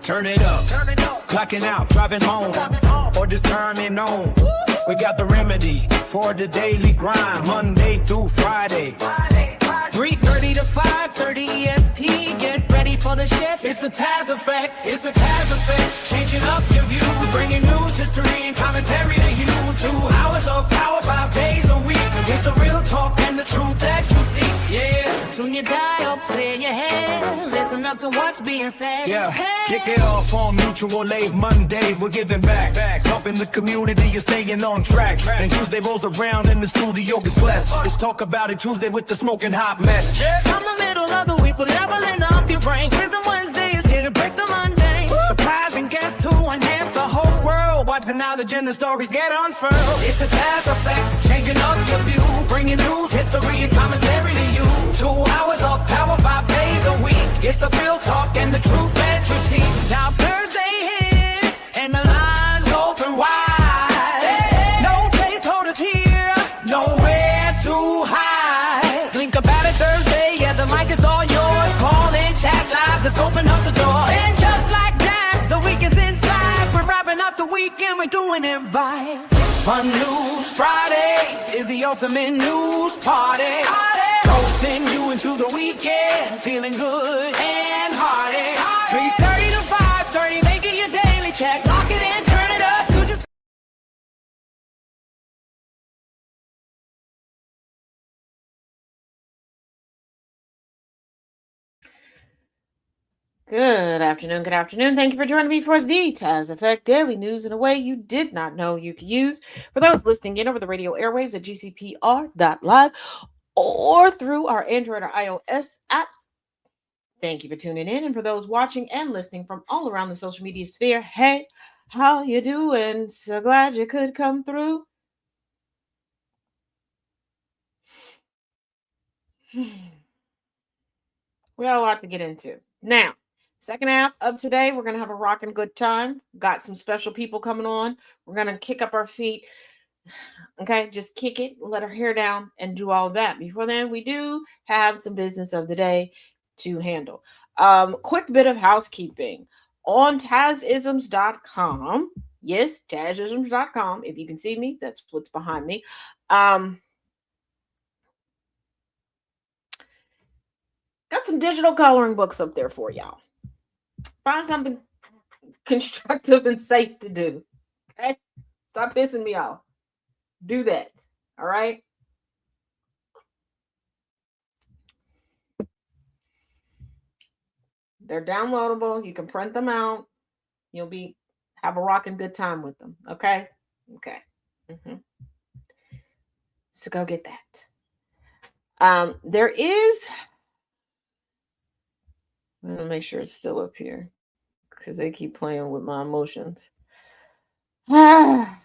Turn it up, clocking out, driving home, or just turning on. We got the remedy for the daily grind, Monday through Friday. 3:30 to 5:30 EST. Get ready for the shift. It's the Taz effect. It's the Taz effect. Changing up your view, bringing news, history, and commentary to you. 2 hours of power, 5 days a week. It's the real talk and the truth that you see. Yeah. Tune your dial, clear your head. Listen up to what's being said. Yeah. Kick it off on Mutual Aid Monday. We're giving back. Helping the community, you're staying on track. And Tuesday rolls around and the studio gets blessed. It's Talk About It Tuesday with the smoking hot mess. From the middle of the week, we're leveling up your brain. Prison Wednesday is here to break the mundane. Surprising guests who enhance the whole world. Watch the knowledge and the stories get unfurled. It's the Taz effect, changing up your view. Bringing news, history, and commentary to you. 2 hours of power, 5 days a week. It's the real talk and the truth that you see. Now Thursday hits and the lines open wide. No placeholders here, nowhere to hide. Think about it Thursday, yeah, the mic is all yours. Call in, chat live, let's open up the door. And just like that, the weekend's inside. We're wrapping up the weekend, we're doing it right. Fun News Friday is the ultimate news party. Coasting you into the weekend, feeling good and hearty. 3:30 to 5:30, make it your daily check. Lock it in, turn it up. You just Good afternoon. Good afternoon. Thank you for joining me for the Taz Effect Daily News in a way you did not know you could use. For those listening in over the radio airwaves at GCPR.live or through our Android or iOS apps, thank you for tuning in. And for those watching and listening from all around the social media sphere, hey, how you doing? So glad you could come through. We got a lot to get into. Now, second half of today, we're going to have a rockin' good time. Got some special people coming on. We're going to kick up our feet. Okay, just kick it, let our hair down, and do all of that. Before then, we do have some business of the day to handle. Quick bit of housekeeping. On Tazisms.com. Yes, Tazisms.com. If you can see me, that's what's behind me. Got some digital coloring books up there for y'all. Find something constructive and safe to do. Okay? Stop pissing me off. Do that. All right? They're downloadable. You can print them out. You'll have a rocking good time with them. Okay? Okay. So go get that. There is... I'm going to make sure it's still up here because they keep playing with my emotions. I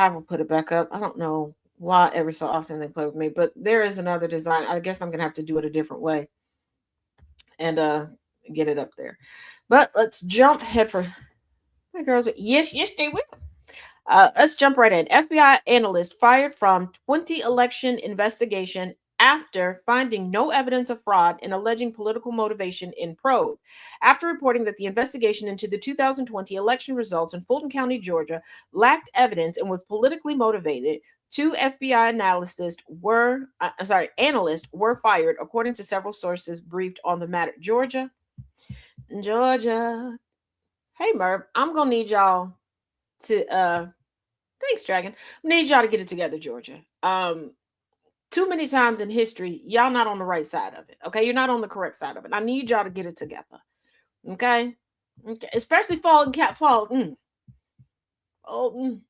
will put it back up. I don't know why every so often they play with me, but there is another design. I guess I'm going to have to do it a different way and get it up there. But let's jump head for... My girls, yes, they will. Let's jump right in. FBI analyst fired from 20 election investigation after finding no evidence of fraud and alleging political motivation in probe. After reporting that the investigation into the 2020 election results in Fulton County, Georgia, lacked evidence and was politically motivated, 2 FBI analysts were fired, according to several sources briefed on the matter. Georgia. Hey, Merv, I'm gonna need y'all to thanks, Dragon. I need y'all to get it together, Georgia. Too many times in history, y'all not on the right side of it. Okay, you're not on the correct side of it. I need y'all to get it together. Okay, especially fall. Come on.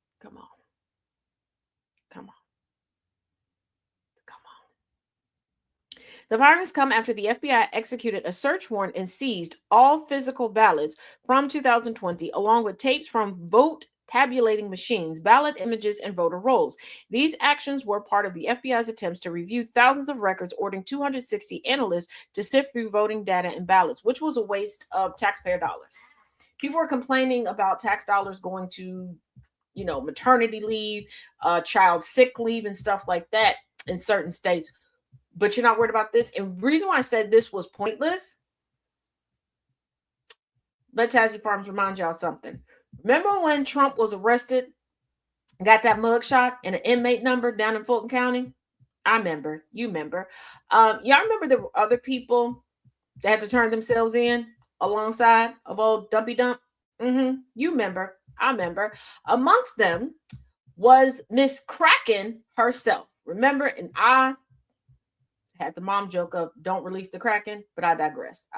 The findings come after the FBI executed a search warrant and seized all physical ballots from 2020, along with tapes from vote tabulating machines, ballot images, and voter rolls. These actions were part of the FBI's attempts to review thousands of records, ordering 260 analysts to sift through voting data and ballots, which was a waste of taxpayer dollars. People were complaining about tax dollars going to, maternity leave, child sick leave, and stuff like that in certain states. but you're not worried about this. And the reason why I said this was pointless, let Tazzy Farms remind y'all something. Remember when Trump was arrested, got that mugshot and an inmate number down in Fulton County? I remember. You remember. Y'all remember there were other people that had to turn themselves in alongside of old Dumpy Dump? You remember. I remember. Amongst them was Miss Kraken herself. Remember? And I had the mom joke of don't release the Kraken, but I digress.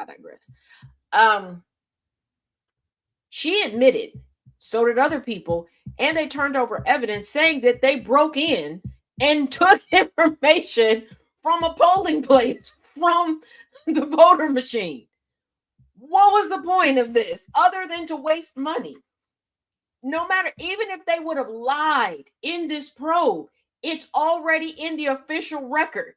She admitted, so did other people, and they turned over evidence saying that they broke in and took information from a polling place, from the voter machine. What was the point of this other than to waste money? No matter, even if they would have lied in this probe, it's already in the official record.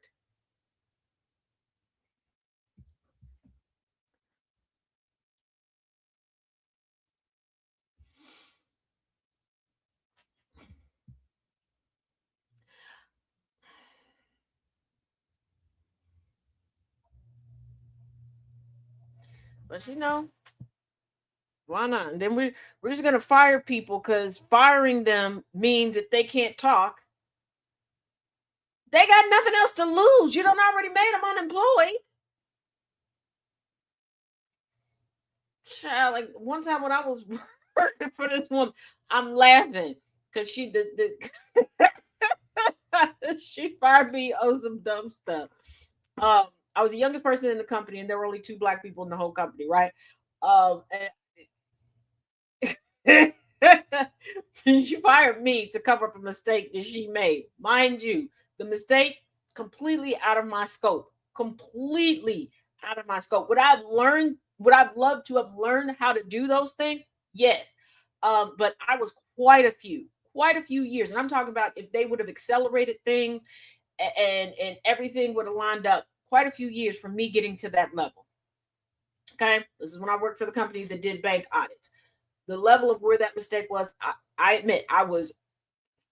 But you know, why not? And then we're just gonna fire people because firing them means that they can't talk. They got nothing else to lose. You don't already made them unemployed. Child, like one time when I was working for this woman, I'm laughing because she she fired me on some dumb stuff. I was the youngest person in the company, and there were only 2 black people in the whole company, right? And she fired me to cover up a mistake that she made. Mind you, the mistake completely out of my scope. Completely out of my scope. Would I've loved to have learned how to do those things? Yes. But I was quite a few years. And I'm talking about if they would have accelerated things and everything would have lined up, quite a few years from me getting to that level. Okay. This is when I worked for the company that did bank audits. The level of where that mistake was, I admit I was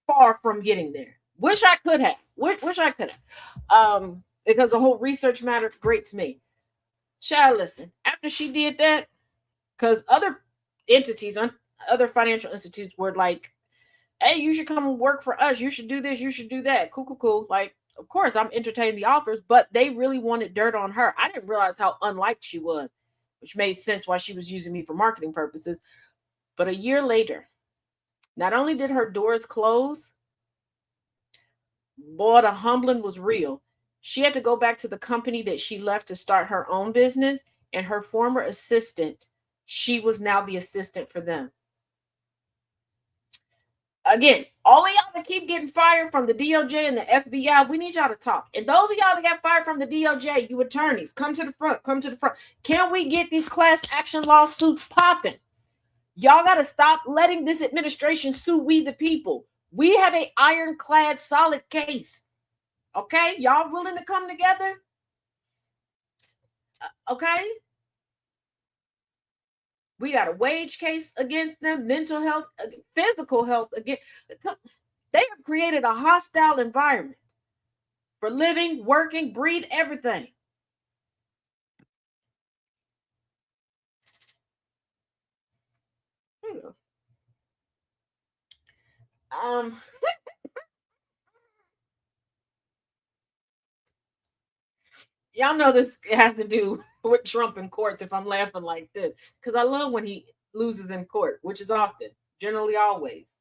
far from getting there. Wish I could have. Wish I could have. Because the whole research matter great to me. Child, listen. After she did that, because other entities, other financial institutes were like, "Hey, you should come and work for us. You should do this. You should do that." Cool. Like, of course, I'm entertaining the offers, but they really wanted dirt on her. I didn't realize how unlike she was, which made sense why she was using me for marketing purposes. But a year later, not only did her doors close, boy, the humbling was real. She had to go back to the company that she left to start her own business, and her former assistant, she was now the assistant for them. Again, all of y'all that keep getting fired from the DOJ and the FBI, we need y'all to talk. And those of y'all that got fired from the DOJ, you attorneys, come to the front. Can we get these class action lawsuits popping? Y'all got to stop letting this administration sue we the people. We have an ironclad, solid case. Okay? Y'all willing to come together? Okay? We got a wage case against them, mental health, physical health. Again, they have created a hostile environment for living, working, breathe, everything. Y'all know this has to do with Trump in courts if I'm laughing like this, because I love when he loses in court, which is often, generally always.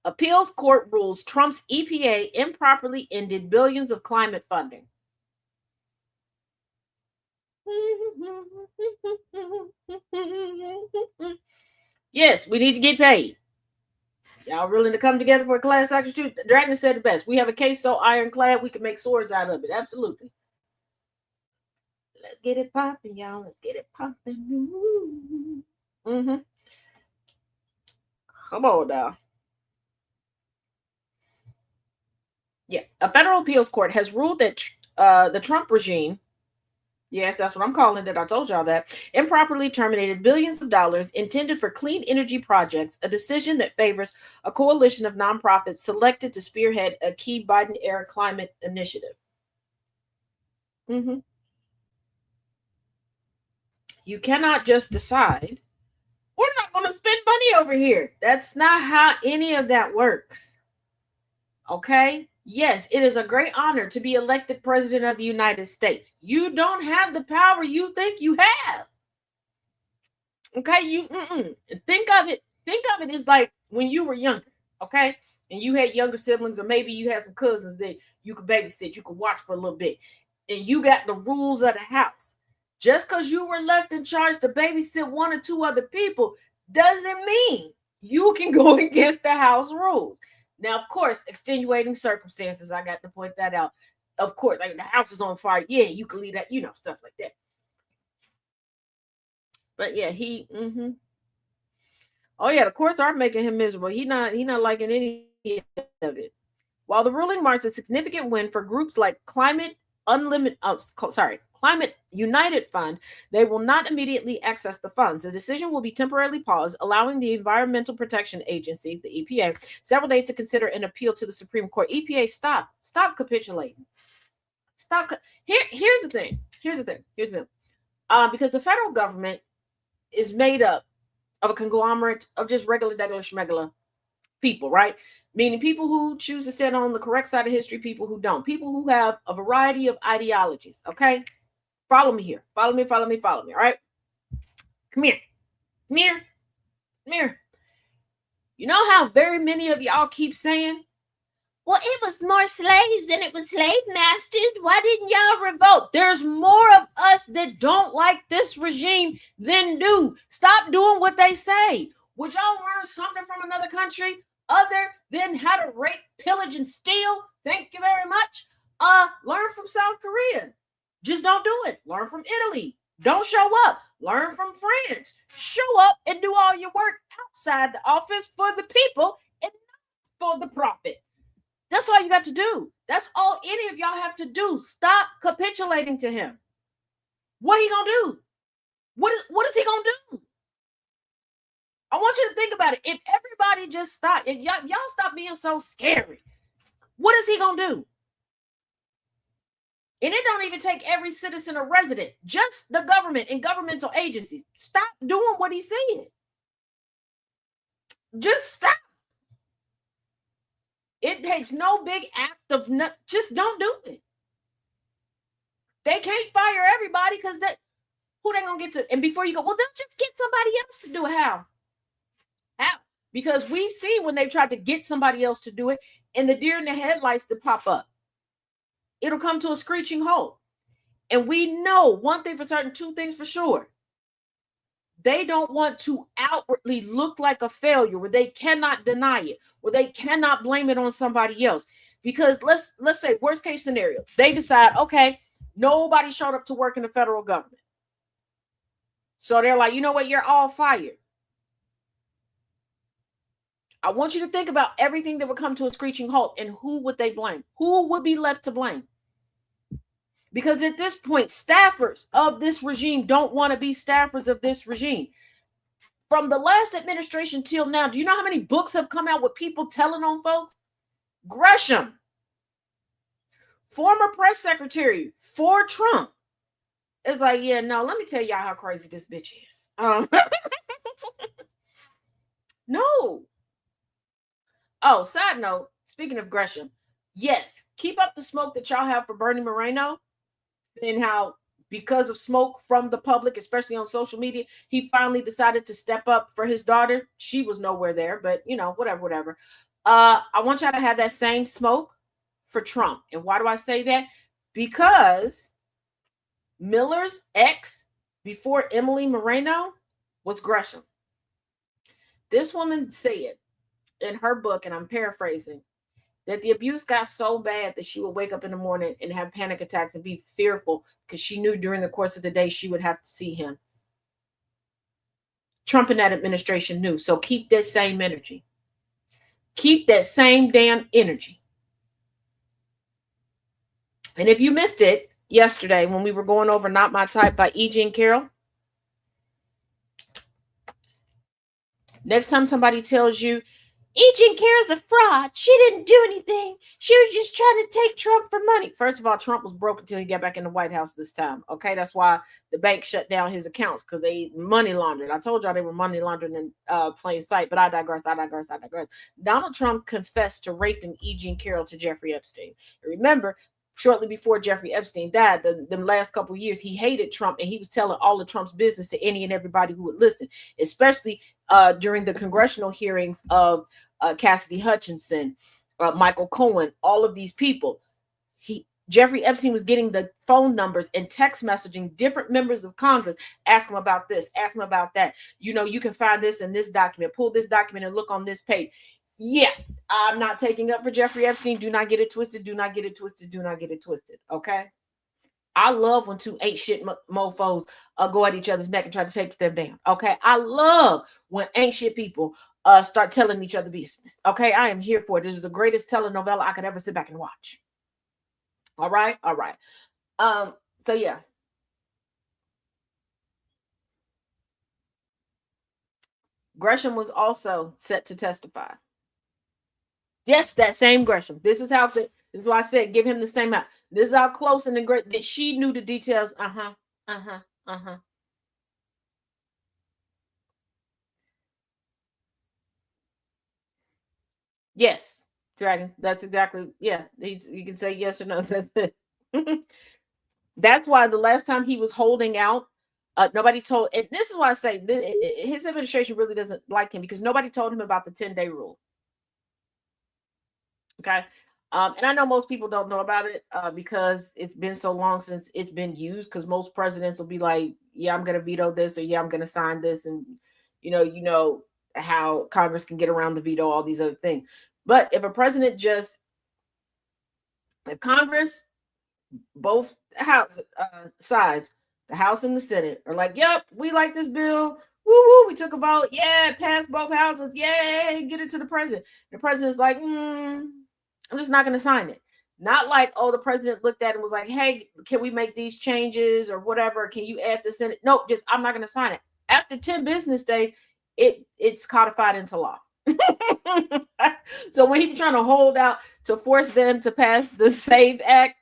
Appeals court rules Trump's EPA improperly ended billions of climate funding. Yes, we need to get paid. Y'all willing to come together for a class action suit? Dragon said the best. We have a case so ironclad we can make swords out of it. Absolutely. Let's get it popping, y'all. Let's get it popping. Come on now. Yeah, a federal appeals court has ruled that the Trump regime Yes, that's what I'm calling it. I told y'all that. Improperly terminated billions of dollars intended for clean energy projects, a decision that favors a coalition of nonprofits selected to spearhead a key Biden era climate initiative. Mhm. You cannot just decide, we're not going to spend money over here. That's not how any of that works. Okay? Yes, it is a great honor to be elected president of the United States. You don't have the power you think you have. Okay, think of it. Think of it as like when you were younger, okay, and you had younger siblings, or maybe you had some cousins that you could babysit, you could watch for a little bit, and you got the rules of the house. Just because you were left in charge to babysit one or two other people doesn't mean you can go against the house rules. Now, of course, extenuating circumstances, I got to point that out. Of course, like the house is on fire, yeah, you can leave that, stuff like that. But yeah, oh yeah, the courts are making him miserable. He not liking any of it. While the ruling marks a significant win for groups like Climate United Fund, they will not immediately access the funds. The decision will be temporarily paused, allowing the Environmental Protection Agency, the EPA, several days to consider an appeal to the Supreme Court. EPA, stop capitulating. Stop. Here's the thing. Because the federal government is made up of a conglomerate of just regular schmegular people, right? Meaning people who choose to sit on the correct side of history, people who don't, people who have a variety of ideologies. Okay, follow me here. Follow me. All right, come here. You know how very many of y'all keep saying, well, it was more slaves than it was slave masters. Why didn't y'all revolt? There's more of us that don't like this regime than do. Stop doing what they say. Would y'all learn something from another country other than how to rape, pillage, and steal? Thank you very much. Learn from South Korea. Just don't do it. Learn from Italy. Don't show up. Learn from France. Show up and do all your work outside the office for the people and not for the profit. That's all you got to do. That's all any of y'all have to do. Stop capitulating to him. What he gonna do? What is he gonna do? I want you to think about it. If everybody just stop, y'all stop being so scary. What is he gonna do? And it don't even take every citizen or resident, just the government and governmental agencies. Stop doing what he said. Just stop. It takes no big act of just don't do it. They can't fire everybody because who they gonna get to? And before you go, well, they'll just get somebody else to do it. How? Because we've seen when they've tried to get somebody else to do it, and the deer in the headlights to pop up. It'll come to a screeching halt. And we know one thing for certain, two things for sure. They don't want to outwardly look like a failure where they cannot deny it, where they cannot blame it on somebody else. Because let's say worst case scenario, they decide, okay, nobody showed up to work in the federal government. So they're like, you know what, you're all fired. I want you to think about everything that would come to a screeching halt and who would they blame? Who would be left to blame? Because at this point, staffers of this regime don't want to be staffers of this regime. From the last administration till now, do you know how many books have come out with people telling on folks? Gresham, former press secretary for Trump, is like, yeah, no, let me tell y'all how crazy this bitch is. No. Oh, side note, speaking of Gresham, yes, keep up the smoke that y'all have for Bernie Moreno, and how because of smoke from the public, especially on social media, he finally decided to step up for his daughter. She was nowhere there, but whatever. I want y'all to have that same smoke for Trump. And why do I say that? Because Miller's ex before Emily Moreno was Gresham. This woman said in her book, and I'm paraphrasing, that the abuse got so bad that she would wake up in the morning and have panic attacks and be fearful because she knew during the course of the day she would have to see him. Trump and that administration knew. So keep that same energy. Keep that same damn energy. And if you missed it, yesterday when we were going over Not My Type by E. Jean Carroll. Next time somebody tells you, E. Jean Carroll's a fraud, she didn't do anything, she was just trying to take Trump for money. First of all, Trump was broke until he got back in the White House this time. Okay, that's why the bank shut down his accounts, because they money laundered. I told y'all they were money laundering in plain sight, but I digress. Donald Trump confessed to raping E. Jean Carroll to Jeffrey Epstein. And remember, shortly before Jeffrey Epstein died, the last couple of years, he hated Trump, and he was telling all of Trump's business to any and everybody who would listen, especially during the congressional hearings of Cassidy Hutchinson, Michael Cohen, all of these people. Jeffrey Epstein was getting the phone numbers and text messaging different members of Congress, ask them about this, ask them about that. You know, you can find this in this document, pull this document and look on this page. Yeah, I'm not taking up for Jeffrey Epstein. Do not get it twisted. Do not get it twisted. Do not get it twisted. Okay. I love when two ain't shit mofos go at each other's neck and try to take them down. Okay. I love when ain't shit people start telling each other business. Okay. I am here for it. This is the greatest telenovela I could ever sit back and watch. All right. All right. So yeah. Gresham was also set to testify. Yes, that same Gresham. This is why I said give him the same amount. This is how close and great that she knew the details. Yes, dragons. That's exactly, yeah. You can say yes or no. That's it. That's why the last time he was holding out, nobody told. And this is why I say his administration really doesn't like him, because nobody told him about the 10-day rule. Okay. And I know most people don't know about it because it's been so long since it's been used, because most presidents will be like, yeah, I'm going to veto this, or yeah, I'm going to sign this. And, you know how Congress can get around the veto, all these other things. But if a president if Congress, both house sides, the House and the Senate, are like, yep, we like this bill. Woo woo, we took a vote. Yeah, it passed both houses. Yay, get it to the president. The president's like, I'm just not going to sign it. Not like, oh, the president looked at it and was like, hey, can we make these changes or whatever? Can you add this in it? No, just I'm not going to sign it. After 10 business days, it's codified into law. So when he was trying to hold out to force them to pass the SAVE Act,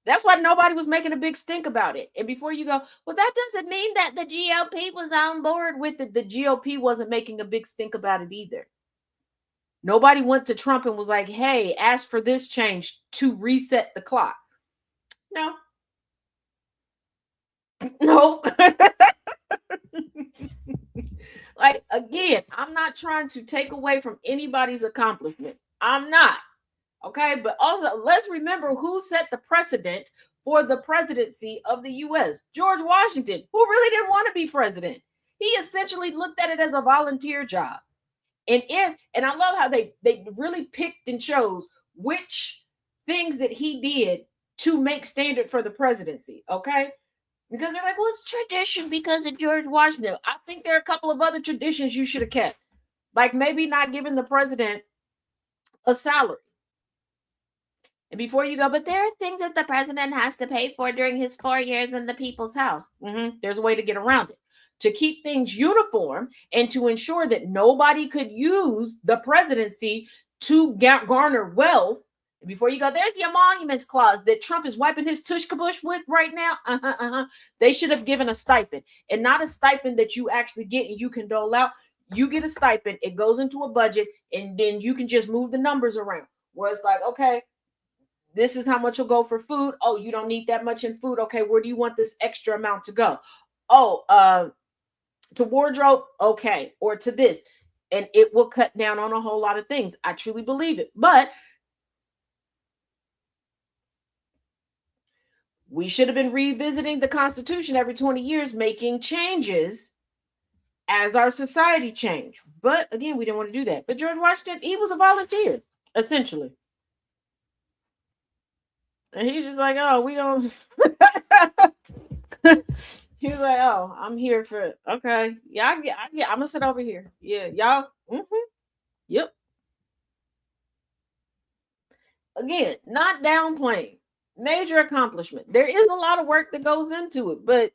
that's why nobody was making a big stink about it. And before you go, well, that doesn't mean that the GOP was on board with it. The GOP wasn't making a big stink about it either. Nobody went to Trump and was like, hey, ask for this change to reset the clock. No. No. Like, again, I'm not trying to take away from anybody's accomplishment. I'm not. Okay. But also, let's remember who set the precedent for the presidency of the U.S. George Washington, who really didn't want to be president. He essentially looked at it as a volunteer job. And I love how they really picked and chose which things that he did to make standard for the presidency. Okay. Because they're like, well, it's tradition because of George Washington. I think there are a couple of other traditions you should have kept. Like maybe not giving the president a salary. And before you go, but there are things that the president has to pay for during his 4 years in the people's house. There's a way to get around it, to keep things uniform and to ensure that nobody could use the presidency to garner wealth. And before you go, there's the emoluments clause that Trump is wiping his tush kabush with right now. They should have given a stipend, and not a stipend that you actually get and you can dole out. You get a stipend, it goes into a budget, and then you can just move the numbers around. Where it's like, okay, this is how much will go for food. Oh, you don't need that much in food. Okay, where do you want this extra amount to go? Oh, to wardrobe, okay, or to this. And it will cut down on a whole lot of things. I truly believe it. But we should have been revisiting the Constitution every 20 years, making changes as our society changed. But again, we didn't want to do that. But George Washington, he was a volunteer, essentially. And he's just like, oh, we don't. He's like, oh, I'm here for it. Okay. Yeah, I get, I'm going to sit over here. Yeah, y'all. Yep. Again, not downplaying major accomplishment. There is a lot of work that goes into it, but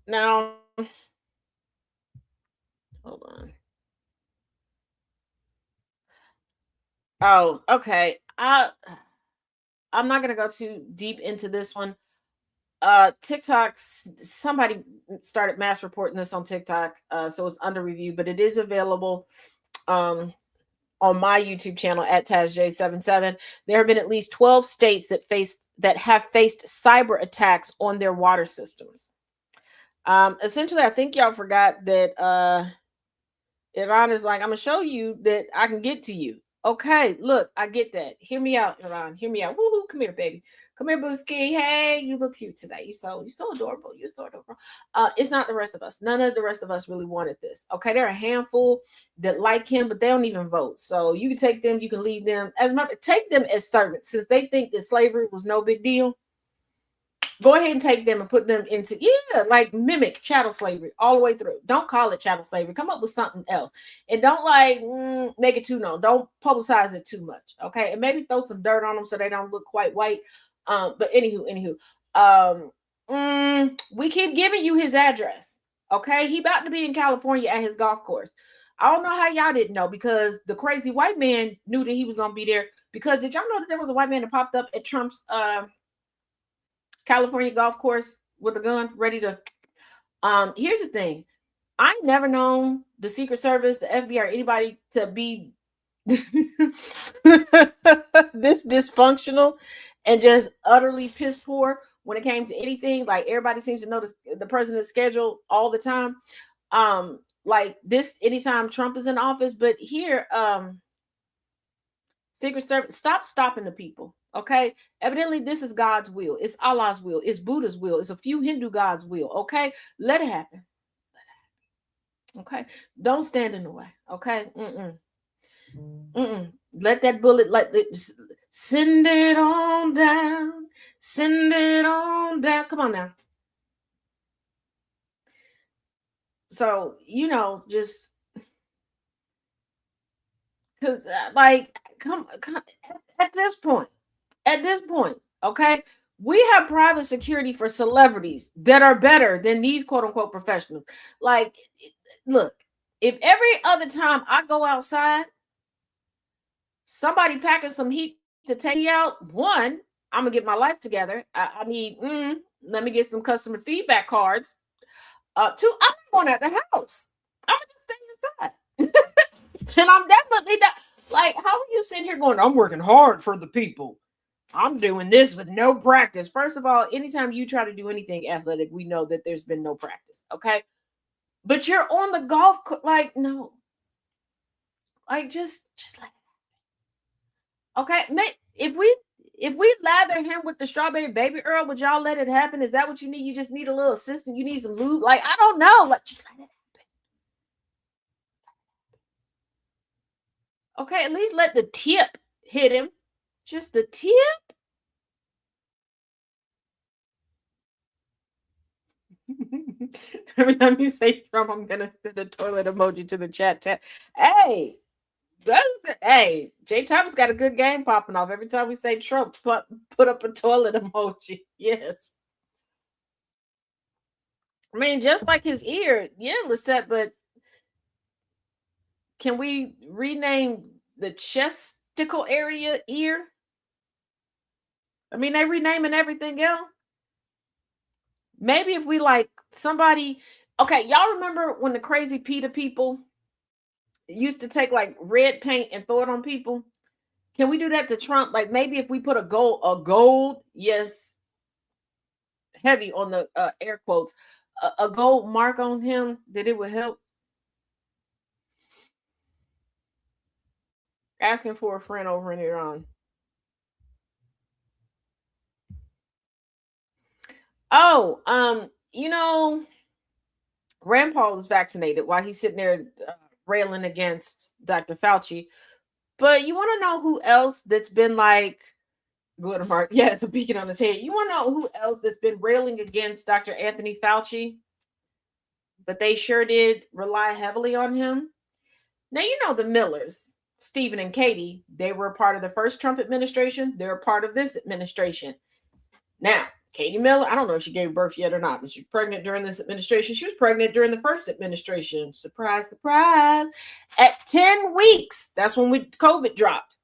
now, hold on. Oh, okay. I'm not gonna go too deep into this one. TikTok, somebody started mass reporting this on TikTok, so it's under review, but it is available um on my YouTube channel at TazJ77. There have been at least 12 states that have faced cyber attacks on their water systems. Essentially, I think y'all forgot that Iran is like, I'm gonna show you that I can get to you. Okay, look, I get that. Hear me out, Iran. Hear me out. Woohoo! Come here, baby. Come here, Booski. Hey, you look cute today. You're so adorable. You're so adorable. It's not the rest of us. None of the rest of us really wanted this. Okay, there are a handful that like him, but they don't even vote. So you can take them, you can leave them take them as servants, since they think that slavery was no big deal. Go ahead and take them and put them into, like mimic chattel slavery all the way through. Don't call it chattel slavery. Come up with something else. And don't make it too known. Don't publicize it too much. Okay. And maybe throw some dirt on them so they don't look quite white. But anywho, we keep giving you his address. Okay. He about to be in California at his golf course. I don't know how y'all didn't know, because the crazy white man knew that he was going to be there. Because did y'all know that there was a white man that popped up at Trump's, California golf course with a gun ready to here's the thing. I never known the Secret Service, the FBI, or anybody to be this dysfunctional and just utterly piss poor when it came to anything. Like, everybody seems to know the president's schedule all the time. Like this anytime Trump is in office, but here Secret Service, stop stopping the people. Okay. Evidently, this is God's will. It's Allah's will. It's Buddha's will. It's a few Hindu gods' will. Okay. Let it happen. Okay. Don't stand in the way. Okay. Let that bullet, send it on down. Send it on down. Come on now. So, just because, come at this point, okay, we have private security for celebrities that are better than these quote unquote professionals. Like, look, if every other time I go outside, somebody packing some heat to take me out, one, I'm gonna get my life together. I need, let me get some customer feedback cards. Two, I'm going out the house. I'm gonna just stay inside. And I'm definitely not, like, how are you sitting here going, I'm working hard for the people, I'm doing this with no practice? First of all, anytime you try to do anything athletic, we know that there's been no practice. Okay. But you're on the golf course. Like, no. Like, just like, okay. If we lather him with the strawberry baby Earl, would y'all let it happen? Is that what you need? You just need a little assistant. You need some lube. Like, I don't know. Like, just let it happen. Okay. At least let the tip hit him. Just the tip. Every time you say Trump, I'm gonna send a toilet emoji to the chat. Hey, hey, Jay Thomas got a good game popping off. Every time we say Trump, put up a toilet emoji. Yes. I mean, just like his ear, yeah, Lisette, but can we rename the chesticle area ear? I mean, they renaming everything else. Maybe if we like somebody, okay, y'all remember when the crazy PETA people used to take like red paint and throw it on people? Can we do that to Trump? Like, maybe if we put a gold, yes, heavy on the air quotes, a gold mark on him, that it would help. Asking for a friend over in Iran. Oh, Rand Paul is vaccinated while he's sitting there railing against Dr. Fauci. But you want to know who else that's been like Good, Mark. Yeah, it's a beacon on his head. You want to know who else has been railing against Dr. Anthony Fauci? But they sure did rely heavily on him. Now, you know the Millers, Stephen and Katie, they were part of the first Trump administration. They're part of this administration. Now, Katie Miller, I don't know if she gave birth yet or not, but she's pregnant during this administration. She was pregnant during the first administration. Surprise, surprise. At 10 weeks, that's when COVID dropped.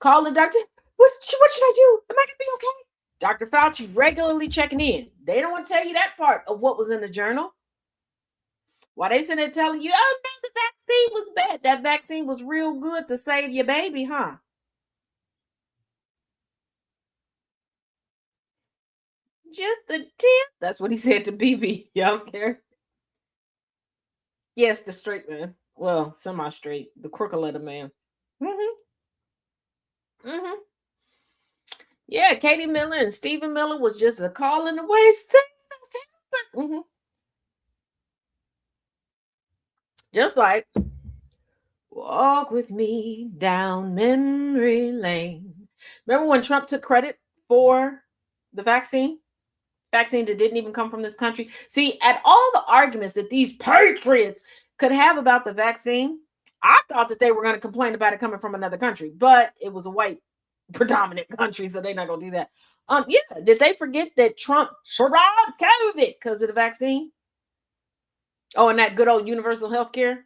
Call the doctor. What should I do? Am I going to be okay? Dr. Fauci regularly checking in. They don't want to tell you that part of what was in the journal. Why they sitting there telling you, oh no, the vaccine was bad. That vaccine was real good to save your baby, huh? Just a tip. That's what he said to BB. Y'all care? Yes, the straight man. Well, semi-straight. The crooked letter man. Mm-hmm. Yeah, Katie Miller and Stephen Miller was just a calling away. Mm-hmm. Just like walk with me down memory lane. Remember when Trump took credit for the vaccine that didn't even come from this country? See, at all the arguments that these patriots could have about the vaccine, I thought that they were going to complain about it coming from another country, but it was a white predominant country, so they're not going to do that. Yeah, did they forget that Trump survived COVID because of the vaccine? Oh, and that good old universal health care.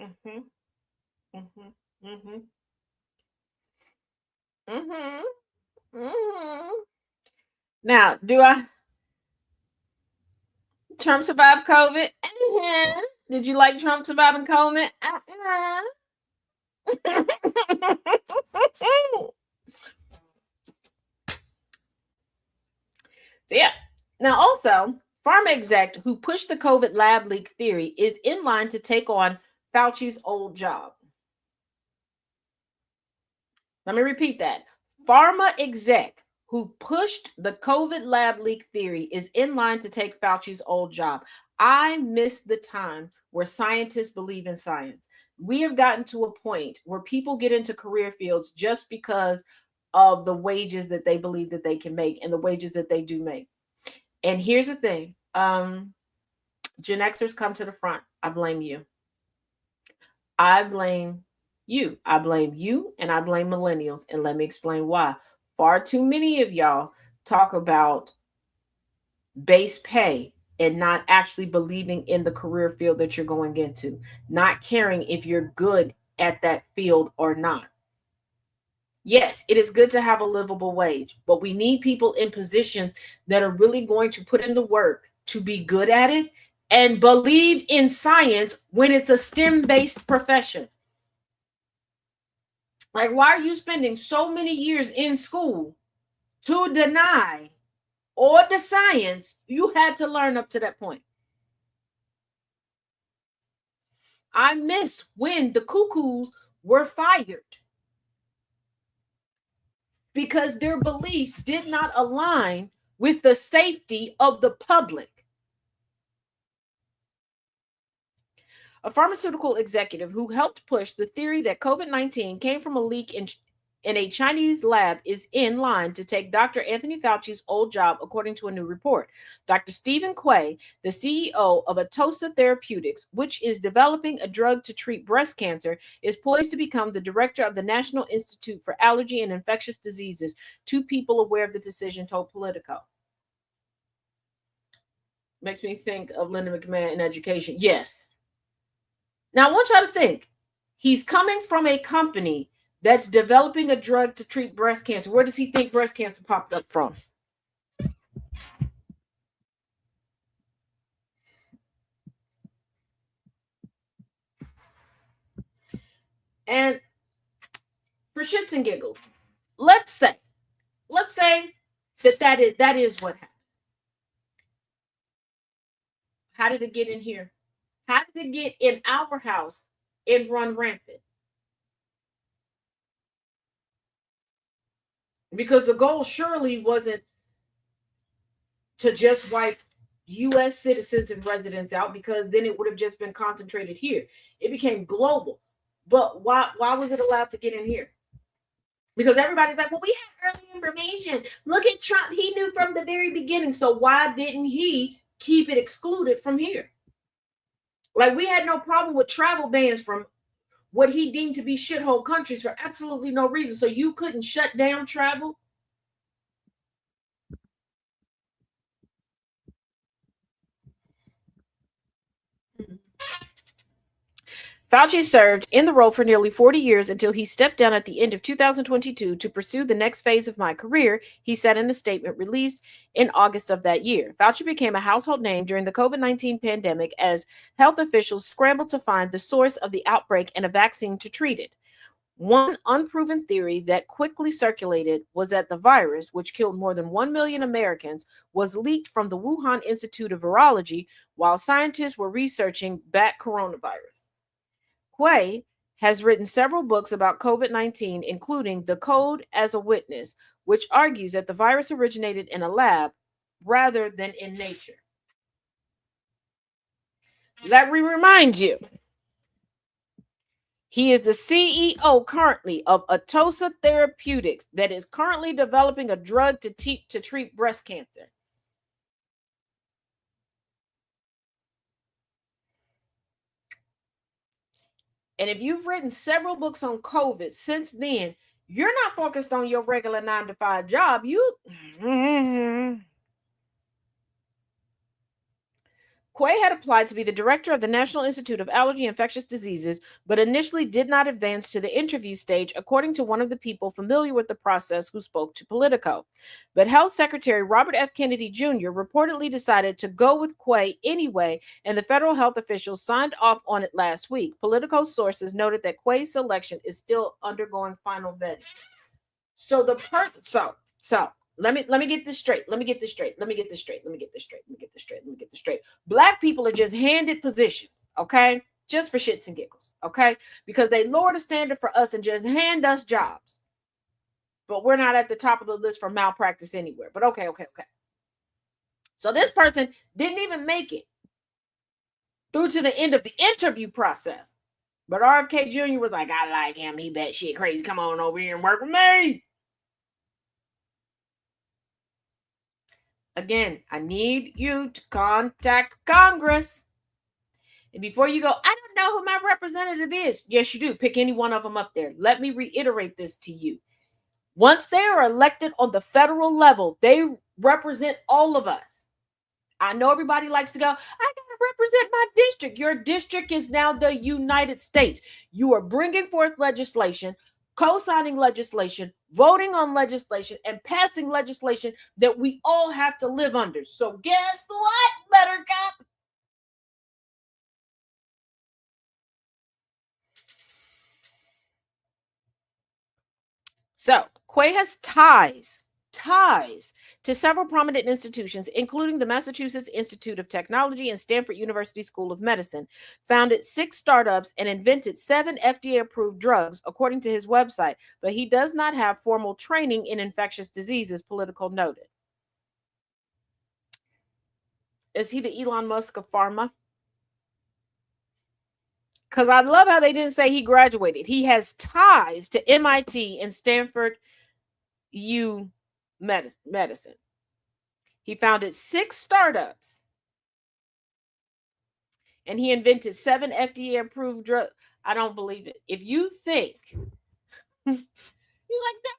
Mm-hmm. Mm-hmm. Mm-hmm. Mm-hmm. Mm-hmm. Now, Trump survived COVID? Uh-huh. Did you like Trump surviving COVID? Uh-uh. So yeah. Now also, pharma exec who pushed the COVID lab leak theory is in line to take on Fauci's old job. Let me repeat that. Pharma exec who pushed the COVID lab leak theory is in line to take Fauci's old job. I miss the time where scientists believe in science. We have gotten to a point where people get into career fields just because of the wages that they believe that they can make and the wages that they do make. And here's the thing. Gen Xers come to the front. I blame you. I blame you. I blame you and I blame millennials. And let me explain why. Far too many of y'all talk about base pay and not actually believing in the career field that you're going into, not caring if you're good at that field or not. Yes, it is good to have a livable wage, but we need people in positions that are really going to put in the work to be good at it and believe in science when it's a STEM-based profession. Like, why are you spending so many years in school to deny or the science you had to learn up to that point? I miss when the cuckoos were fired because their beliefs did not align with the safety of the public. A pharmaceutical executive who helped push the theory that COVID-19 came from a leak in a Chinese lab is in line to take Dr. Anthony Fauci's old job, according to a new report. Dr. Stephen Quay, the CEO of Atossa Therapeutics, which is developing a drug to treat breast cancer, is poised to become the director of the National Institute for Allergy and Infectious Diseases. Two people aware of the decision told Politico. Makes me think of Linda McMahon in education. Yes. Now, I want y'all to think. He's coming from a company that's developing a drug to treat breast cancer. Where does he think breast cancer popped up from? And for shits and giggles, let's say that is what happened. How did it get in here? How did it get in our house and run rampant? Because the goal surely wasn't to just wipe U.S. citizens and residents out, because then it would have just been concentrated here. It became global. But why was it allowed to get in here? Because everybody's like, well, we have early information. Look at Trump. He knew from the very beginning. So why didn't he keep it excluded from here? Like, we had no problem with travel bans from what he deemed to be shithole countries for absolutely no reason. So you couldn't shut down travel? Fauci served in the role for nearly 40 years until he stepped down at the end of 2022 to pursue the next phase of my career, he said in a statement released in August of that year. Fauci became a household name during the COVID-19 pandemic as health officials scrambled to find the source of the outbreak and a vaccine to treat it. One unproven theory that quickly circulated was that the virus, which killed more than 1 million Americans, was leaked from the Wuhan Institute of Virology while scientists were researching bat coronavirus. Quay has written several books about COVID-19, including The Code as a Witness, which argues that the virus originated in a lab rather than in nature. Let me remind you, he is the CEO currently of Atossa Therapeutics that is currently developing a drug to treat breast cancer. And if you've written several books on COVID since then, you're not focused on your regular 9-to-5 job. Quay had applied to be the director of the National Institute of Allergy and Infectious Diseases, but initially did not advance to the interview stage, according to one of the people familiar with the process who spoke to Politico. But Health Secretary Robert F. Kennedy Jr. reportedly decided to go with Quay anyway, and the federal health officials signed off on it last week. Politico sources noted that Quay's selection is still undergoing final vetting. So the person, so let me get this straight. Let me get this straight. Black people are just handed positions, okay? Just for shits and giggles, okay? Because they lower the standard for us and just hand us jobs. But we're not at the top of the list for malpractice anywhere. But okay. So this person didn't even make it through to the end of the interview process. But RFK Jr. was like, I like him. He bet shit crazy. Come on over here and work with me. Again, I need you to contact Congress. And before you go, I don't know who my representative is. Yes, you do. Pick any one of them up there. Let me reiterate this to you. Once they are elected on the federal level, they represent all of us. I know everybody likes to go, I got to represent my district. Your district is now the United States. You are bringing forth legislation, co-signing legislation, voting on legislation, and passing legislation that we all have to live under. So guess what, Buttercup? So Quay has ties to several prominent institutions, including the Massachusetts Institute of Technology and Stanford University School of Medicine, founded 6 startups, and invented 7 FDA-approved drugs, according to his website, but he does not have formal training in infectious diseases, Politico noted. Is he the Elon Musk of pharma? Because I love how they didn't say he graduated. He has ties to MIT and Stanford U medicine. He founded 6 startups and he invented 7 FDA approved drugs. I don't believe it. If you think you're like that,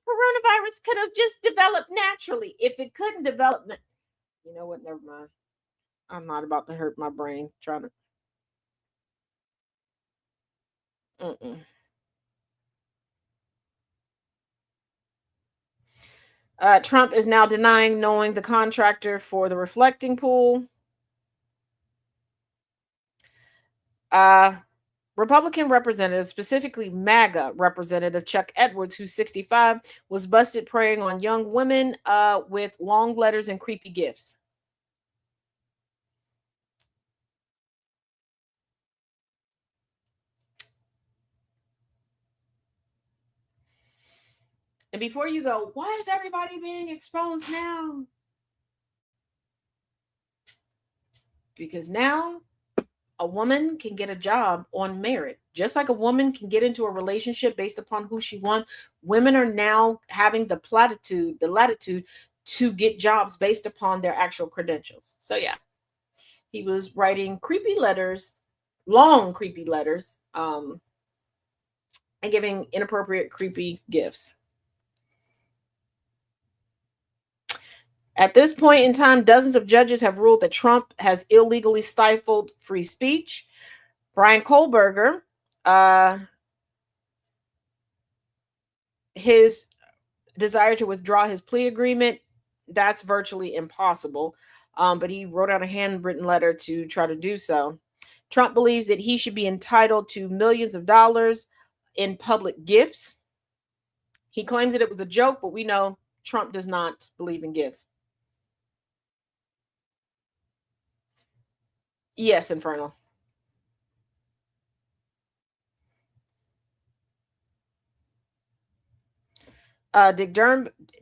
coronavirus could have just developed naturally. If it couldn't develop, you know what? Never mind. I'm not about to hurt my brain trying to. Trump is now denying knowing the contractor for the reflecting pool. Republican representative, specifically MAGA representative Chuck Edwards, who's 65, was busted preying on young women with long letters and creepy gifts. And before you go, why is everybody being exposed now? Because now a woman can get a job on merit. Just like a woman can get into a relationship based upon who she wants, women are now having the latitude to get jobs based upon their actual credentials. So yeah, he was writing creepy letters, long creepy letters, and giving inappropriate creepy gifts. At this point in time, dozens of judges have ruled that Trump has illegally stifled free speech. Brian Kohlberger, his desire to withdraw his plea agreement, that's virtually impossible. But he wrote out a handwritten letter to try to do so. Trump believes that he should be entitled to millions of dollars in public gifts. He claims that it was a joke, but we know Trump does not believe in gifts. Yes, Infernal.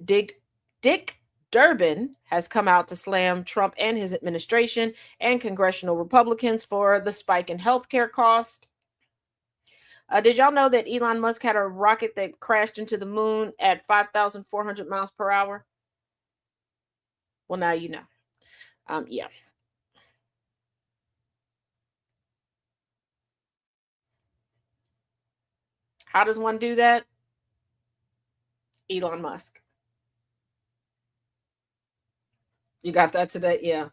Dick Durbin has come out to slam Trump and his administration and congressional Republicans for the spike in healthcare cost. Did y'all know that Elon Musk had a rocket that crashed into the moon at 5,400 miles per hour? Well, now you know. Yeah. How does one do that? Elon Musk. You got that today? Yeah.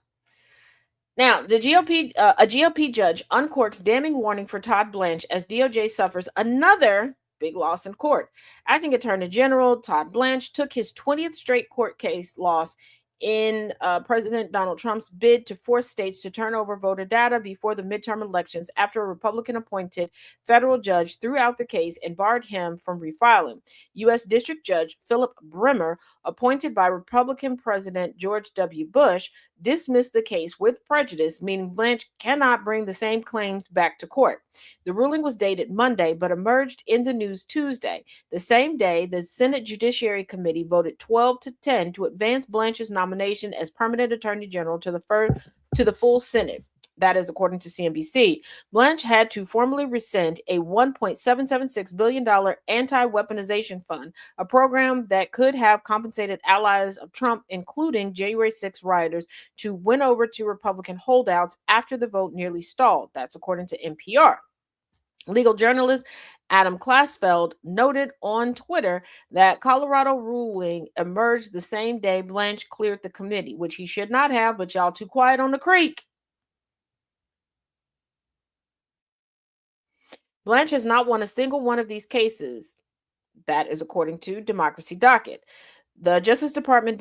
Now, a GOP judge uncorks damning warning for Todd Blanche as DOJ suffers another big loss in court. Acting Attorney General Todd Blanche took his 20th straight court case loss in President Donald Trump's bid to force states to turn over voter data before the midterm elections after a Republican appointed federal judge threw out the case and barred him from refiling. U.S. District Judge Philip Brimmer, appointed by Republican President George W. Bush, dismissed the case with prejudice, meaning Blanche cannot bring the same claims back to court. The ruling was dated Monday, but emerged in the news Tuesday. The same day, the Senate Judiciary Committee voted 12-10 to advance Blanche's nomination as permanent Attorney General to the full Senate. That is according to CNBC. Blanche had to formally rescind a $1.776 billion anti-weaponization fund, a program that could have compensated allies of Trump, including January 6 rioters, to win over to Republican holdouts after the vote nearly stalled. That's according to NPR. Legal journalist Adam Klasfeld noted on Twitter that Colorado ruling emerged the same day Blanche cleared the committee, which he should not have, but y'all too quiet on the creek. Blanche has not won a single one of these cases. That is according to Democracy Docket. The Justice Department's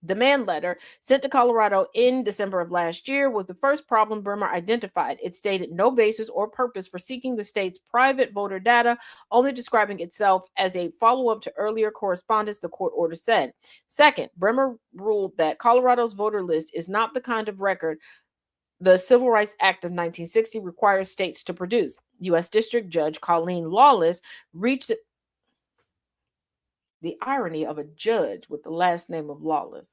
demand letter sent to Colorado in December of last year was the first problem Burma identified. It stated no basis or purpose for seeking the state's private voter data, only describing itself as a follow-up to earlier correspondence, the court order said. Second, Burma ruled that Colorado's voter list is not the kind of record the Civil Rights Act of 1960 requires states to produce. U.S. District Judge Colleen Lawless reached the irony of a judge with the last name of Lawless.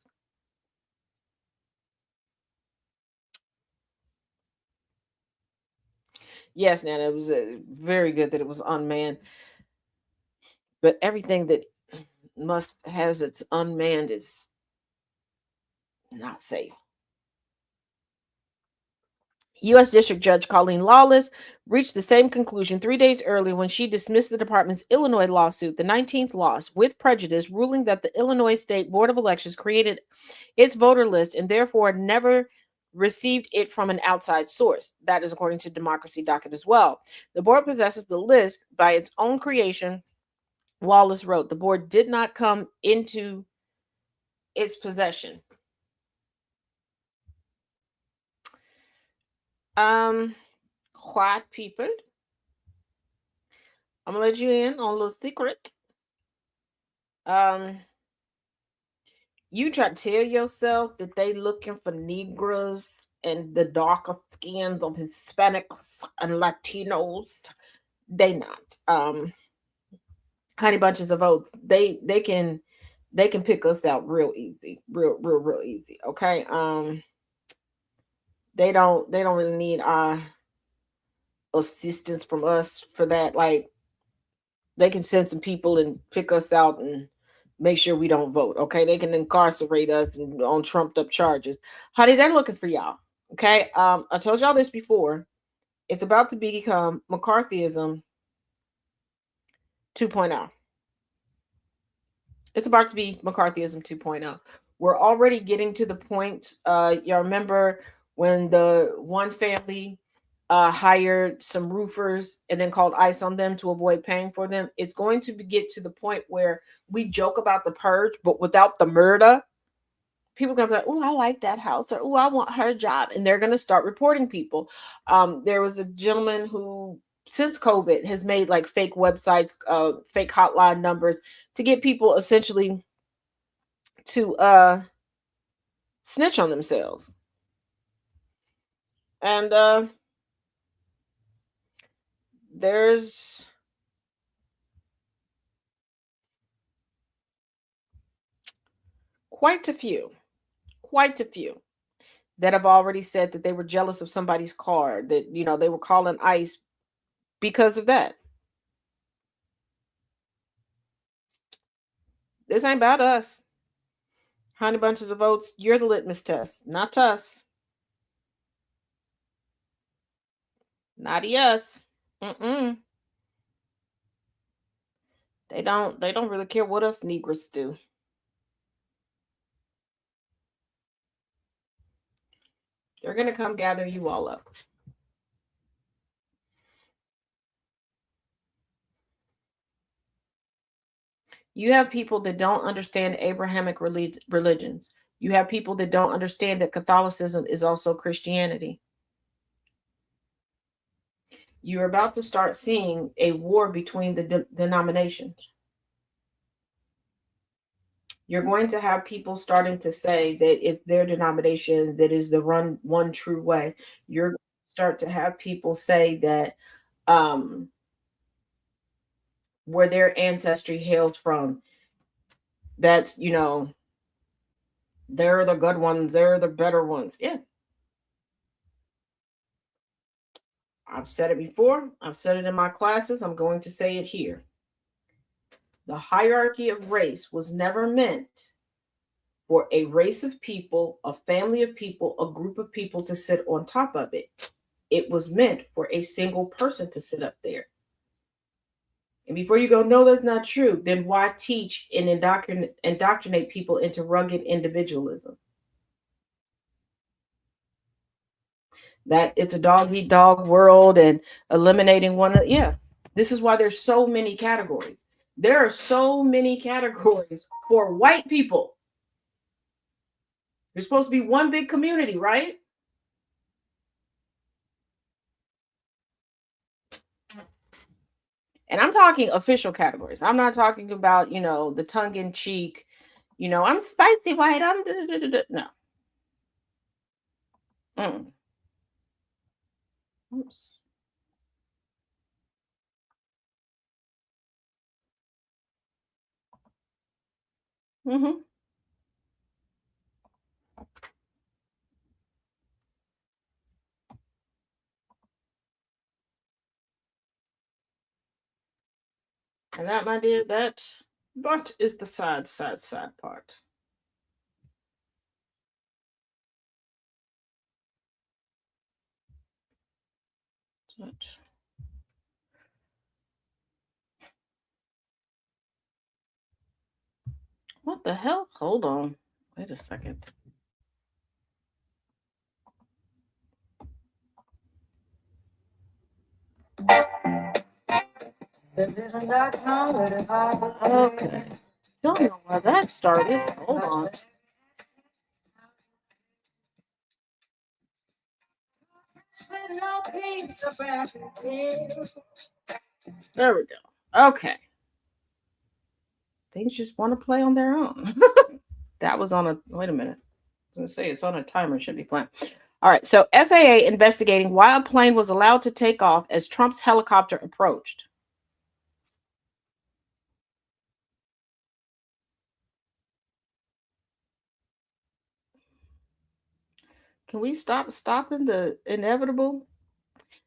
Yes, Nana, it was very good that it was unmanned. But everything that has its unmanned is not safe. U.S. District Judge Colleen Lawless reached the same conclusion 3 days earlier when she dismissed the department's Illinois lawsuit, the 19th loss, with prejudice, ruling that the Illinois State Board of Elections created its voter list and therefore never received it from an outside source. That is according to Democracy Docket as well. The board possesses the list by its own creation. Lawless wrote, the board did not come into its possession. White people, I'm gonna let you in on a little secret. You try to tell yourself that they looking for Negroes and the darker skins of Hispanics and Latinos. They not. Honey bunches of votes. They can pick us out real easy, real easy. Okay. They don't really need our assistance from us for that. Like, they can send some people and pick us out and make sure we don't vote. Okay, they can incarcerate us and on trumped up charges. Honey, they're looking for y'all. Okay, I told y'all this before. It's about to become McCarthyism 2.0. It's about to be McCarthyism 2.0. We're already getting to the point. Y'all remember when the one family hired some roofers and then called ICE on them to avoid paying for them? It's going to get to the point where we joke about the purge, but without the murder. People gonna be like, "Oh, I like that house," or "Oh, I want her job," and they're gonna start reporting people. There was a gentleman who, since COVID, has made like fake websites, fake hotline numbers to get people essentially to snitch on themselves. And there's quite a few, quite a few that have already said that they were jealous of somebody's car, that they were calling ICE because of that. This ain't about us. Honey bunches of votes, you're the litmus test, not us. Not us. Mm-mm. They don't really care what us Negroes do. They're gonna come gather you all up. You have people that don't understand Abrahamic religions. You have people that don't understand that Catholicism is also Christianity. You're about to start seeing a war between the denominations. You're going to have people starting to say that it's their denomination that is the one true way. You're going to start to have people say that um, where their ancestry hails from, that's, they're the good ones, they're the better ones. Yeah, I've said it before, I've said it in my classes, I'm going to say it here. The hierarchy of race was never meant for a race of people, a family of people, a group of people to sit on top of it. It was meant for a single person to sit up there. And before you go, no, that's not true, then why teach and indoctrinate people into rugged individualism? That it's a dog eat dog world and eliminating one. Yeah, this is why there's so many categories. There are so many categories for white people. There's supposed to be one big community, right? And I'm talking official categories. I'm not talking about, the tongue in cheek, I'm spicy white. I'm no. Mm. Oops. Mm-hmm. And that, my dear, that is the sad part. But what the hell? Hold on. Wait a second. Okay. Don't know why that started. Hold on. There we go. Okay. Things just want to play on their own. That was on a, wait a minute. I was going to say it's on a timer, should be playing. All right. So FAA investigating why a plane was allowed to take off as Trump's helicopter approached. Can we stop stopping the inevitable?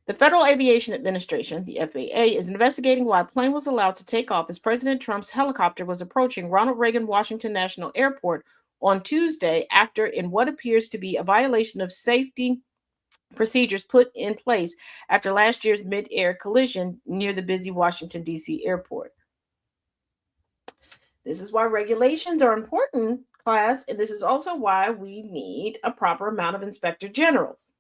The Federal Aviation Administration, the FAA, is investigating why a plane was allowed to take off as President Trump's helicopter was approaching Ronald Reagan Washington National Airport on Tuesday after in what appears to be a violation of safety procedures put in place after last year's mid-air collision near the busy Washington, D.C. airport. This is why regulations are important, class, and this is also why we need a proper amount of inspector generals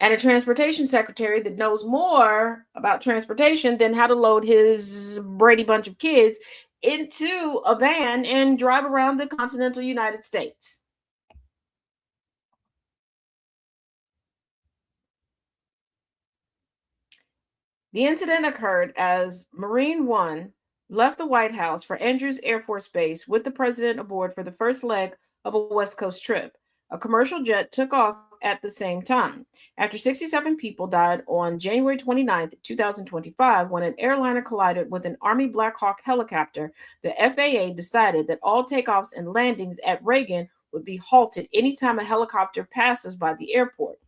and a transportation secretary that knows more about transportation than how to load his Brady bunch of kids into a van and drive around the continental United States. The incident occurred as Marine One left the White House for Andrews Air Force Base with the president aboard for the first leg of a West Coast trip. A commercial jet took off at the same time. After 67 people died on January 29th, 2025, when an airliner collided with an Army Black Hawk helicopter, the FAA decided that all takeoffs and landings at Reagan would be halted anytime a helicopter passes by the airport.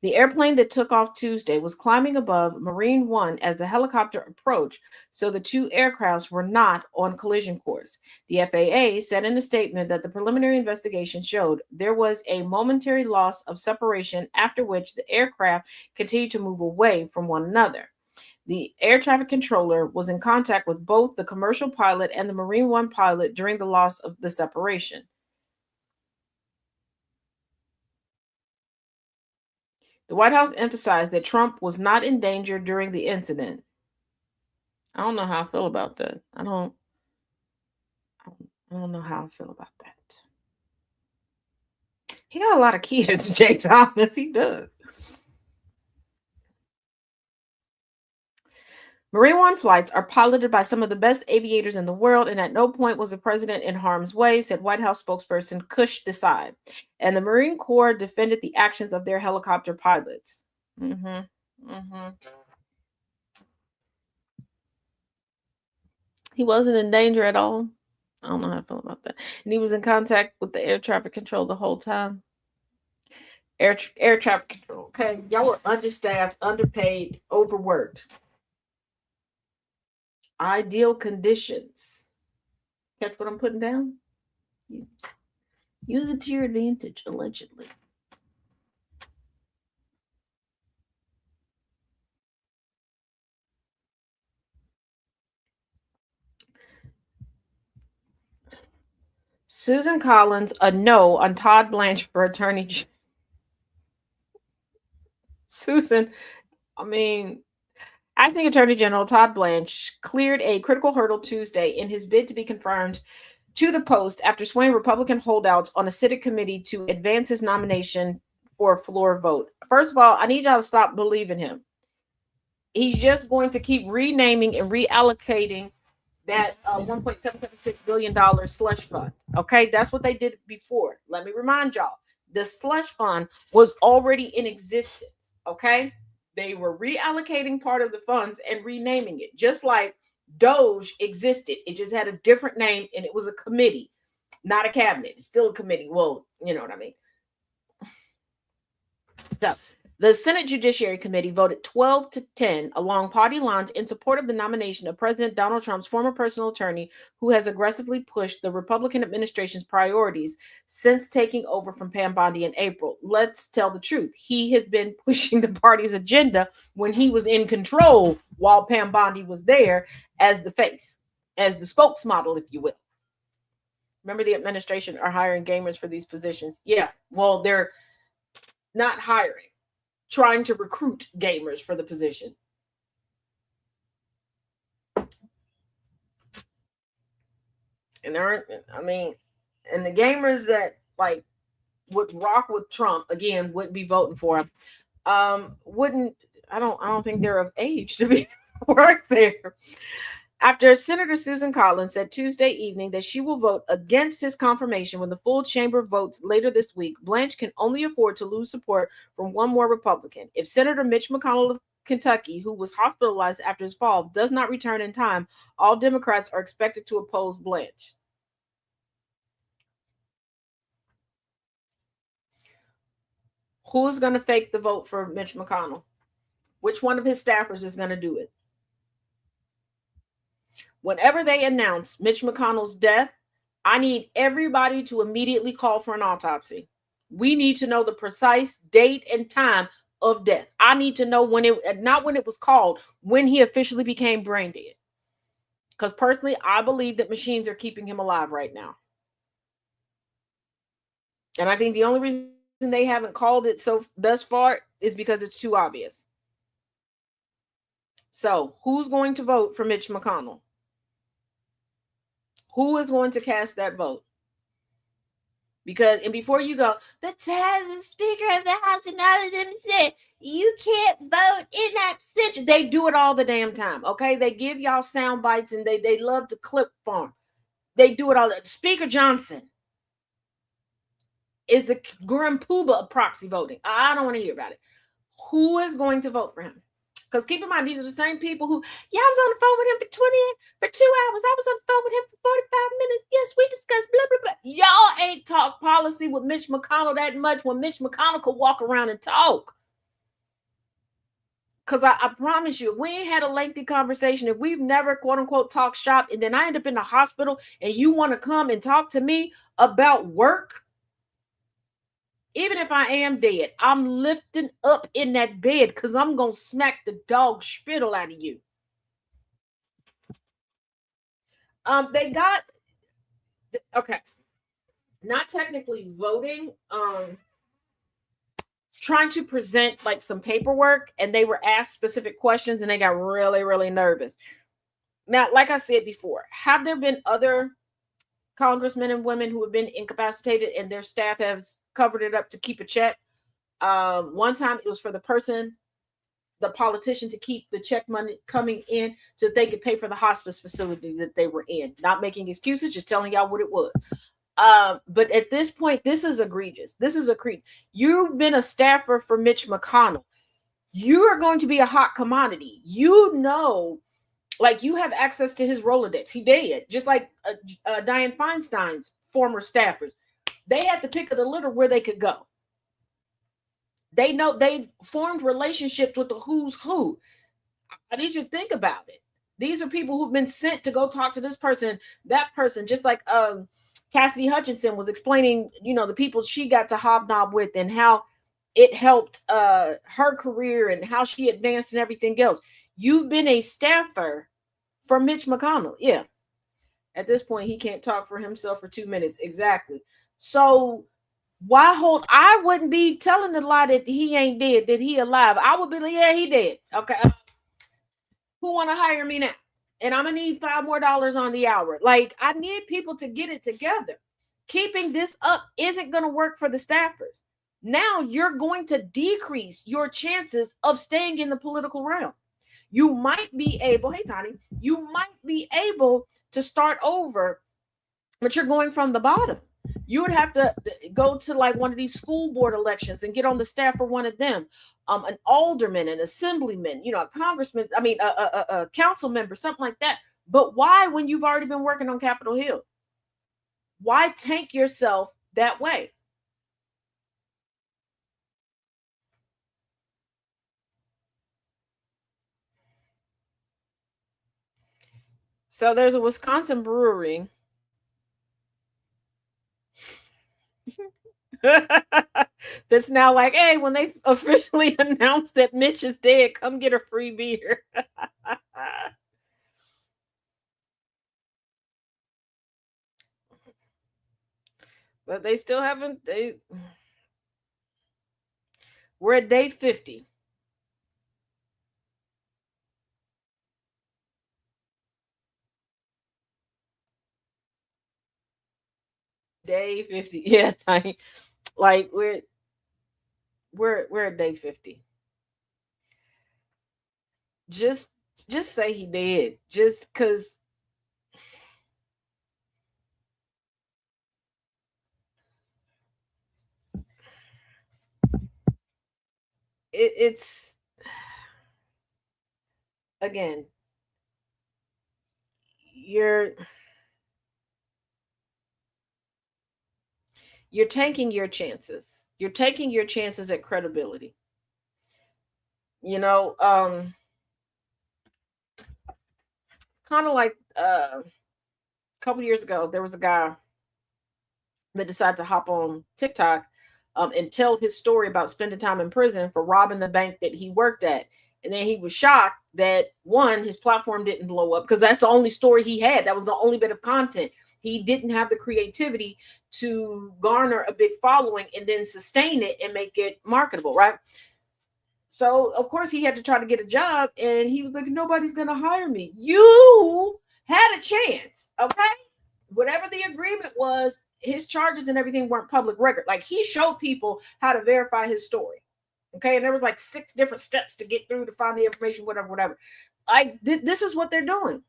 The airplane that took off Tuesday was climbing above Marine One as the helicopter approached, so the two aircrafts were not on collision course. The FAA said in a statement that the preliminary investigation showed there was a momentary loss of separation, after which the aircraft continued to move away from one another. The air traffic controller was in contact with both the commercial pilot and the Marine One pilot during the loss of the separation. The White House emphasized that Trump was not in danger during the incident. I don't know how I feel about that. I don't know how I feel about that. He got a lot of kids, Jake Thomas. He does. Marine One flights are piloted by some of the best aviators in the world, and at no point was the president in harm's way, said White House spokesperson Kush Desai. And the Marine Corps defended the actions of their helicopter pilots. He wasn't in danger at all. I don't know how I feel about that. And he was in contact with the air traffic control the whole time. Air traffic control. Okay, y'all were understaffed, underpaid, overworked. Ideal conditions. Catch what I'm putting down? Yeah. Use it to your advantage, allegedly. Susan Collins, a no on Todd Blanche for attorney. Susan, Acting Attorney General Todd Blanche cleared a critical hurdle Tuesday in his bid to be confirmed to the post after swaying Republican holdouts on a Senate committee to advance his nomination for a floor vote. First of all, I need y'all to stop believing him. He's just going to keep renaming and reallocating that $1.776 billion slush fund. Okay, that's what they did before. Let me remind y'all, the slush fund was already in existence. Okay, they were reallocating part of the funds and renaming it, just like Doge existed. It just had a different name, and it was a committee, not a cabinet. It's still a committee. Well, you know what I mean. So the Senate Judiciary Committee voted 12-10 along party lines in support of the nomination of President Donald Trump's former personal attorney, who has aggressively pushed the Republican administration's priorities since taking over from Pam Bondi in April. Let's tell the truth. He has been pushing the party's agenda when he was in control, while Pam Bondi was there as the face, as the spokesmodel, if you will. Remember, the administration are hiring gamers for these positions. Yeah, well, they're not hiring, trying to recruit gamers for the position. And and the gamers that would rock with Trump again wouldn't be voting for him. Wouldn't I don't think they're of age to be work there. After Senator Susan Collins said Tuesday evening that she will vote against his confirmation when the full chamber votes later this week, Blanche can only afford to lose support from one more Republican. If Senator Mitch McConnell of Kentucky, who was hospitalized after his fall, does not return in time, all Democrats are expected to oppose Blanche. Who's going to fake the vote for Mitch McConnell? Which one of his staffers is going to do it? Whenever they announce Mitch McConnell's death, I need everybody to immediately call for an autopsy. We need to know the precise date and time of death. I need to know when it, not when it was called, when he officially became brain dead. Because personally, I believe that machines are keeping him alive right now. And I think the only reason they haven't called it so thus far is because it's too obvious. So, who's going to vote for Mitch McConnell? Who is going to cast that vote? Because, and before you go, but as the Speaker of the House and all of them said, you can't vote in abstention. They do it all the damn time, okay? They give y'all sound bites and they love to clip farm. They do it all. Speaker Johnson is the Grim Pooba of proxy voting. I don't want to hear about it. Who is going to vote for him? Because keep in mind, these are the same people who, yeah, I was on the phone with him for 2 hours. I was on the phone with him for 45 minutes. Yes, we discussed blah, blah, blah. Y'all ain't talk policy with Mitch McConnell that much when Mitch McConnell could walk around and talk. Because I promise you, if we ain't had a lengthy conversation, if we've never, quote unquote, talked shop, and then I end up in the hospital and you want to come and talk to me about work, even if I am dead, I'm lifting up in that bed because I'm going to smack the dog spittle out of you. They got, okay, not technically voting, trying to present like some paperwork, and they were asked specific questions and they got really, really nervous. Now, like I said before, have there been other congressmen and women who have been incapacitated and their staff has covered it up to keep a check? One time it was for the politician, to keep the check money coming in so that they could pay for the hospice facility that they were in. Not making excuses, just telling y'all what it was. But at this point, this is egregious. This is egregious. You've been a staffer for Mitch McConnell. You are going to be a hot commodity. You know, like, you have access to his Rolodex. He did, just like Dianne Feinstein's former staffers. They had the pick of the litter where they could go. They know they formed relationships with the who's who. I need you to think about it. These are people who've been sent to go talk to this person, that person, just like Cassidy Hutchinson was explaining, the people she got to hobnob with and how it helped her career and how she advanced and everything else. You've been a staffer for Mitch McConnell. Yeah. At this point, he can't talk for himself for 2 minutes. Exactly. So why hold? I wouldn't be telling the lie that he ain't dead, that he alive. I would be like, yeah, he dead. Okay. Who want to hire me now? And I'm going to need $5 more on the hour. Like, I need people to get it together. Keeping this up isn't going to work for the staffers. Now you're going to decrease your chances of staying in the political realm. You might be able, hey, Tony, you might be able to start over, but you're going from the bottom. You would have to go to like one of these school board elections and get on the staff for one of them. An alderman, an assemblyman, a congressman, a council member, something like that. But why, when you've already been working on Capitol Hill? Why tank yourself that way? So there's a Wisconsin brewery that's now like, hey, when they officially announced that Mitch is dead, come get a free beer. But they still haven't. We're at day 50. Day 50. Yeah, like we're at day 50. Just say he did. Just because it's again, you're you're taking your chances. You're taking your chances at credibility. You know, kind of like a couple years ago, there was a guy that decided to hop on TikTok and tell his story about spending time in prison for robbing the bank that he worked at. And then he was shocked that one, his platform didn't blow up because that's the only story he had. That was the only bit of content. He didn't have the creativity to garner a big following and then sustain it and make it marketable, right? So of course he had to try to get a job, and he was like, nobody's gonna hire me. You had a chance, okay? Whatever the agreement was, his charges and everything weren't public record. Like, he showed people how to verify his story. Okay, and there was like 6 different steps to get through to find the information, whatever. This is what they're doing.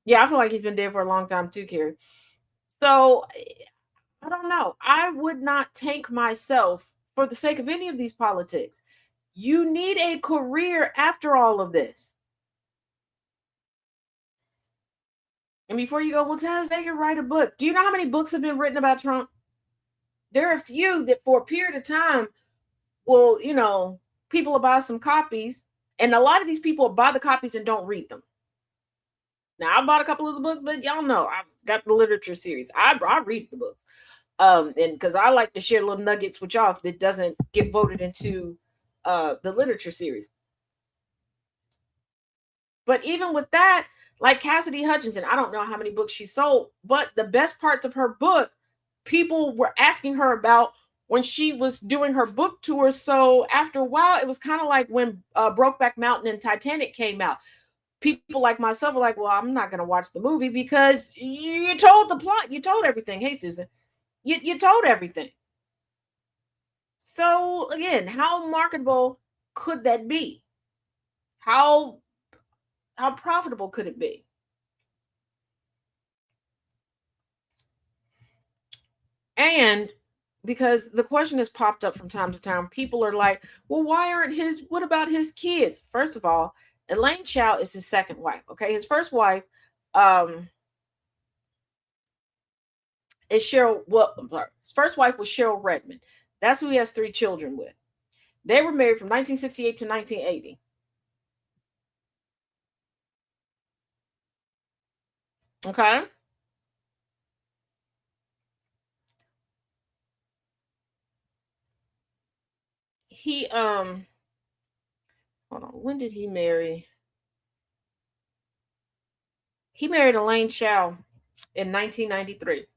Yeah, I feel like he's been dead for a long time too, Carrie. So I don't know. I would not tank myself for the sake of any of these politics. You need a career after all of this. And before you go, well, Taz, they can write a book. Do you know how many books have been written about Trump? There are a few that for a period of time will, people will buy some copies. And a lot of these people buy the copies and don't read them. Now, I bought a couple of the books, but y'all know I've got the literature series. I read the books. And because I like to share little nuggets with y'all that doesn't get voted into the literature series. But even with that, like Cassidy Hutchinson, I don't know how many books she sold, but the best parts of her book, people were asking her about when she was doing her book tour. So after a while, it was kind of like when Brokeback Mountain and Titanic came out. People like myself were like, well, I'm not going to watch the movie because you told the plot. You told everything. Hey, Susan, you told everything. So again, how marketable could that be? How profitable could it be? And because the question has popped up from time to time, people are like, well, what about his kids? First of all, Elaine Chao is his second wife. Okay. His first wife is Cheryl. Well, his first wife was Cheryl Redmond. That's who he has 3 children with. They were married from 1968 to 1980. Okay. He hold on. When did he marry? He married Elaine Chao in 1993.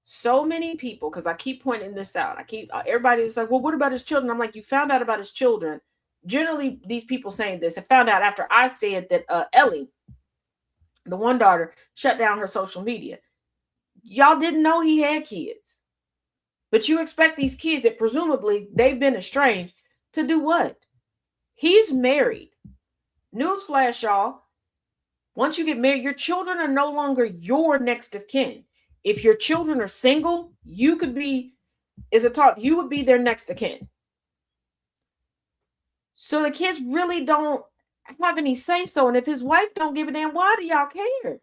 So many people, because I keep pointing this out. Everybody's like, well, what about his children? I'm like, you found out about his children. Generally, these people saying this have found out after I said that Ellie, the one daughter, shut down her social media. Y'all didn't know he had kids. But you expect these kids that presumably they've been estranged to do what? He's married. Newsflash, y'all. Once you get married, your children are no longer your next of kin. If your children are single, you would be their next of kin. So the kids really don't have any say so. And if his wife don't give a damn, why do y'all care?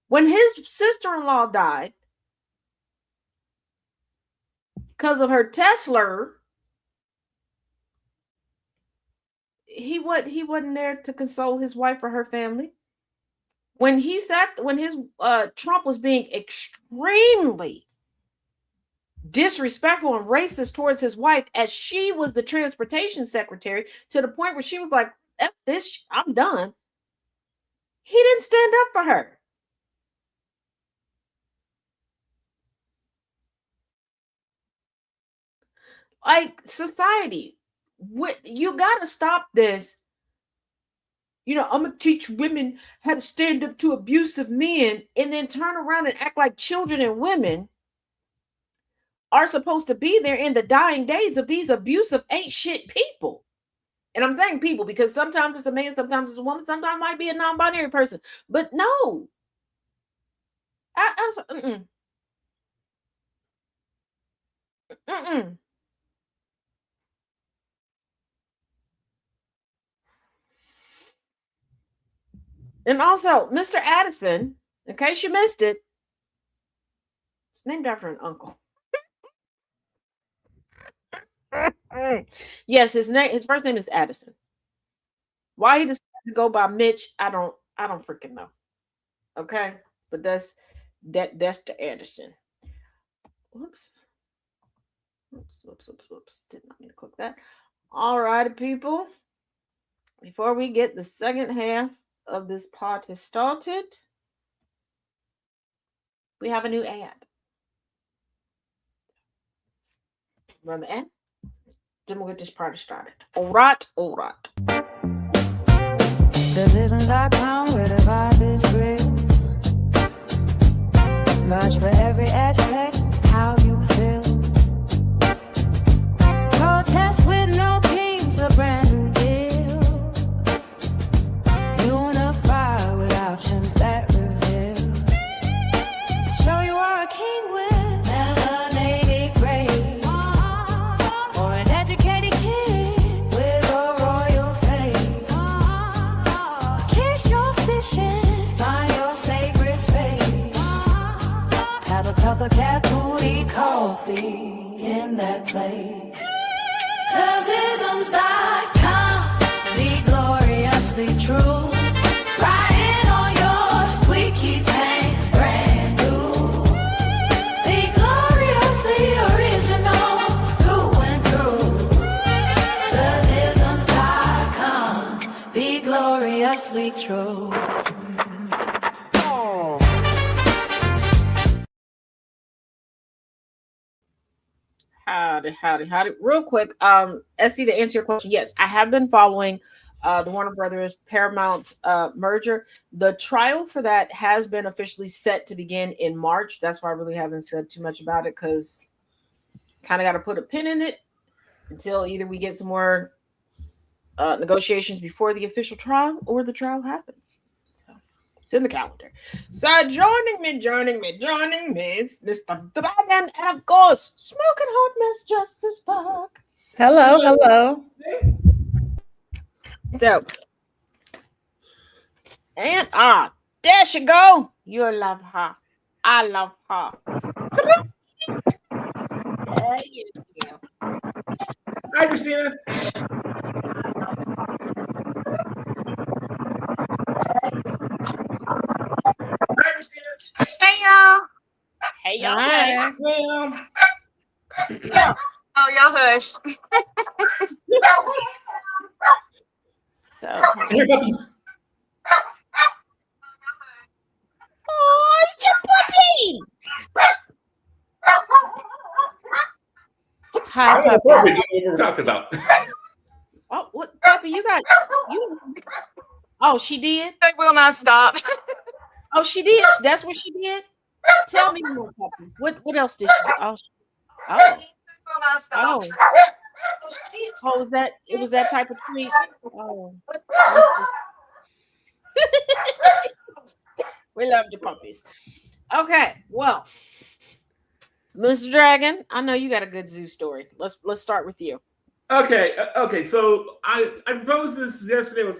When his sister-in-law died because of her Tesla, he wasn't there to console his wife or her family. When his Trump was being extremely disrespectful and racist towards his wife, as she was the transportation secretary, to the point where she was like, F this, I'm done. He didn't stand up for her. Like, society, you got to stop this. I'm going to teach women how to stand up to abusive men, and then turn around and act like children and women are supposed to be there in the dying days of these abusive ain't shit people. And I'm saying people because sometimes it's a man, sometimes it's a woman, sometimes it might be a non-binary person. But no. Mm-mm. Mm-mm. And also, Mr. Addison, In case you missed it, it's named after an uncle. Yes, his first name is Addison. Why he decided to go by Mitch, I don't freaking know. Okay, but that's the Addison. Whoops. Did not mean to click that. All righty, people. Before we get the second half of this party started, we have a new ad. Run the ad. Then we'll get this party started. All right. Division.com where the vibe is real. Merch for every aspect, how you feel. Protest with no teams, a brand new deal. Unify with options that reveal. Show you are a king with melanated grace. Or an educated king with a royal face. Kiss your fishing, find your sacred space. Have a cup of cat booty coffee in that place. Tazisms.com, be gloriously true. Riding on your squeaky tank, brand new. Be gloriously original, through and through. Tazisms.com, be gloriously true. Howdy. Real quick, Essie, to answer your question, yes, I have been following the Warner Brothers Paramount merger. The trial for that has been officially set to begin in March. That's why I really haven't said too much about it, because kind of got to put a pin in it until either we get some more negotiations before the official trial or the trial happens. So it's in the calendar. So joining me is Mr. Dragon, and of course, smoking hot mess just as fuck. Hello. So, and there she go. You love her. I love her. There you go. Hi, Christina. Hi, Christina. Hey y'all. Hey, y'all. Hi. So, Oh, y'all hush. Here, puppies. oh, it's your puppy. Hi, I'm not puppy. appropriate to what we're talking about. Oh, what puppy you got? You? Oh, she did. They will not stop. Oh, she did. That's what she did. Tell me more, puppy. What else did she do? Oh, They will not stop. oh, it was that type of treat. Oh, we love the puppies. Okay, well, Mr. Dragon, I know you got a good zoo story. Let's start with you. Okay. So I proposed this yesterday.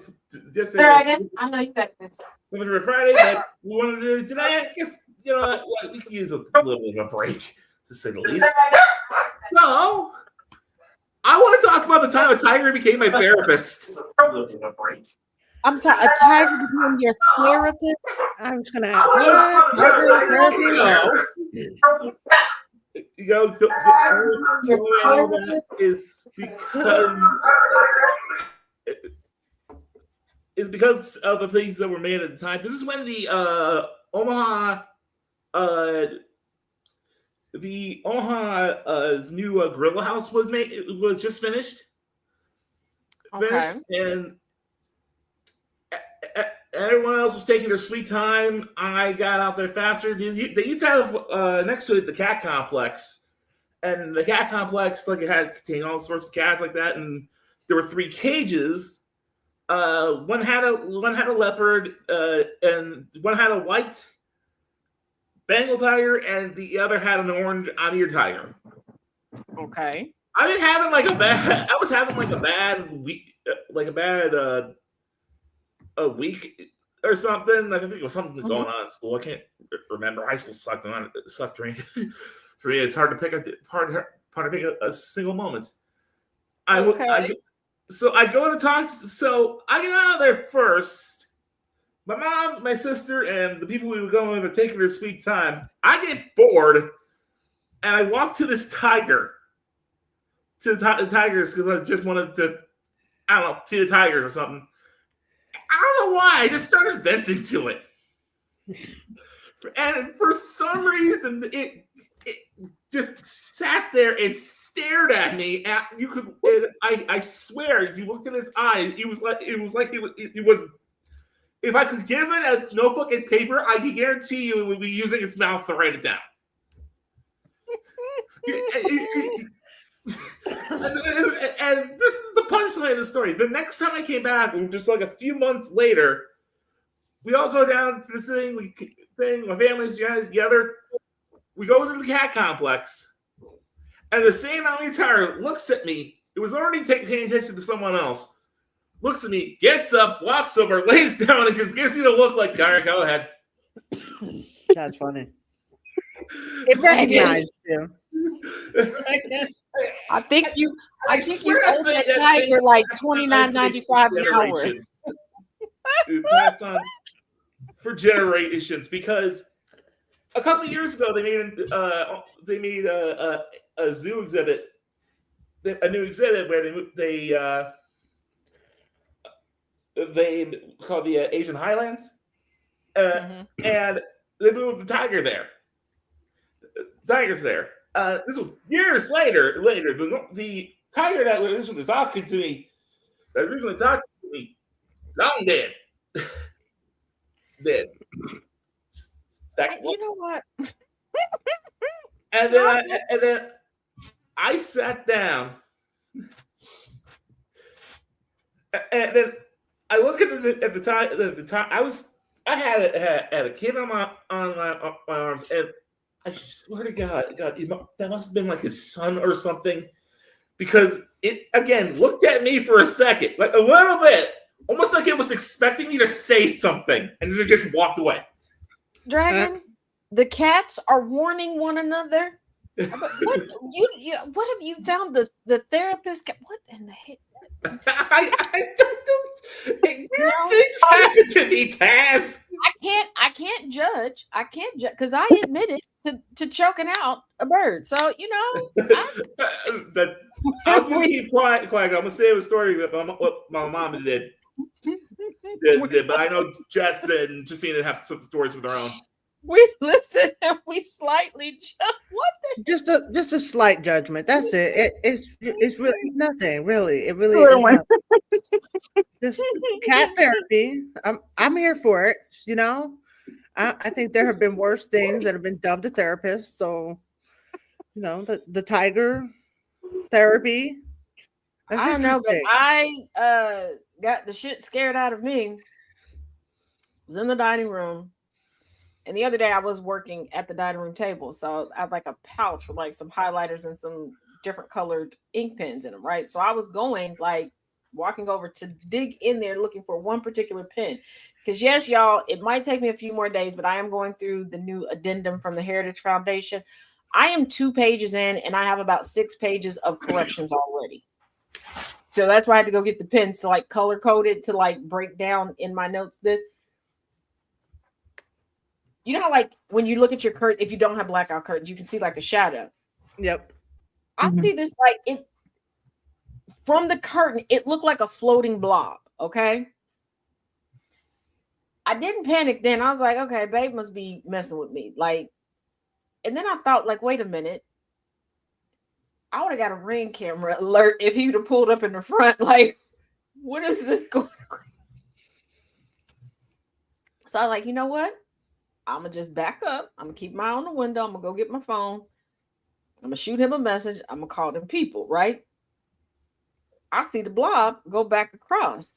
Dragon, I know you got this. For Friday, but we wanted to do it today. I guess what, we could use a little bit of a break, to say the least. So I want to talk about the time a tiger became my therapist. A little bit of a break. I'm sorry, a tiger became your therapist? I'm just gonna. Is because of the things that were made at the time. This is when the Omaha's new Gorilla House was made. It was just finished. Okay. And everyone else was taking their sweet time. I got out there faster. They used to have next to it the cat complex, and the cat complex it contained all sorts of cats like that. And there were 3 cages. One had a leopard, and one had a white Bengal tiger, and the other had an orange on-ear tiger. Okay. I was having a bad week. A week. or something. I think it was something going on in school. I can't remember. High school sucked. It sucked for me. For me, it's hard to pick a single moment. So I go to talk. So I get out of there first. My mom, my sister, and the people we were going with are taking their sweet time. I get bored, and I walk to this tiger. To the tigers because I just wanted to, I don't know, see the tigers or something. I don't know why. I just started venting to it. And for some reason, it just sat there and stared at me. I swear, if you looked in his eyes, it was like it was. If I could give it a notebook and paper, I can guarantee you it would be using its mouth to write it down. And this is the punchline of the story. The next time I came back, just like a few months later, we all go down to the thing. My family's together. We go to the cat complex, and the same tire looks at me. It was already paying attention to someone else. Looks at me, gets up, walks over, lays down, and just gives me the look like, all right, go ahead. That's funny. It recognized you. I think you owe that tiger like $29.95 an hour. It passed on for generations because a couple of years ago they made a zoo exhibit, a new exhibit where they call the Asian Highlands, and they moved the tiger there. The tiger's there. This was years later. The tiger that was originally talking to me, long dead. Dead. You know what? And then I sat down, and then I look at the time. I had a kid on my arms, and I swear to God, that must have been like his son or something, because it again looked at me for a second, like a little bit, almost like it was expecting me to say something, and then it just walked away. Dragon, the cats are warning one another. What have you found the therapist? What in the heck? Weird things happen to me, Taz. I can't judge because I admitted to choking out a bird. So I'm gonna keep quiet. I'm gonna say a story about what my mom did. But I know Jess and Justine have some stories of their own. We listen and we slightly judge. Just a slight judgment. That's it. It's really nothing. Really, it really is nothing. Just cat therapy. I'm here for it. I think there have been worse things that have been dubbed a therapist. So, the tiger therapy. I don't know, but I got the shit scared out of me. Was in the dining room. And the other day I was working at the dining room table. So I have like a pouch with like some highlighters and some different colored ink pens in them, right? So I was walking over to dig in there looking for one particular pen. Because yes, y'all, it might take me a few more days, but I am going through the new addendum from the Heritage Foundation. I am 2 pages in and I have about 6 pages of corrections already. So that's why I had to go get the pens to like color code it to like break down in my notes this. You know how like when you look at your curtain, if you don't have blackout curtains, you can see like a shadow. Yep. I see this like it from the curtain, it looked like a floating blob. Okay. I didn't panic then. I was like, okay, babe must be messing with me. Like, and then I thought, like, wait a minute. I would have got a Ring camera alert if he would have pulled up in the front. Like, what is this going on? So I was like, you know what? I'm going to just back up. I'm going to keep my eye on the window. I'm going to go get my phone. I'm going to shoot him a message. I'm going to call them people, right? I see the blob go back across.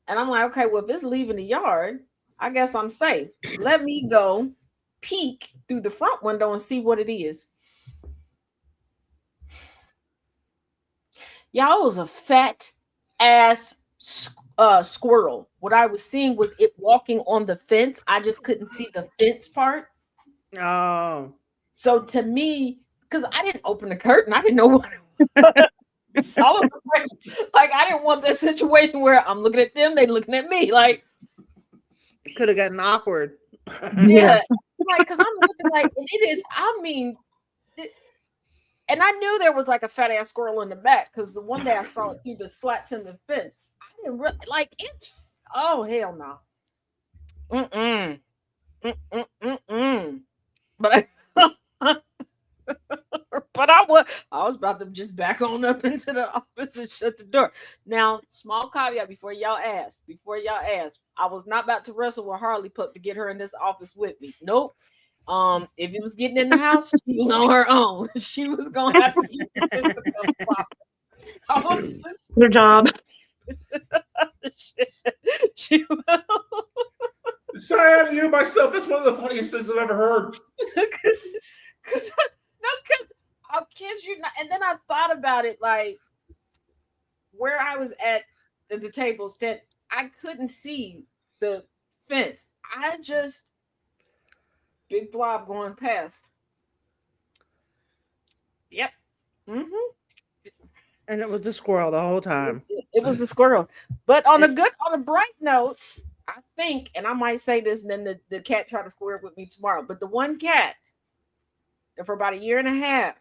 And I'm like, okay, well, if it's leaving the yard, I guess I'm safe. Let me go peek through the front window and see what it is. Y'all, was a fat ass squirrel. What I was seeing was it walking on the fence. I just couldn't see the fence part. Oh. So to me, because I didn't open the curtain, I didn't know what it was. I was like, I didn't want that situation where I'm looking at them, they looking at me. Like, it could have gotten awkward. Yeah. Like, because I'm looking like, and it is, I mean, and I knew there was like a fat ass squirrel in the back because the one day I saw it through the slats in the fence. I didn't really, like, it's, oh, hell no. But but I was about to just back on up into the office and shut the door. Now, small caveat before y'all ask, I was not about to wrestle with Harley Pup to get her in this office with me. Nope. If it was getting in the house, she was on her own. She was gonna have to get this Your job. She Sorry, I had to do it myself. That's one of the funniest things I've ever heard. Because I'll kid you not. And then I thought about it, like where I was at the table stand, I couldn't see the fence. I just big blob going past. Yep. And it was a squirrel the whole time. It was the squirrel. But on a bright note, I think, and I might say this, and then the cat tried to square with me tomorrow. But the one cat that for about a year and a half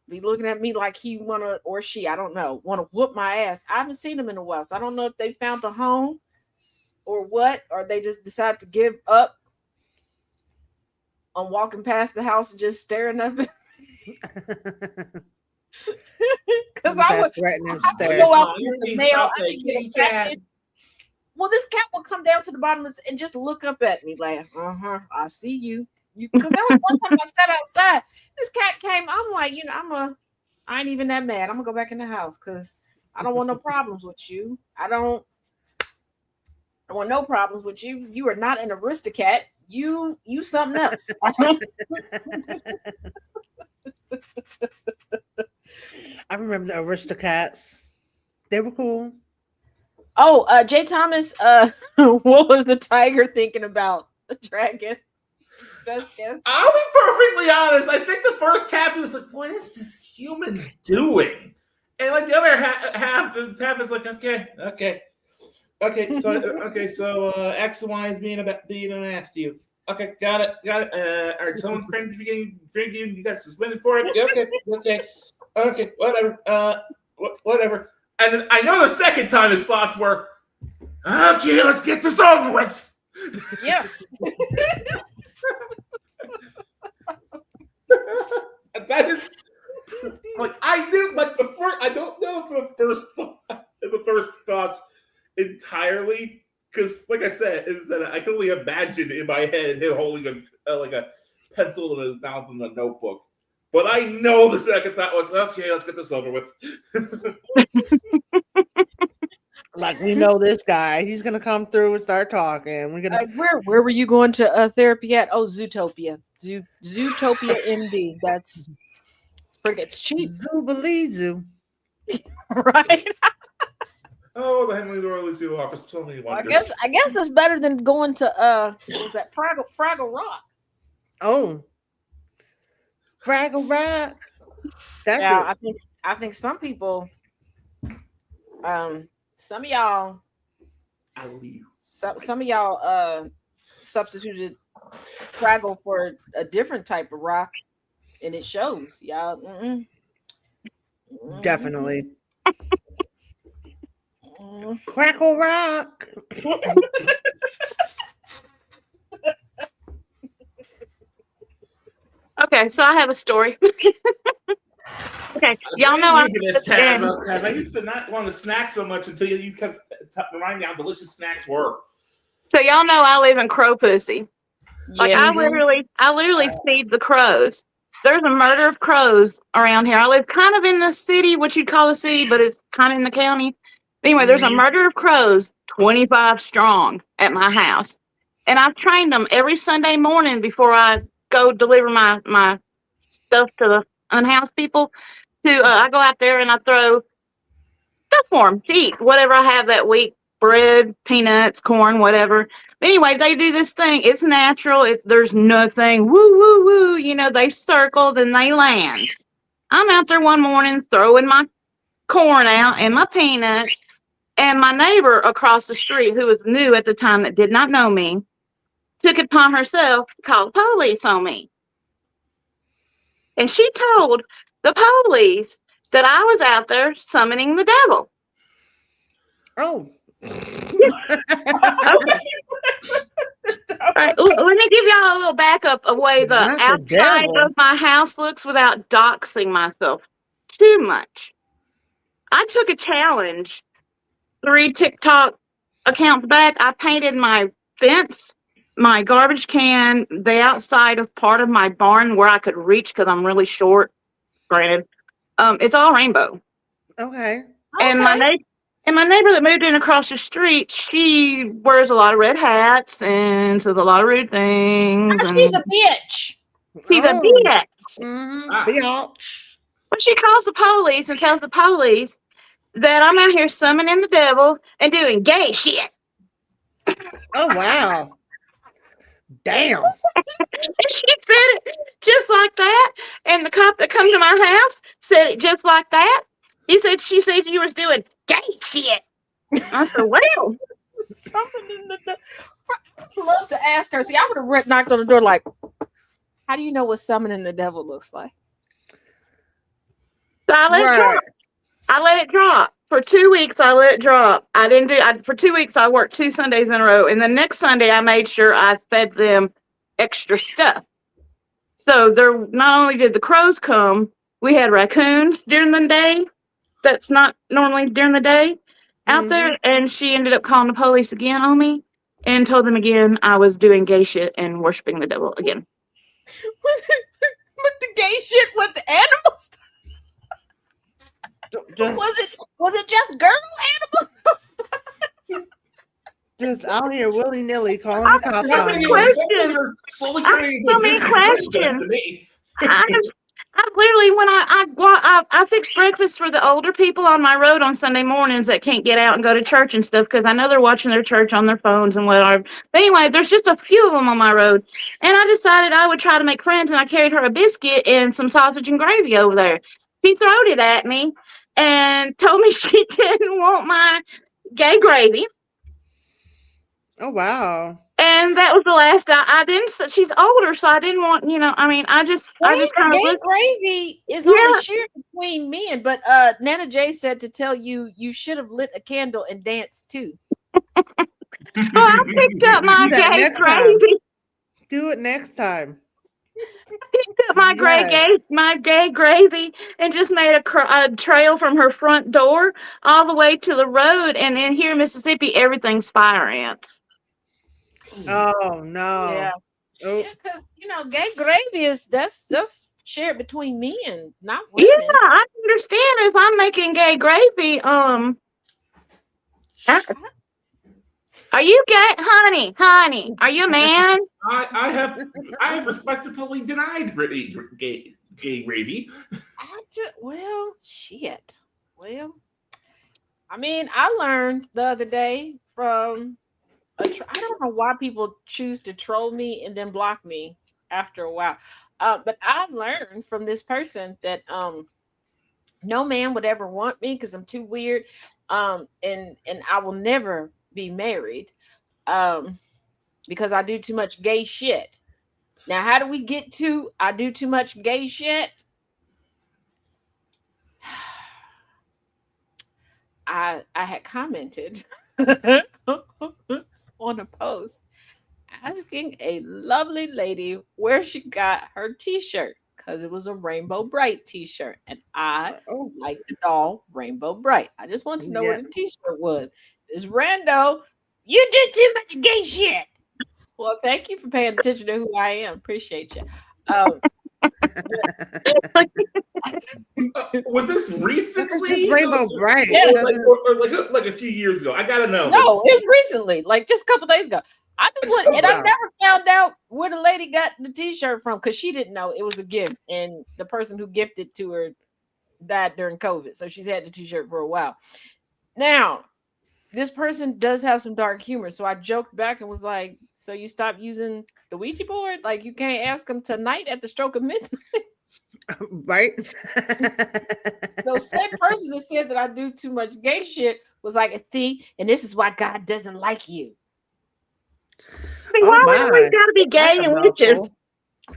be looking at me like he wanna, or she, I don't know, wanna whoop my ass. I haven't seen him in a while, so I don't know if they found a home or what, or they just decided to give up on walking past the house and just staring up at me. Because I would go out to the mail. Well, this cat will come down to the bottom and just look up at me like, I see you. Because there was one time I sat outside. This cat came. I'm like, I ain't even that mad. I'm gonna go back in the house because I don't want no problems with you. I don't want no problems with you. You are not an aristocat. You something else. I remember the Aristocats. They were cool. Oh, Jay Thomas, what was the tiger thinking about? The dragon? I'll be perfectly honest. I think the first half he was like, what is this human doing? And like the other half is like, okay. So X and Y is being an ass to you. Okay, got it. All right, someone drinking, you got suspended for it. Okay, whatever. And then I know the second time his thoughts were, okay, let's get this over with. Yeah. That is like I knew, like before. I don't know if the first thoughts entirely, because like I said, I can only imagine in my head him holding a pencil in his mouth in a notebook. But I know the second thought was, okay, let's get this over with. Like, we know this guy. He's gonna come through and start talking. We're gonna. Where were you going to therapy at? Oh, Zootopia. Zootopia MD. That's pretty. It's cheap. Zoo. Right. Oh, the Henley Royal Zoo office. So many wonders. I guess it's better than going to what was that Fraggle Rock? Oh, Fraggle Rock. That's it. I think some people, some of y'all, I leave. some of y'all substituted Fraggle for a different type of rock, and it shows, y'all. Definitely. Crackle Rock. Okay, so I have a story. Okay, y'all know I used to not want to snack so much until you kept reminding me how delicious snacks were. So y'all know I live in Crow Pussy. Like Yes. I literally feed the crows. There's a murder of crows around here. I live kind of in the city, what you'd call a city, but it's kind of in the county. Anyway, there's a murder of crows, 25 strong at my house. And I've trained them every Sunday morning before I go deliver my stuff to the unhoused people. I go out there and I throw stuff for them to eat, whatever I have that week, bread, peanuts, corn, whatever. But anyway, they do this thing. It's natural. There's nothing, woo, woo, woo. You know, they circle, then they land. I'm out there one morning throwing my corn out and my peanuts, and my neighbor across the street, who was new at the time that did not know me, took it upon herself to call the police on me. And she told the police that I was out there summoning the devil. Oh. Okay. All right, let me give y'all a little backup of the way the Not the outside devil. of my house looks without doxing myself too much. I took a challenge 3 TikTok accounts back. I painted my fence, my garbage can, the outside of part of my barn where I could reach because I'm really short. Granted, it's all rainbow. Okay. And my neighbor that moved in across the street, she wears a lot of red hats and says a lot of rude things. And She's a bitch. she's a bitch. Bitch. But she calls the police and tells the police that I'm out here summoning the devil and doing gay shit. Oh, wow. Damn. She said it just like that. And the cop that come to my house said it just like that. She said you was doing gay shit. I said, well. Something in the I'd love to ask her. See, I would have knocked on the door like, how do you know what summoning the devil looks like? So I let it drop. I let it drop. For 2 weeks, I let it drop. For 2 weeks, I worked 2 Sundays in a row. And the next Sunday, I made sure I fed them extra stuff. So there, not only did the crows come, we had raccoons during the day. That's not normally during the day out there. And she ended up calling the police again on me and told them again I was doing gay shit and worshiping the devil again. With the gay shit with the animals? Was it just girl animals? Just out here willy nilly calling the cops on That's a you. question. Slowly I turning so into many Disney princess questions. to me. I literally, when I fix breakfast for the older people on my road on Sunday mornings that can't get out and go to church and stuff because I know they're watching their church on their phones and whatever. But anyway, there's just a few of them on my road, and I decided I would try to make friends, and I carried her a biscuit and some sausage and gravy over there. She throwed it at me and told me she didn't want my gay gravy. Oh, wow. And that was the last I didn't. She's older, so I didn't want. I just kind of gay gravy is only shared between men. But Nana J said to tell you should have lit a candle and danced too. Well, I picked up my gay gravy. Do it next time. Picked up my gay gravy and just made a trail from her front door all the way to the road. And in here in Mississippi, everything's fire ants. Oh no! Yeah, because gay gravy that's shared between men, not women. Yeah, I understand if I'm making gay gravy. Are you gay, honey? Honey, are you a man? I have respectfully denied gay gravy. Well, shit. Well, I mean, I learned the other day from. I don't know why people choose to troll me and then block me after a while. But I learned from this person that no man would ever want me because I'm too weird. And I will never be married because I do too much gay shit. Now, how do we get to I do too much gay shit? I had commented on a post asking a lovely lady where she got her t-shirt because it was a Rainbow Bright t-shirt, and I like the doll Rainbow Bright. I just want to know what the t-shirt was. This rando, you do too much gay shit. Well, thank you for paying attention to who I am. Appreciate you. Was this recently? It's Rainbow Bright. Yeah, like a few years ago. I gotta know. No, it was recently, like just a couple days ago. I just went, and I never found out where the lady got the t-shirt from because she didn't know it was a gift, and the person who gifted to her died during COVID, so she's had the t-shirt for a while. Now, this person does have some dark humor. So I joked back and was like, so you stopped using the Ouija board? Like you can't ask them tonight at the stroke of midnight? Right? So said person that said that I do too much gay shit was like, see, and this is why God doesn't like you. I mean, Oh why would we my. gotta be That's gay a and witches? mouthful.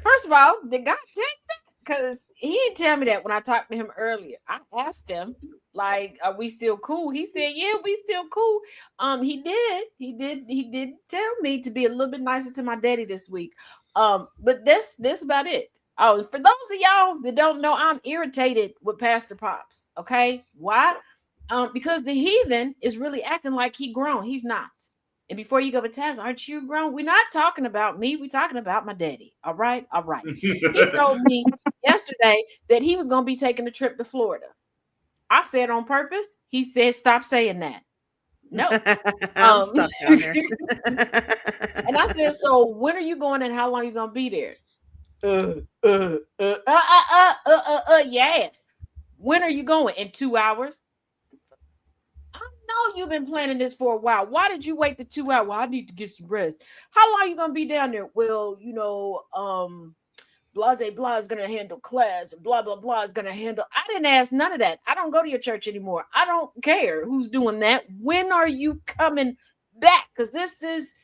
First of all, did God take that? Because he didn't tell me that when I talked to him earlier. I asked him, like, are we still cool? He said, yeah, we still cool. He did tell me to be a little bit nicer to my daddy this week. But that's about it. Oh, for those of y'all that don't know, I'm irritated with Pastor Pops. Okay. Why? Because the heathen is really acting like he grown. He's not. And before you go, but Taz, aren't you grown? We're not talking about me. We're talking about my daddy. All right. All right. He told me yesterday that he was going to be taking a trip to Florida. I said on purpose. He said, stop saying that. No. I'm stuck down there. And I said, so when are you going and how long are you going to be there? Yes. When are you going? In 2 hours? I know you've been planning this for a while. Why did you wait the 2 hours? Well, I need to get some rest. How long are you gonna be down there? Well, blah blah is gonna handle class, and blah blah blah is gonna handle. I didn't ask none of that. I don't go to your church anymore. I don't care who's doing that. When are you coming back? Because this is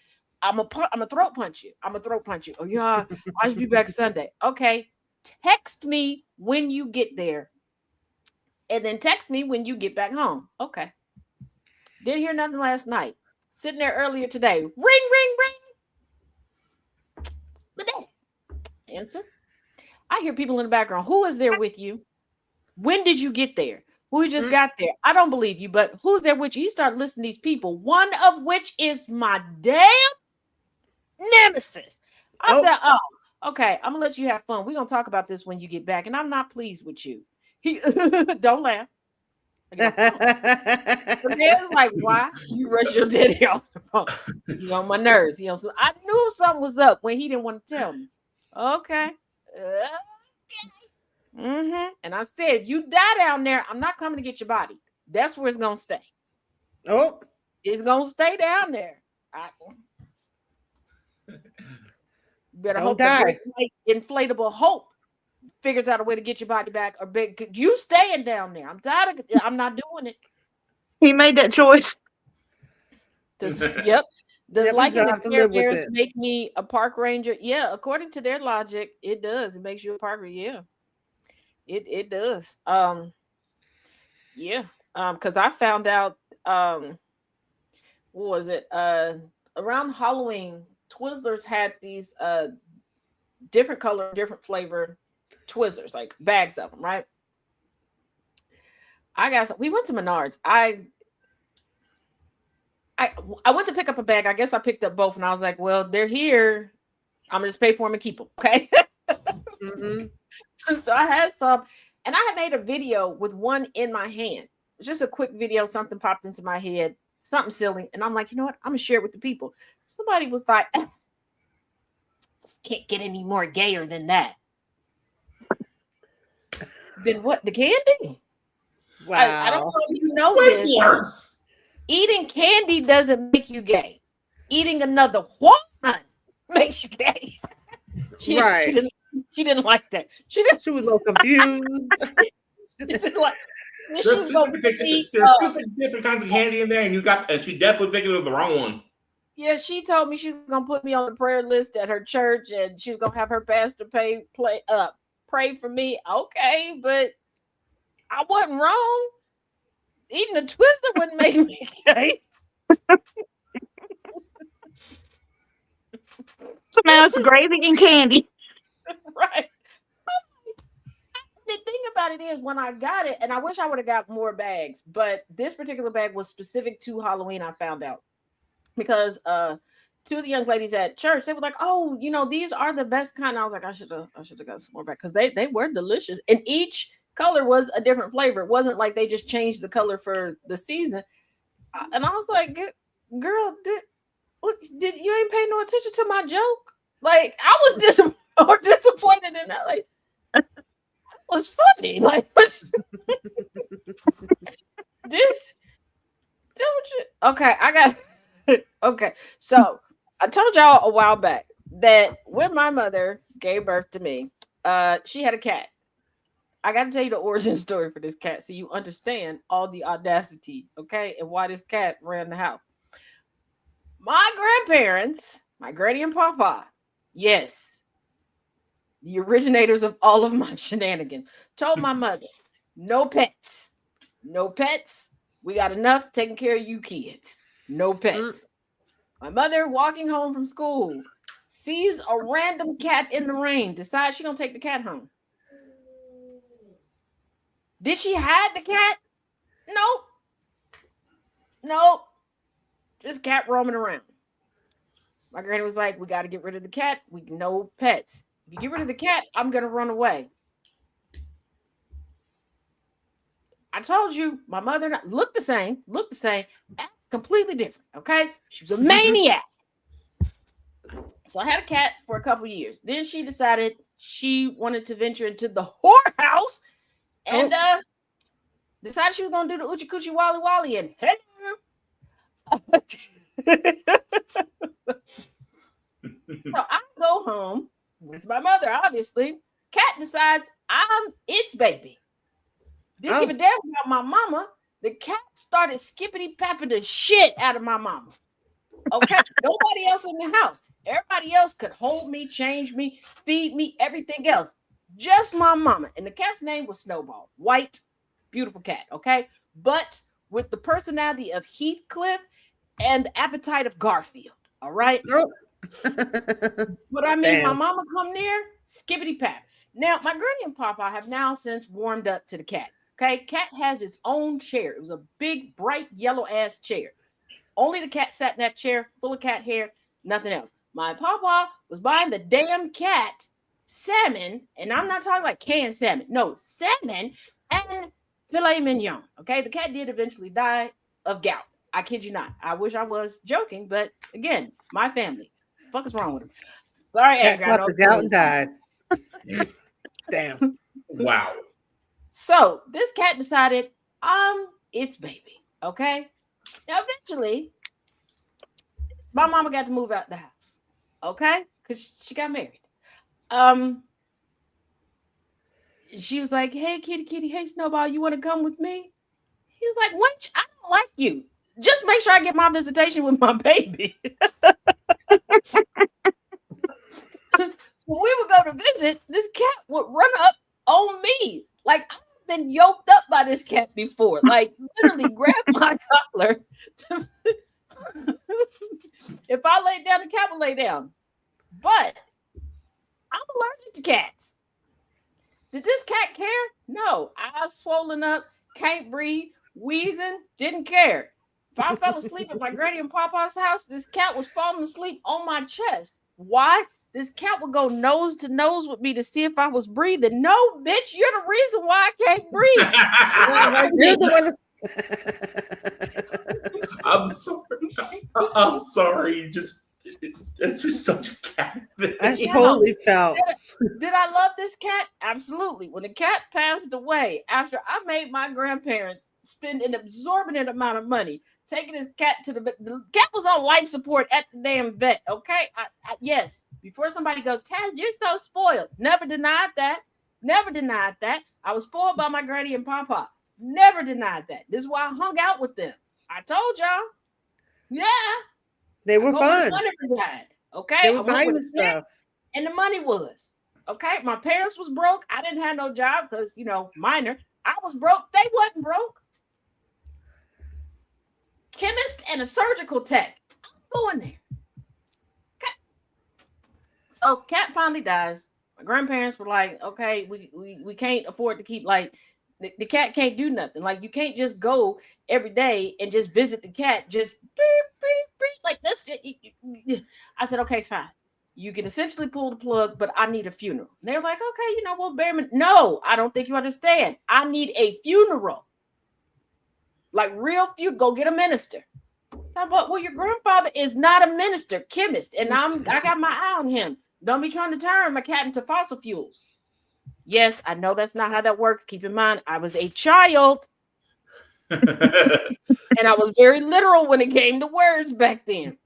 I'm a throat punch you. I'm a throat punch you. Oh yeah, I should be back Sunday. Okay, text me when you get there, and then text me when you get back home. Okay. Didn't hear nothing last night. Sitting there earlier today. Ring, ring, ring. But then, answer. I hear people in the background. Who is there with you? When did you get there? Who just got there? I don't believe you, but who's there with you? You start listing these people, one of which is my damn nemesis. I said, oh, okay, I'm going to let you have fun. We're going to talk about this when you get back, and I'm not pleased with you. He don't laugh. It's like, why you rush your daddy off the phone? He's on my nerves. So I knew something was up when he didn't want to tell me. Okay. And I said, if you die down there, I'm not coming to get your body. That's where it's gonna stay. Oh, it's gonna stay down there. Better hope that inflatable hope figures out a way to get your body back, or you staying down there. I'm tired of it. I'm not doing it. He made that choice. Does liking the Care Bears make me a park ranger? Yeah, according to their logic, it does. It makes you a park ranger. Yeah, it does. Because I found out what was it? Around Halloween, Twizzlers had these different color, different flavor Twizzlers, like bags of them, right? We went to Menards. I went to pick up a bag. I guess I picked up both, and I was like, well, they're here. I'm gonna just pay for them and keep them. Okay. So I had some, and I had made a video with one in my hand. Just a quick video, something popped into my head, something silly. And I'm like, you know what? I'm gonna share it with the people. Somebody was like, this can't get any more gayer than that. Then what? The candy? Wow. I don't know if you know this. Eating candy doesn't make you gay. Eating another one makes you gay. She didn't like that. She was a little confused. There's two different kinds of candy in there, and she definitely picked up the wrong one. Yeah, she told me she was gonna put me on the prayer list at her church, and she was gonna have her pastor pray for me. Okay, but I wasn't wrong. Eating a Twizzler wouldn't make me gay. So now it's gravy and candy. Right. The thing about it is, when I got it, and I wish I would have got more bags, but this particular bag was specific to Halloween, I found out. Because two of the young ladies at church, they were like, oh, these are the best kind. And I was like, I should have got some more back, because they were delicious. And each color was a different flavor. It wasn't like they just changed the color for the season. And I was like, girl, did you ain't pay no attention to my joke? Like, I was disappointed in that. Like, that was funny. Like, this Okay, I got okay. So I told y'all a while back that when my mother gave birth to me, she had a cat. I got to tell you the origin story for this cat so you understand all the audacity, okay, and why this cat ran the house. My grandparents, my granny and papa, yes, the originators of all of my shenanigans, told my mother, no pets, no pets. We got enough taking care of you kids. No pets. My mother walking home from school sees a random cat in the rain, decides she's gonna take the cat home. Did she hide the cat? Nope. Nope. Just cat roaming around. My granny was like, we got to get rid of the cat. We no pets. If you get rid of the cat, I'm gonna run away. I told you, my mother looked the same, act completely different. Okay, she was a maniac. So I had a cat for a couple years. Then she decided she wanted to venture into the whorehouse and decided she was gonna do the Uchi Coochie Wally Wally and so I go home with my mother, obviously. Cat decides I'm its baby. Didn't give a damn about my mama. The cat started skippity papping the shit out of my mama. Okay, nobody else in the house. Everybody else could hold me, change me, feed me, everything else. Just my mama. And the cat's name was Snowball. White, beautiful cat, okay? But with the personality of Heathcliff and the appetite of Garfield, all right? But I mean, my mama come near, skippity pap. Now, my granny and papa have now since warmed up to the cat. Okay, cat has its own chair. It was a big, bright yellow ass chair. Only the cat sat in that chair, full of cat hair, nothing else. My papa was buying the damn cat salmon, and I'm not talking like canned salmon. No, salmon and filet mignon. Okay, the cat did eventually die of gout. I kid you not. I wish I was joking, but again, my family. What the fuck is wrong with him? Sorry, Cat got the gout and died. Damn. Wow. So this cat decided its baby. Okay. Now eventually, my mama got to move out the house. Okay, because she got married. She was like, "Hey, kitty, hey, Snowball, you want to come with me?" He was like, "What? I don't like you. Just make sure I get my visitation with my baby." When we would go to visit, this cat would run up on me. Like, I've been yoked up by this cat before. Like, literally grab my collar. If I lay down, the cat will lay down. But I'm allergic to cats. Did this cat care? No. Eyes swollen up, can't breathe, wheezing, didn't care. If I fell asleep at my granny and papa's house, this cat was falling asleep on my chest. Why? This cat would go nose to nose with me to see if I was breathing. No, bitch, you're the reason why I can't breathe. I'm sorry. I'm sorry. It's just such a cat thing. I totally felt. Did I love this cat? Absolutely. When the cat passed away, after I made my grandparents spend an exorbitant amount of money taking this cat to the vet. The cat was on life support at the damn vet. Okay. Yes. Before somebody goes, Taz, you're so spoiled. Never denied that. Never denied that. I was spoiled by my granny and papa. Never denied that. This is why I hung out with them. I told y'all. Yeah. They were fun. Okay. They were buying stuff. And the money was. Okay. My parents was broke. I didn't have no job because, minor. I was broke. They wasn't broke. Chemist and a surgical tech. I'm going there. Okay. So cat finally dies. My grandparents were like, okay, we can't afford to keep the cat can't do nothing. Like you can't just go every day and just visit the cat. Just beep, beep, beep, like this. I said, okay, fine. You can essentially pull the plug, but I need a funeral. And they're like, okay, we'll bury me. No, I don't think you understand. I need a funeral. Like real few, go get a minister. But well, your grandfather is not a minister, chemist, and I got my eye on him. Don't be trying to turn my cat into fossil fuels. Yes, I know that's not how that works. Keep in mind, I was a child. And I was very literal when it came to words back then.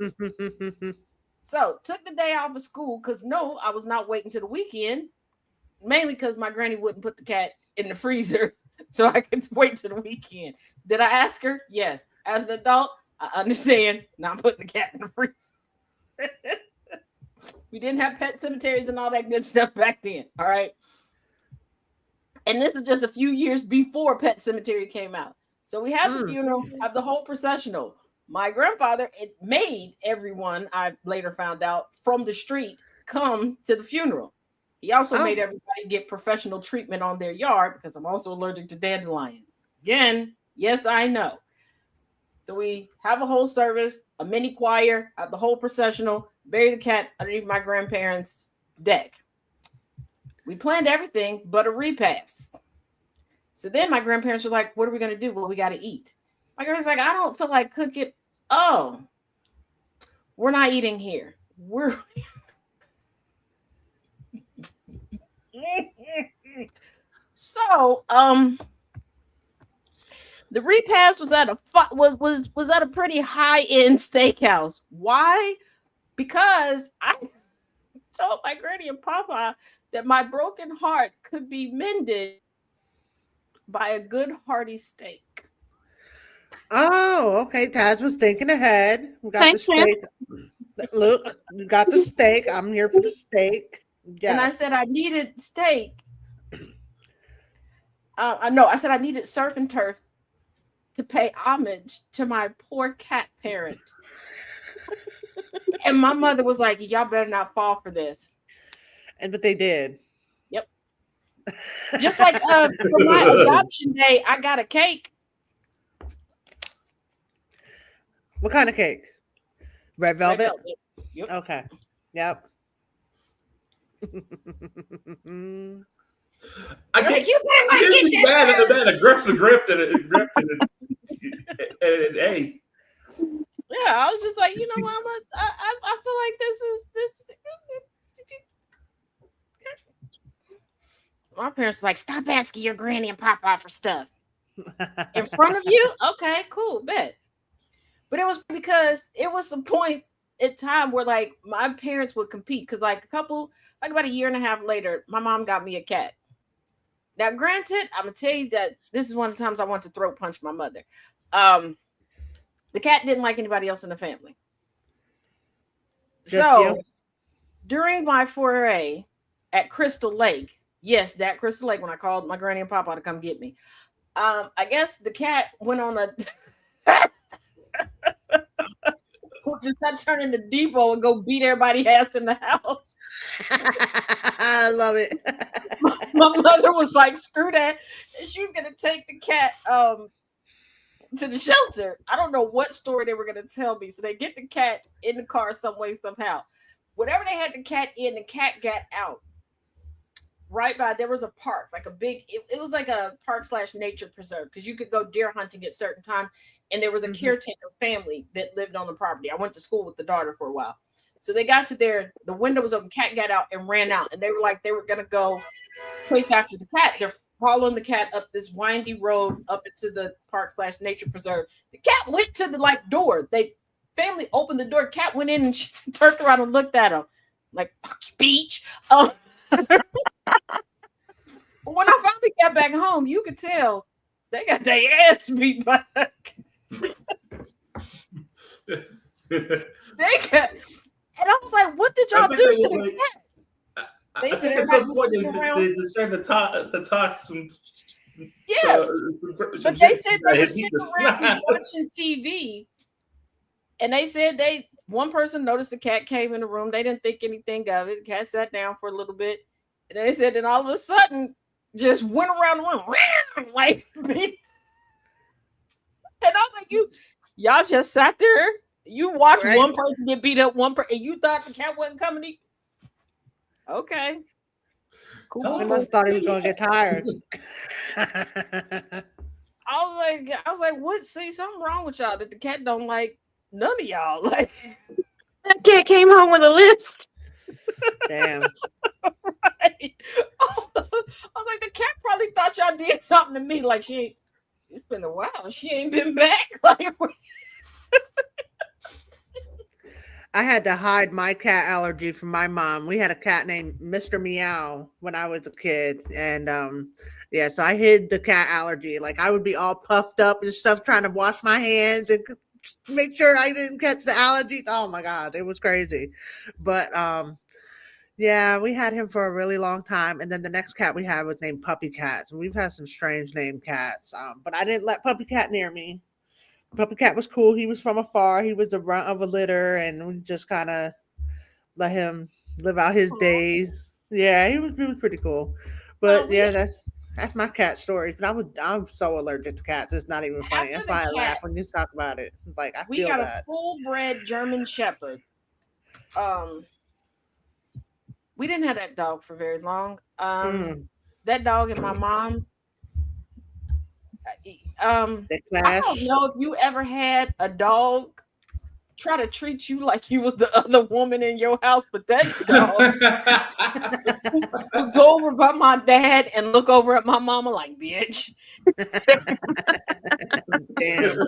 So took the day off of school because no, I was not waiting till the weekend. Mainly because my granny wouldn't put the cat in the freezer, so I could wait till the weekend. Did I ask her? Yes. As an adult, I understand not putting the cat in the freezer. We didn't have pet cemeteries and all that good stuff back then. All right. And this is just a few years before Pet Cemetery came out. So we have the funeral, have the whole processional. My grandfather, it made everyone, I later found out, from the street come to the funeral. He also made everybody get professional treatment on their yard because I'm also allergic to dandelions. Again, yes, I know. So we have a whole service, a mini choir, have the whole processional, bury the cat underneath my grandparents' deck. We planned everything but a repast. So then my grandparents were like, what are we going to do? Well, we got to eat. My grandma's like, I don't feel like cooking. Oh, we're not eating here. We're so the repast was at a pretty high-end steakhouse. Why? Because I told my granny and papa that my broken heart could be mended by a good hearty steak. Oh, okay. Taz was thinking ahead. We got the steak. Look, we got the steak. I'm here for the steak. Yes. And I said I needed steak. I said I needed surf and turf to pay homage to my poor cat parent. And my mother was like, y'all better not fall for this. But they did. Yep. Just like for my adoption day, I got a cake. What kind of cake? Red velvet? Red velvet. Yep. Okay. Yep. I can't. You better not get a grip's a grip and an A. Yeah, I was just like, you know what? I feel like this. My parents were like, stop asking your granny and papa for stuff in front of you. Okay, cool, bet. But it was because it was some points at time where like my parents would compete because like about a year and a half later, my mom got me a cat. Now, granted, I'm gonna tell you that this is one of the times I want to throat punch my mother. The cat didn't like anybody else in the family. Just so you? During my foray at Crystal Lake, yes, that Crystal Lake, when I called my granny and papa to come get me, I guess the cat went on a just not turn into Depot and go beat everybody's ass in the house. I love it. My mother was like, screw that. And she was going to take the cat to the shelter. I don't know what story they were going to tell me. So they get the cat in the car some way, somehow. Whatever they had the cat in, the cat got out. Right by, there was a park, like a big, it was like a park / nature preserve because you could go deer hunting at certain time. And there was a caretaker family that lived on the property. I went to school with the daughter for a while. So they got to there, the window was open, cat got out and ran out. And they were like, they were going to go chase after the cat. They're following the cat up this windy road up into the park / nature preserve. The cat went to the door. They family opened the door. Cat went in and she turned around and looked at him like, beach. But when I finally got back home, you could tell they got their ass beat by they got, and I was like, what did y'all do to the cat? I think at some point they started to talk some. Yeah, but they said they were sitting around watching TV, and they said one person noticed the cat came in the room. They didn't think anything of it. The cat sat down for a little bit, and they said, then all of a sudden, just went around the room like. And I was like, y'all just sat there. You watched one person get beat up, and you thought the cat wasn't coming. Okay. Cool. I must thought he was going to get tired. I was like, what? See, something wrong with y'all that the cat don't like none of y'all. Like that cat came home with a list. Damn. Right. I was like, the cat probably thought y'all did something to me. Like she it's been a while. She ain't been back. Like, I had to hide my cat allergy from my mom. We had a cat named Mr. Meow when I was a kid. And yeah, so I hid the cat allergy. Like I would be all puffed up and stuff trying to wash my hands and make sure I didn't catch the allergies. Oh my God, it was crazy. But yeah, we had him for a really long time. And then the next cat we had was named Puppy Cat. So we've had some strange named cats. But I didn't let Puppy Cat near me. Puppy Cat was cool. He was from afar. He was the runt of a litter, and we just kind of let him live out his days. Yeah, he was pretty cool. But yeah, that's my cat story. But I'm so allergic to cats. It's not even funny. That's why I laugh when you talk about it. Like I we feel got that. a full-bred German Shepherd. We didn't have that dog for very long. That dog and my mom. They I clash. don't know if you ever had a dog try to treat you like you was the other woman in your house, but that dog would go over by my dad and look over at my mama like, bitch. Damn.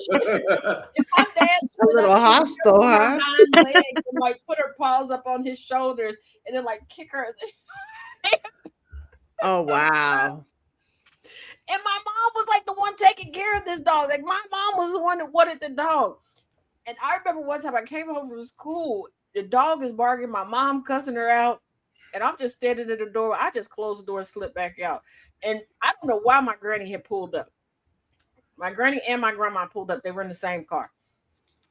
If my dad A little hostile, huh? legs and like put her paws up on his shoulders and then like kick her. Oh wow. And my mom was like the one taking care of this dog. Like my mom was the one that wanted the dog. And I remember one time I came home from school, the dog is barking, my mom cussing her out, and I'm just standing at the door. I just closed the door and slipped back out. And I don't know why my granny had pulled up. My granny and my grandma pulled up. They were in the same car.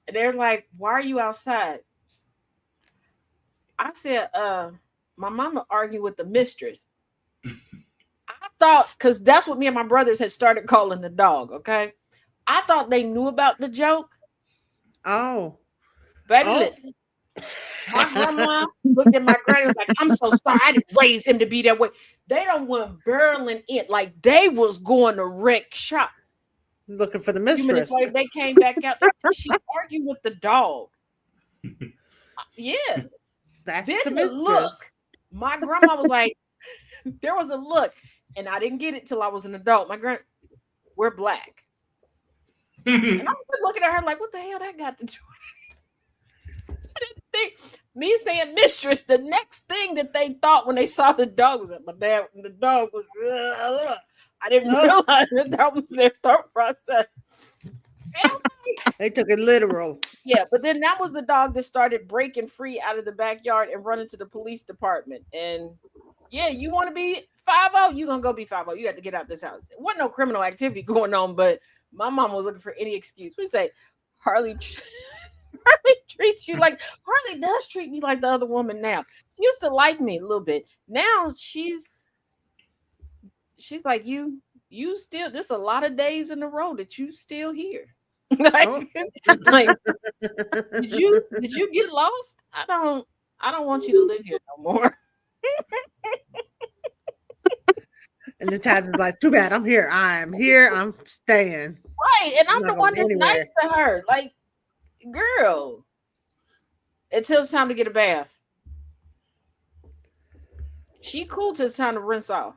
And they're like, why are you outside? I said, my mama argued with the mistress. I thought, because that's what me and my brothers had started calling the dog, okay? I thought they knew about the joke. Oh. Baby, listen. My grandma looked at my granny and was like, I'm so sorry. I didn't raise him to be that way. They don't went barreling in. Like they was going to wreck shop. Looking for the A few minutes mistress. later, they came back out. She argued with the dog. Yeah. That's Then the the mistress. look. My grandma was like, there was a look. And I didn't get it till I was an adult. My grand, we're black. And I was looking at her like, what the hell that got to do with it? I didn't think, me saying mistress, the next thing that they thought when they saw the dog was that my dad, the dog was, I didn't realize that was their thought process. They took it literal. Yeah, but then that was the dog that started breaking free out of the backyard and running to the police department. And yeah, you want to be 5-0, you're going to go be 5-0. You got to get out this house. There wasn't no criminal activity going on, but my mom was looking for any excuse. We say, Harley treats you like, Harley does treat me like the other woman now. She used to like me a little bit. Now she's like, you still, there's a lot of days in a row that you still here. like, did you get lost? I don't want you to live here no more. And the Taz is like, too bad, I'm here. I'm here. I'm staying. Right. And I'm the one that's anywhere. nice to her. Like, girl, until it's time to get a bath. She cool till it's time to rinse off.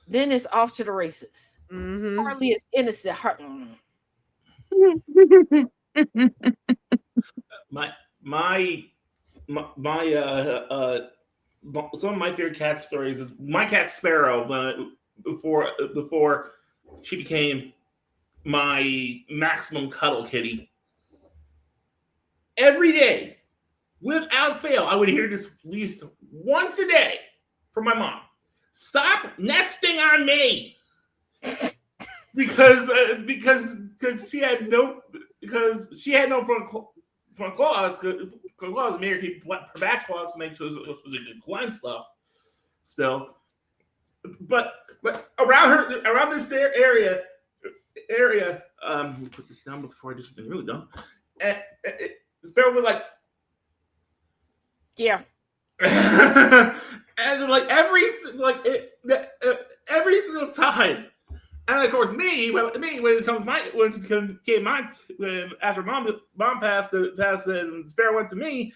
Then it's off to the races. Mm-hmm. Harley is innocent. Some of my favorite cat stories is my cat Sparrow. Before she became my maximum cuddle kitty. Every day, without fail, I would hear this at least once a day from my mom. Stop nesting on me, because she had no front claws. Claws made her keep her back claws to make sure it was a good climb stuff. Still, but around this area. Let me put this down before I do something really dumb. And Sparrow would like, yeah. And like every single time, and of course after mom passed and Sparrow went to me,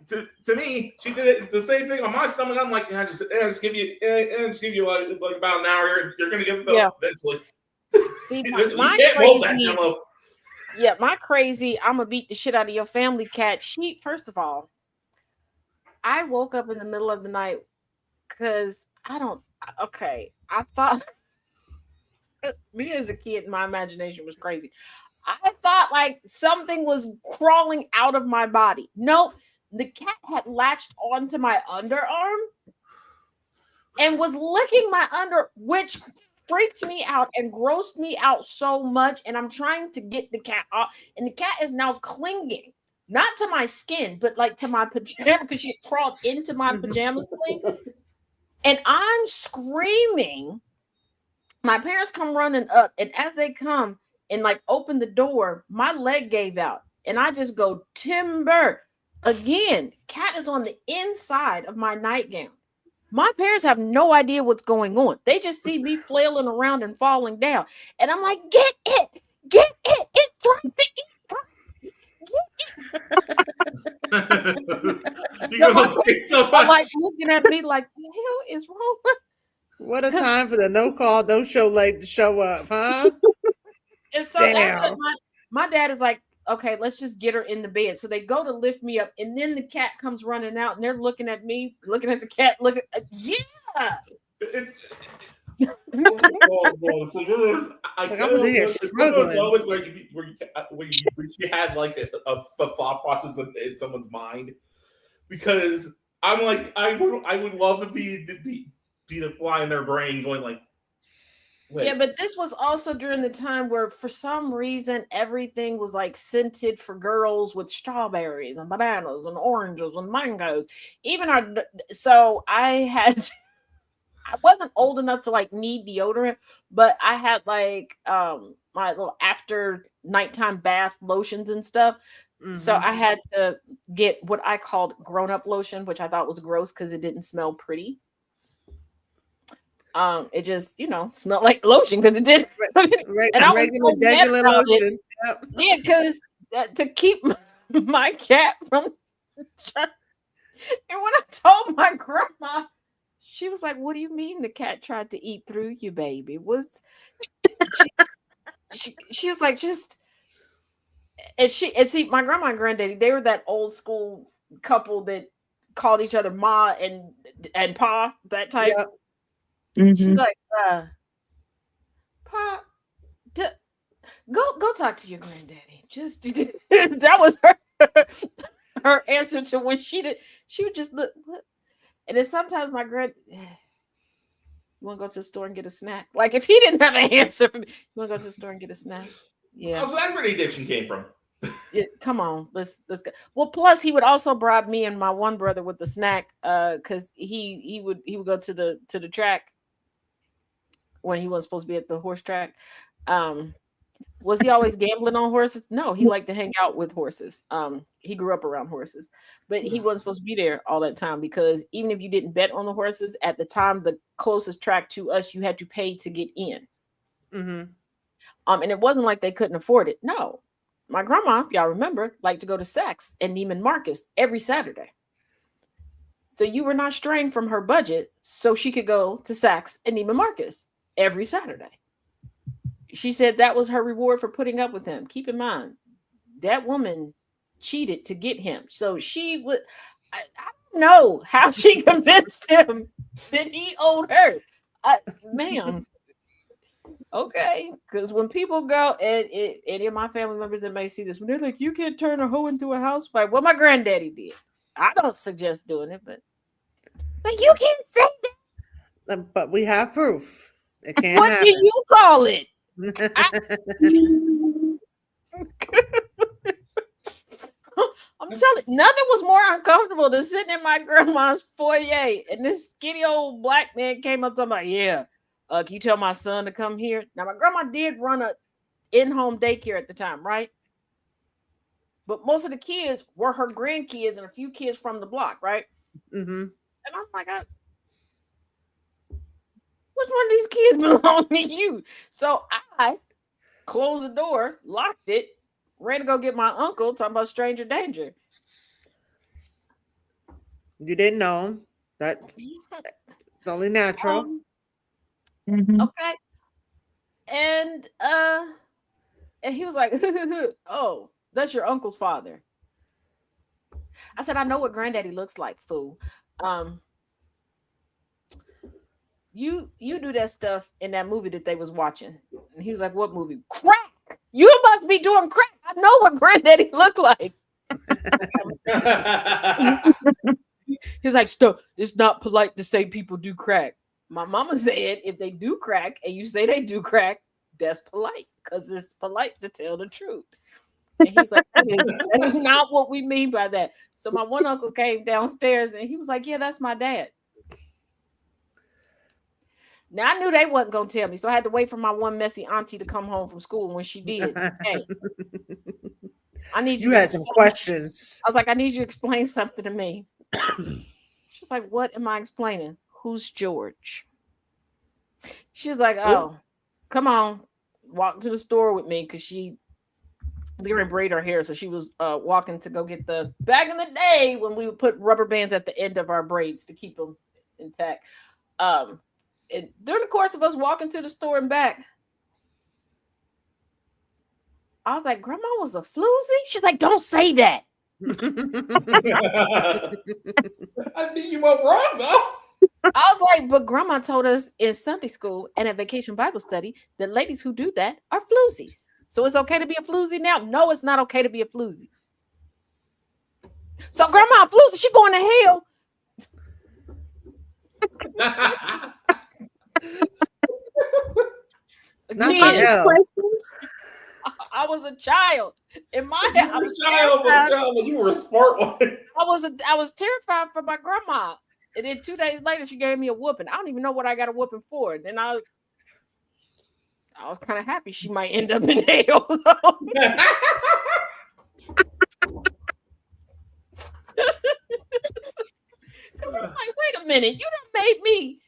to me, she did it the same thing on my stomach. I'm like, just give you like about an hour. You're gonna give it up eventually. See, You my can't hold that crazy, Jello. yeah, my crazy, I'm gonna beat the shit out of your family cat. First of all, I woke up in the middle of the night because I thought me as a kid, my imagination was crazy. I thought like something was crawling out of my body. Nope, the cat had latched onto my underarm and was licking my which freaked me out and grossed me out so much. And I'm trying to get the cat off, and the cat is now clinging, not to my skin, but like to my pajama, because she had crawled into my pajamas thing. And I'm screaming. My parents come running up, and as they come and like open the door, my leg gave out, and I just go timber again. Cat is on the inside of my nightgown. My parents have no idea what's going on. They just see me flailing around and falling down, and I'm like, "Get it! It's trying to eat." You're gonna say so much. Like looking at me like, "The hell is wrong?" What a time for the no call, no show late to show up, huh? And so my dad is like, okay, let's just get her in the bed. So they go to lift me up, and then the cat comes running out, and they're looking at me, looking at the cat, yeah. Where she had like a thought process in someone's mind, because I'm like, I would love to be the fly in their brain going like, wait. Yeah, but this was also during the time where for some reason everything was like scented for girls with strawberries and bananas and oranges and mangoes. So I wasn't old enough to like need deodorant, but I had like my little after nighttime bath lotions and stuff. So I had to get what I called grown-up lotion, which I thought was gross because it didn't smell pretty. It just, smelled like lotion because it did. And I was so mad about it. Yep. Yeah, because to keep my cat from. And when I told my grandma, she was like, "What do you mean the cat tried to eat through you, baby?" She was like, just. And see, my grandma and granddaddy, they were that old school couple that called each other ma and pa, that type. Yep. She's like, Pa, go talk to your granddaddy. Just that was her answer to when she would just look. And then sometimes my you want to go to the store and get a snack? Like if he didn't have an answer for me, you want to go to the store and get a snack? Yeah. Oh, so that's where the addiction came from. Come on, let's go. Well, plus he would also bribe me and my one brother with the snack, because he would go to the track when he wasn't supposed to be at the horse track. Was he always gambling on horses? No, he liked to hang out with horses. He grew up around horses, but he wasn't supposed to be there all that time, because even if you didn't bet on the horses at the time, the closest track to us, you had to pay to get in. And it wasn't like they couldn't afford it. No, my grandma, y'all remember, liked to go to Saks and Neiman Marcus every Saturday. So you were not straying from her budget, so she could go to Saks and Neiman Marcus every Saturday. She said that was her reward for putting up with him. Keep in mind, that woman cheated to get him. So she would, I don't know how she convinced him that he owed her. Ma'am. Okay. Because when people go, and any of my family members that may see this, when they're like, you can't turn a hoe into a housewife. Well, my granddaddy did. I don't suggest doing it, but you can't say that. But we have proof. It can't what happen. do you call it? I'm telling you, nothing was more uncomfortable than sitting in my grandma's foyer, and this skinny old black man came up to me like, yeah, can you tell my son to come here? Now, my grandma did run a in-home daycare at the time, right? But most of the kids were her grandkids and a few kids from the block, right? And I'm like, which one of these kids belong to you? So I closed the door, locked it, ran to go get my uncle, talking about stranger danger. You didn't know. That's only natural. Mhm. Okay. And he was like, "Oh, that's your uncle's father." I said, "I know what granddaddy looks like, fool. Um, you do that stuff in that movie that they was watching." And he was like, "What movie?" "Crack. You must be doing crack. I know what granddaddy looked like." He's like, "Stuff. It's not polite to say people do crack." My mama said, "If they do crack and you say they do crack, that's polite because it's polite to tell the truth." And he's like, that is not what we mean by that. So my one uncle came downstairs and he was like, "Yeah, that's my dad." Now I knew they wasn't gonna tell me, so I had to wait for my one messy auntie to come home from school. When she did, "Hey, I need you You to had some questions. I was like, "I need you to explain something to me." She's like, "What am I explaining? Who's George?" She's like, "Oh, come on, walk to the store with me," because she was gonna braid her hair. So she was walking to go get the back in the day when we would put rubber bands at the end of our braids to keep them intact. And during the course of us walking to the store and back, I was like, "Grandma was a floozy?" She's like, "Don't say that." I mean, you were wrong though. I was like, "But Grandma told us in Sunday school and at vacation Bible study that ladies who do that are floozies. So it's okay to be a floozy now?" "No, it's not okay to be a floozy." "So Grandma a floozy, she going to hell." Not Again, to hell. I was a child. In my head, I was but you were a smart one. I was terrified for my grandma. And then 2 days later, she gave me a whooping. I don't even know what I got a whooping for. Then I was kind of happy she might end up in hell. I'm like, wait a minute, you done made me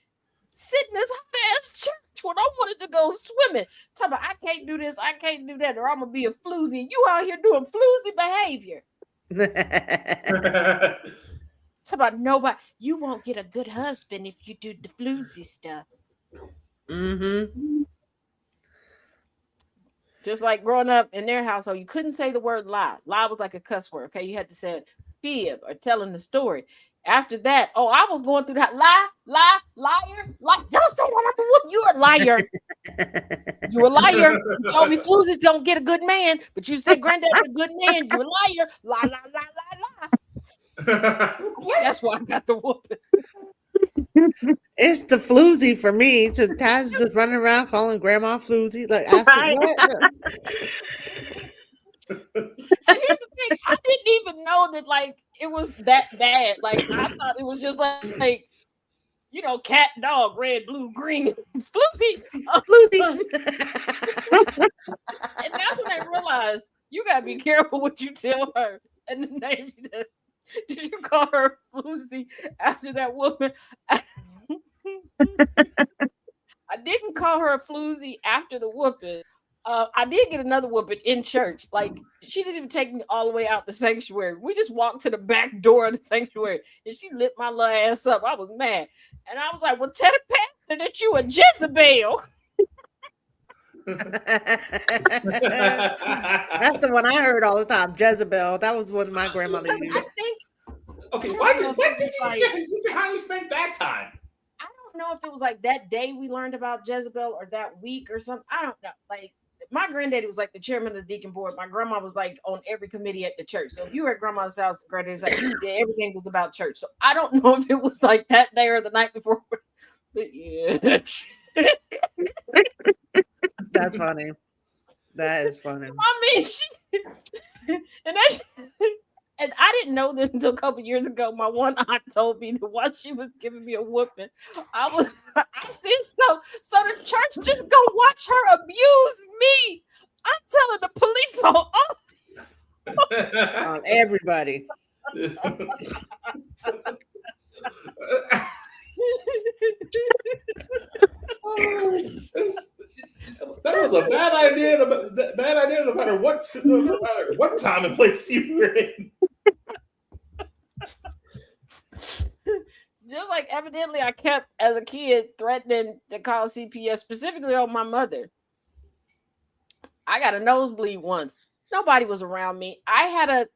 sit in this hot ass church when I wanted to go swimming. Talk about I can't do this, I can't do that, or I'm gonna be a floozy. You out here doing floozy behavior. Talk about nobody. You won't get a good husband if you do the floozy stuff. Mm-hmm. Just like growing up in their household, you couldn't say the word lie. Lie was like a cuss word. Okay, you had to say fib or telling the story. After that, oh, I was going through that liar. Don't say that. I'm a whoop. You're a liar. You're a liar. You told me floozies don't get a good man, but you said granddad's a good man. You're a liar. Lie. That's why I got the whooping. It's the floozy for me. Just Taz just running around calling grandma floozy. Like, asking what? And here's the thing, I didn't even know that like it was that bad. Like I thought it was just like you know, cat, dog, red, blue, green, floozy. Floozy. And that's when I realized you gotta be careful what you tell her. And the name did you call her floozy after that woman? I didn't call her a floozy after the whooping. I did get another whooping in church. Like she didn't even take me all the way out the sanctuary. We just walked to the back door of the sanctuary, and she lit my little ass up. I was mad, and I was like, "Well, tell the pastor that you a Jezebel." That's the one I heard all the time. Jezebel. That was what my grandmother used. I think. Okay, what did you behind spent that time? I don't know if it was like that day we learned about Jezebel or that week or something. I don't know. Like my granddaddy was like the chairman of the deacon board. My grandma was like on every committee at the church. So if you were at grandma's house, granddaddy's like everything was about church. So I don't know if it was like that day or the night before. But yeah. That's funny. That is funny. I mean, and I didn't know this until a couple years ago. My one aunt told me that while she was giving me a whooping, I said so the church just gonna watch her abuse me. I'm telling the police on everybody. That was a bad idea. No matter what time and place you were in. Just like evidently I kept as a kid threatening to call CPS specifically on my mother. I got a nosebleed once. Nobody was around me. I had a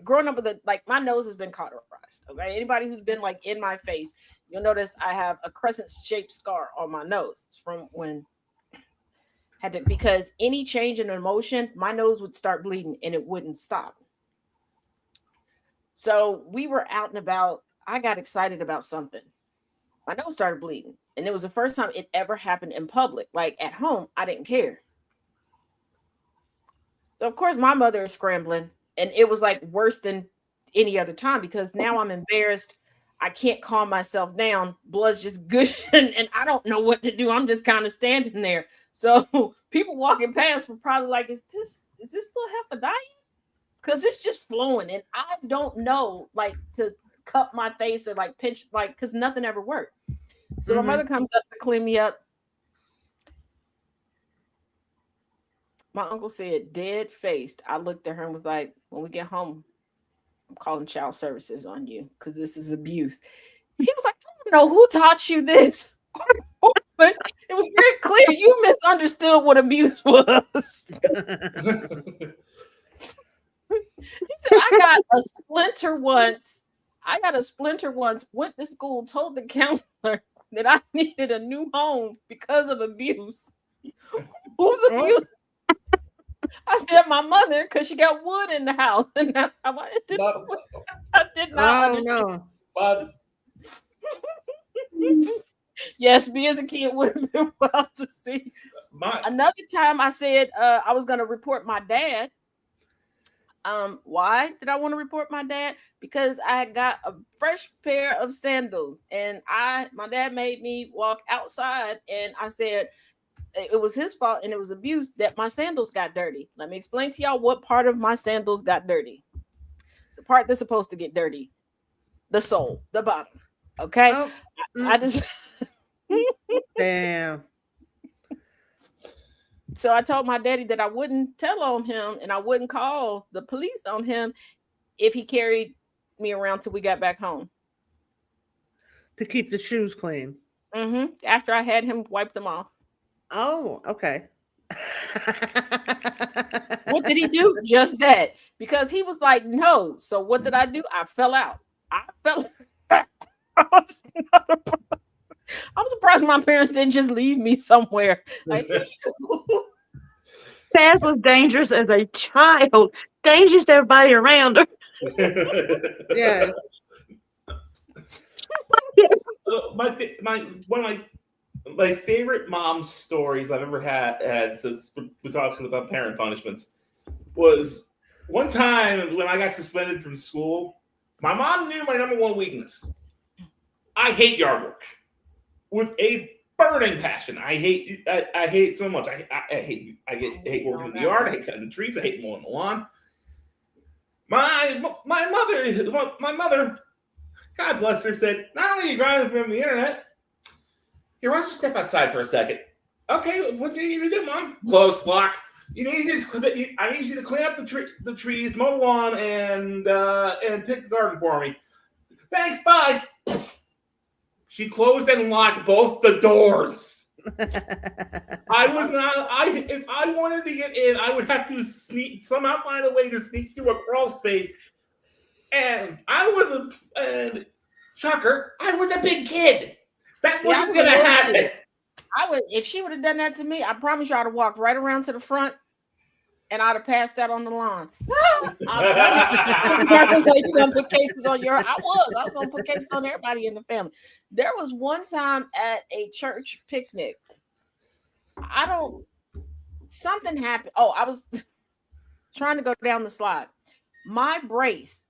growing up with my nose has been cauterized. Okay. Anybody who's been like in my face, you'll notice I have a crescent shaped scar on my nose. It's from when because any change in emotion, my nose would start bleeding and it wouldn't stop. So we were out and about. I got excited about something. My nose started bleeding. And it was the first time it ever happened in public. Like at home, I didn't care. So of course my mother is scrambling. And it was like worse than any other time because now I'm embarrassed. I can't calm myself down. Blood's just gushing and I don't know what to do. I'm just kind of standing there. So people walking past were probably like, is this little heifer dying? Because it's just flowing. And I don't know like to cup my face or like pinch because nothing ever worked. So my mother comes up to clean me up. My uncle said, dead faced. I looked at her and was like, when we get home, I'm calling child services on you because this is abuse. He was like, I don't know who taught you this. But it was very clear you misunderstood what abuse was. He said, I got a splinter once. Went to school, told the counselor that I needed a new home because of abuse. Who's abuse? I said my mother because she got wood in the house. And I did not understand. But yes, me as a kid would have been wild to see. Another time I said I was going to report my dad. Why did I want to report my dad? Because I got a fresh pair of sandals and my dad made me walk outside and I said it was his fault and it was abuse that my sandals got dirty. Let me explain to y'all what part of my sandals got dirty. The part that's supposed to get dirty. The sole, the bottom. Okay. Oh, I just damn. So I told my daddy that I wouldn't tell on him and I wouldn't call the police on him if he carried me around till we got back home. To keep the shoes clean. After I had him wipe them off. Oh, okay. What did he do? Just that. Because he was like, no. So what did I do? I fell out. I'm surprised my parents didn't just leave me somewhere. Like, Taz was dangerous as a child. Dangerous to everybody around her. Yeah. One of my favorite mom stories I've ever had since we're talking about parent punishments was one time when I got suspended from school. My mom knew my number one weakness. I hate yard work with a burning passion. I hate it so much. I hate working in the yard. I hate cutting the trees. I hate mowing the lawn. My mother, God bless her, said, not only are you grinding from the internet, here, why don't you step outside for a second? Okay, what do you need to do, Mom? Close, lock. I need you to clean up the trees, mow the lawn, and pick the garden for me. Thanks, bye. She closed and locked both the doors. If I wanted to get in, I would have to somehow find a way to sneak through a crawl space. And shocker, I was a big kid. That wasn't going to happen. If she would have done that to me, I promise you I'd have walked right around to the front and I'd have passed out on the lawn. I was like, you're going to put cases on your... I was going to put cases on everybody in the family. There was one time at a church picnic. Something happened. Oh, I was trying to go down the slide. My brace,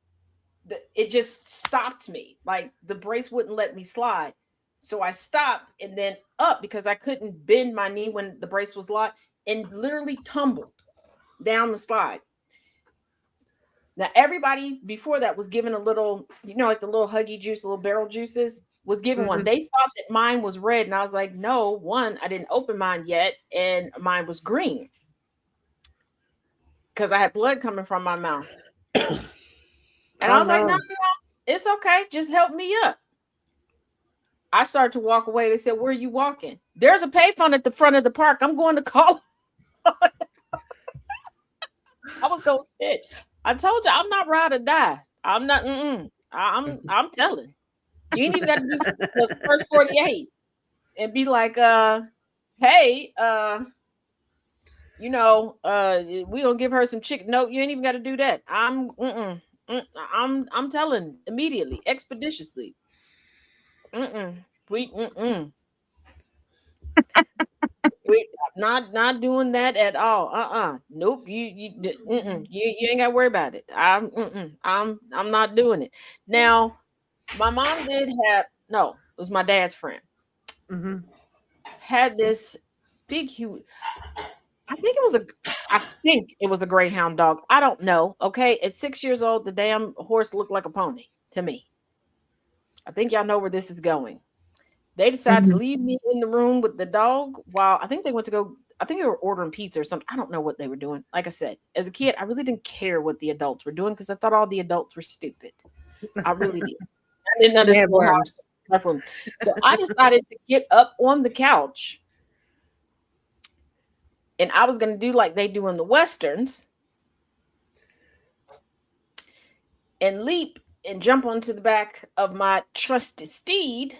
it just stopped me. Like the brace wouldn't let me slide. So I stopped and then up because I couldn't bend my knee when the brace was locked and literally tumbled down the slide. Now, everybody before that was given a little, like the little Huggy juice, little barrel juices, was given one. They thought that mine was red. And I was like, no, one, I didn't open mine yet. And mine was green because I had blood coming from my mouth. And I was like, no, it's okay. Just help me up. I started to walk away. They said, "Where are you walking?" There's a payphone at the front of the park. I'm going to call. I was gonna snitch. I told you I'm not ride or die. I'm not. I'm telling. You ain't even got to do the first 48 and be like, hey, we gonna give her some chicken. No, you ain't even got to do that. I'm telling immediately, expeditiously. We we not doing that at all. Nope. You ain't got to worry about it. I'm not doing it. Now, my mom did have no. It was my dad's friend. Mm-hmm. Had this big huge. I think it was a greyhound dog. I don't know. Okay, at 6 years old, the damn horse looked like a pony to me. I think y'all know where this is going. They decided to leave me in the room with the dog while I think they went to go. I think they were ordering pizza or something. I don't know what they were doing. Like I said, as a kid, I really didn't care what the adults were doing because I thought all the adults were stupid. I really did. I didn't understand how. So I decided to get up on the couch. And I was going to do like they do in the Westerns and leap and jump onto the back of my trusty steed,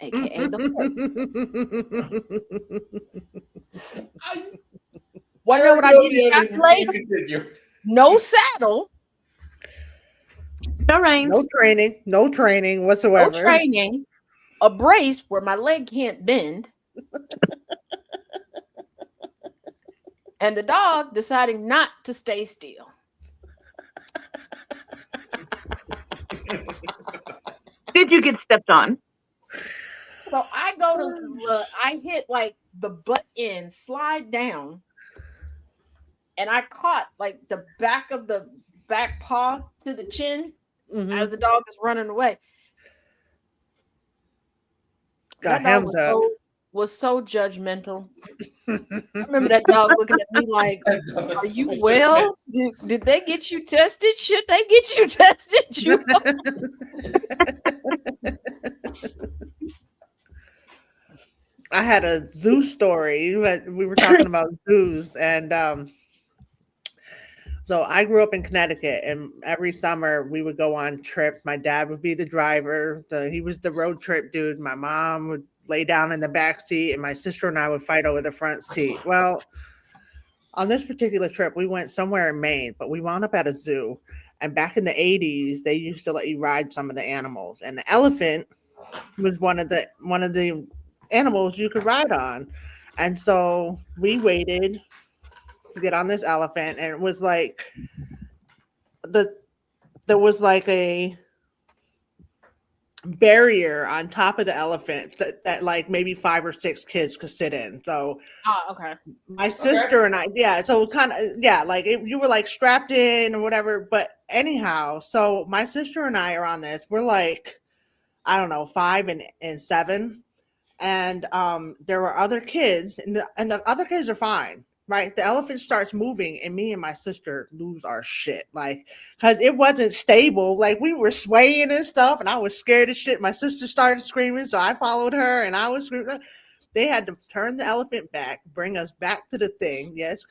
aka the horse. Want to know what I did? Calculate? No saddle. No reins. No training whatsoever. No training. A brace where my leg can't bend. And the dog deciding not to stay still. Did you get stepped on? So I hit like the butt end, slide down, and I caught like the back of the back paw to the chin as the dog is running away. Got that him was so judgmental. I remember that dog looking at me like, "Are you well? Did they get you tested? Should they get you tested?" I had a zoo story. We were talking about zoos, and so I grew up in Connecticut, and every summer we would go on trips. My dad would be the driver. He was the road trip dude. My mom would lay down in the back seat, and my sister and I would fight over the front seat. Well, on this particular trip, we went somewhere in Maine, but we wound up at a zoo. And back in the 80s, they used to let you ride some of the animals, and the elephant was one of the animals you could ride on. And so we waited to get on this elephant, and it was like there was like a barrier on top of the elephant that like maybe 5 or 6 kids could sit in. So okay. My sister and I, so kind of, like you were like strapped in or whatever. But anyhow, so my sister and I are on this. We're like, I don't know, 5 and 7. And there were other kids, and the other kids are fine, right? The elephant starts moving, and me and my sister lose our shit, like, because it wasn't stable. Like, we were swaying and stuff, and I was scared as shit. My sister started screaming, so I followed her, and I was screaming. They had to turn the elephant back, bring us back to the thing. Yes, a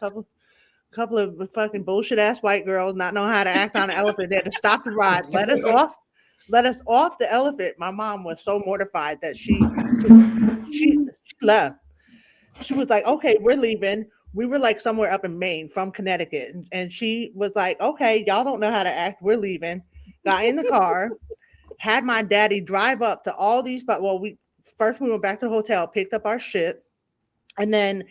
couple of fucking bullshit ass white girls not knowing how to act on an elephant. They had to stop the ride, let us off the elephant. My mom was so mortified that she left. She was like, "Okay, we're leaving." We were like somewhere up in Maine from Connecticut, and she was like, "Okay, y'all don't know how to act. We're leaving." Got in the car, had my daddy drive up to all these spots. Well, we went back to the hotel, picked up our shit, and then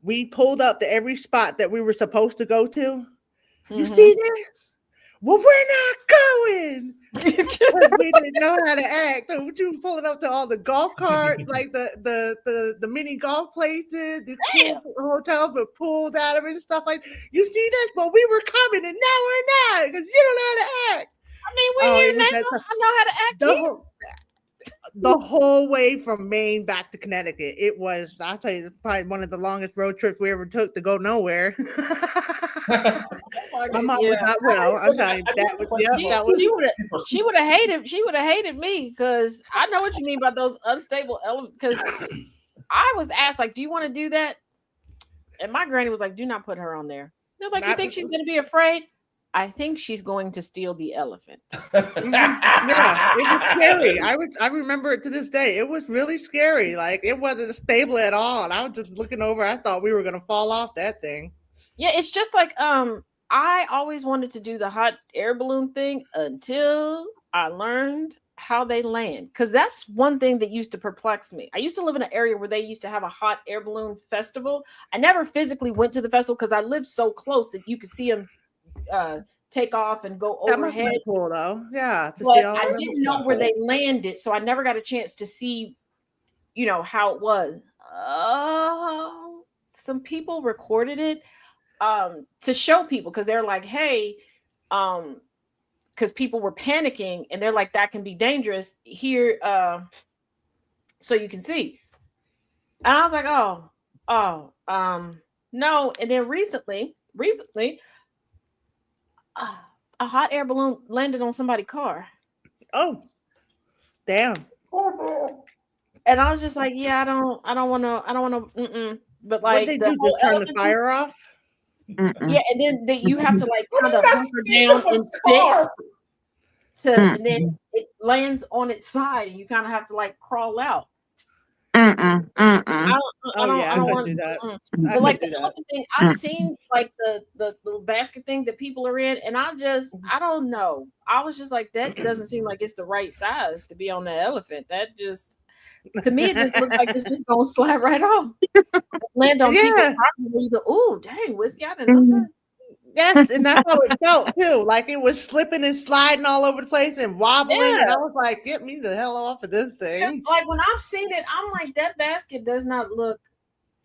we pulled up to every spot that we were supposed to go to. You see this? Well, we're not going. We didn't know how to act. So we were pulling up to all the golf carts, like the mini golf places, the cool hotels with pools out of it and stuff like that. You see this? Well, we were coming, and now we're not because you don't know how to act. I mean, we're here now. I know how to act. The whole way from Maine back to Connecticut, it was, I'll tell you, probably one of the longest road trips we ever took to go nowhere. My mom was not well. I'm telling you, that was that was. She would have hated. She would have hated me because I know what you mean by those unstable elements. Because I was asked, like, "Do you want to do that?" And my granny was like, "Do not put her on there." They're like, "You think she's going to be afraid?" I think she's going to steal the elephant. Yeah, it was scary. I remember it to this day. It was really scary. Like it wasn't stable at all. And I was just looking over. I thought we were gonna fall off that thing. Yeah, it's just like I always wanted to do the hot air balloon thing until I learned how they land. Because that's one thing that used to perplex me. I used to live in an area where they used to have a hot air balloon festival. I never physically went to the festival because I lived so close that you could see them take off and go That must overhead. have been cool though. Yeah. But I didn't know where they landed, so I never got a chance to see, how it was. Some people recorded it to show people because they're like, hey, because people were panicking and they're like, that can be dangerous here, so you can see. And I was like, no. And then recently, a hot air balloon landed on somebody's car. Oh, damn. And I was just like, yeah, I don't want to. But like, what they do, just turn the fire off. Yeah, and then you have to like kind of hunker down and sit and then it lands on its side, and you kind of have to like crawl out. I don't want to do that. But like the other thing, I've seen like the little basket thing that people are in, and I don't know. I was just like, that doesn't seem like it's the right size to be on the elephant. That just, to me, it just looks like it's just gonna slide right off, land on people's property. Where you go, oh dang, whiskey, I didn't know that. Yes, and that's how it felt too. Like it was slipping and sliding all over the place and wobbling. Yeah. And I was like, get me the hell off of this thing. Like when I've seen it, I'm like, that basket does not look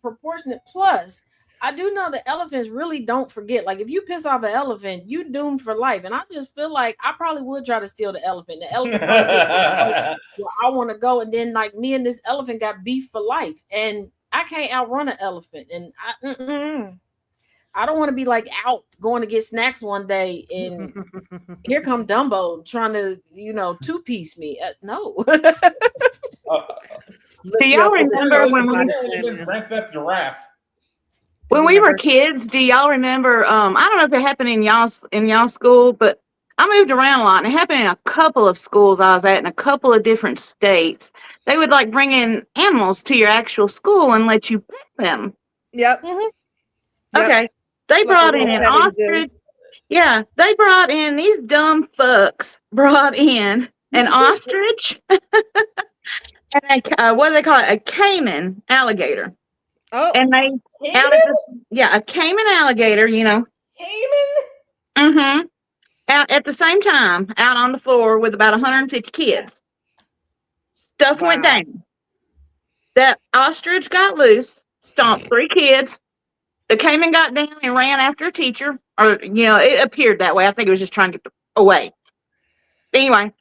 proportionate. Plus, I do know that elephants really don't forget. Like if you piss off an elephant, you doomed for life. And I just feel like I probably would try to steal the elephant. The elephant well, I want to go. And then like me and this elephant got beef for life. And I can't outrun an elephant. And I don't want to be like out going to get snacks one day and here come Dumbo trying to, two-piece me. No. Do y'all remember when we were kids? Do y'all remember? I don't know if it happened in y'all school, but I moved around a lot, and it happened in a couple of schools I was at in a couple of different states. They would like bring in animals to your actual school and let you pet them. Yep. Okay. They brought in an ostrich. Yeah, they brought in, these dumb fucks brought in an ostrich and what do they call it? A caiman alligator. Oh, and they a caiman alligator, Caiman? Out at the same time, out on the floor with about 150 kids. Stuff went down. That ostrich got loose, stomped 3 kids. The caiman got down and ran after a teacher, or, it appeared that way. I think it was just trying to get away. But anyway,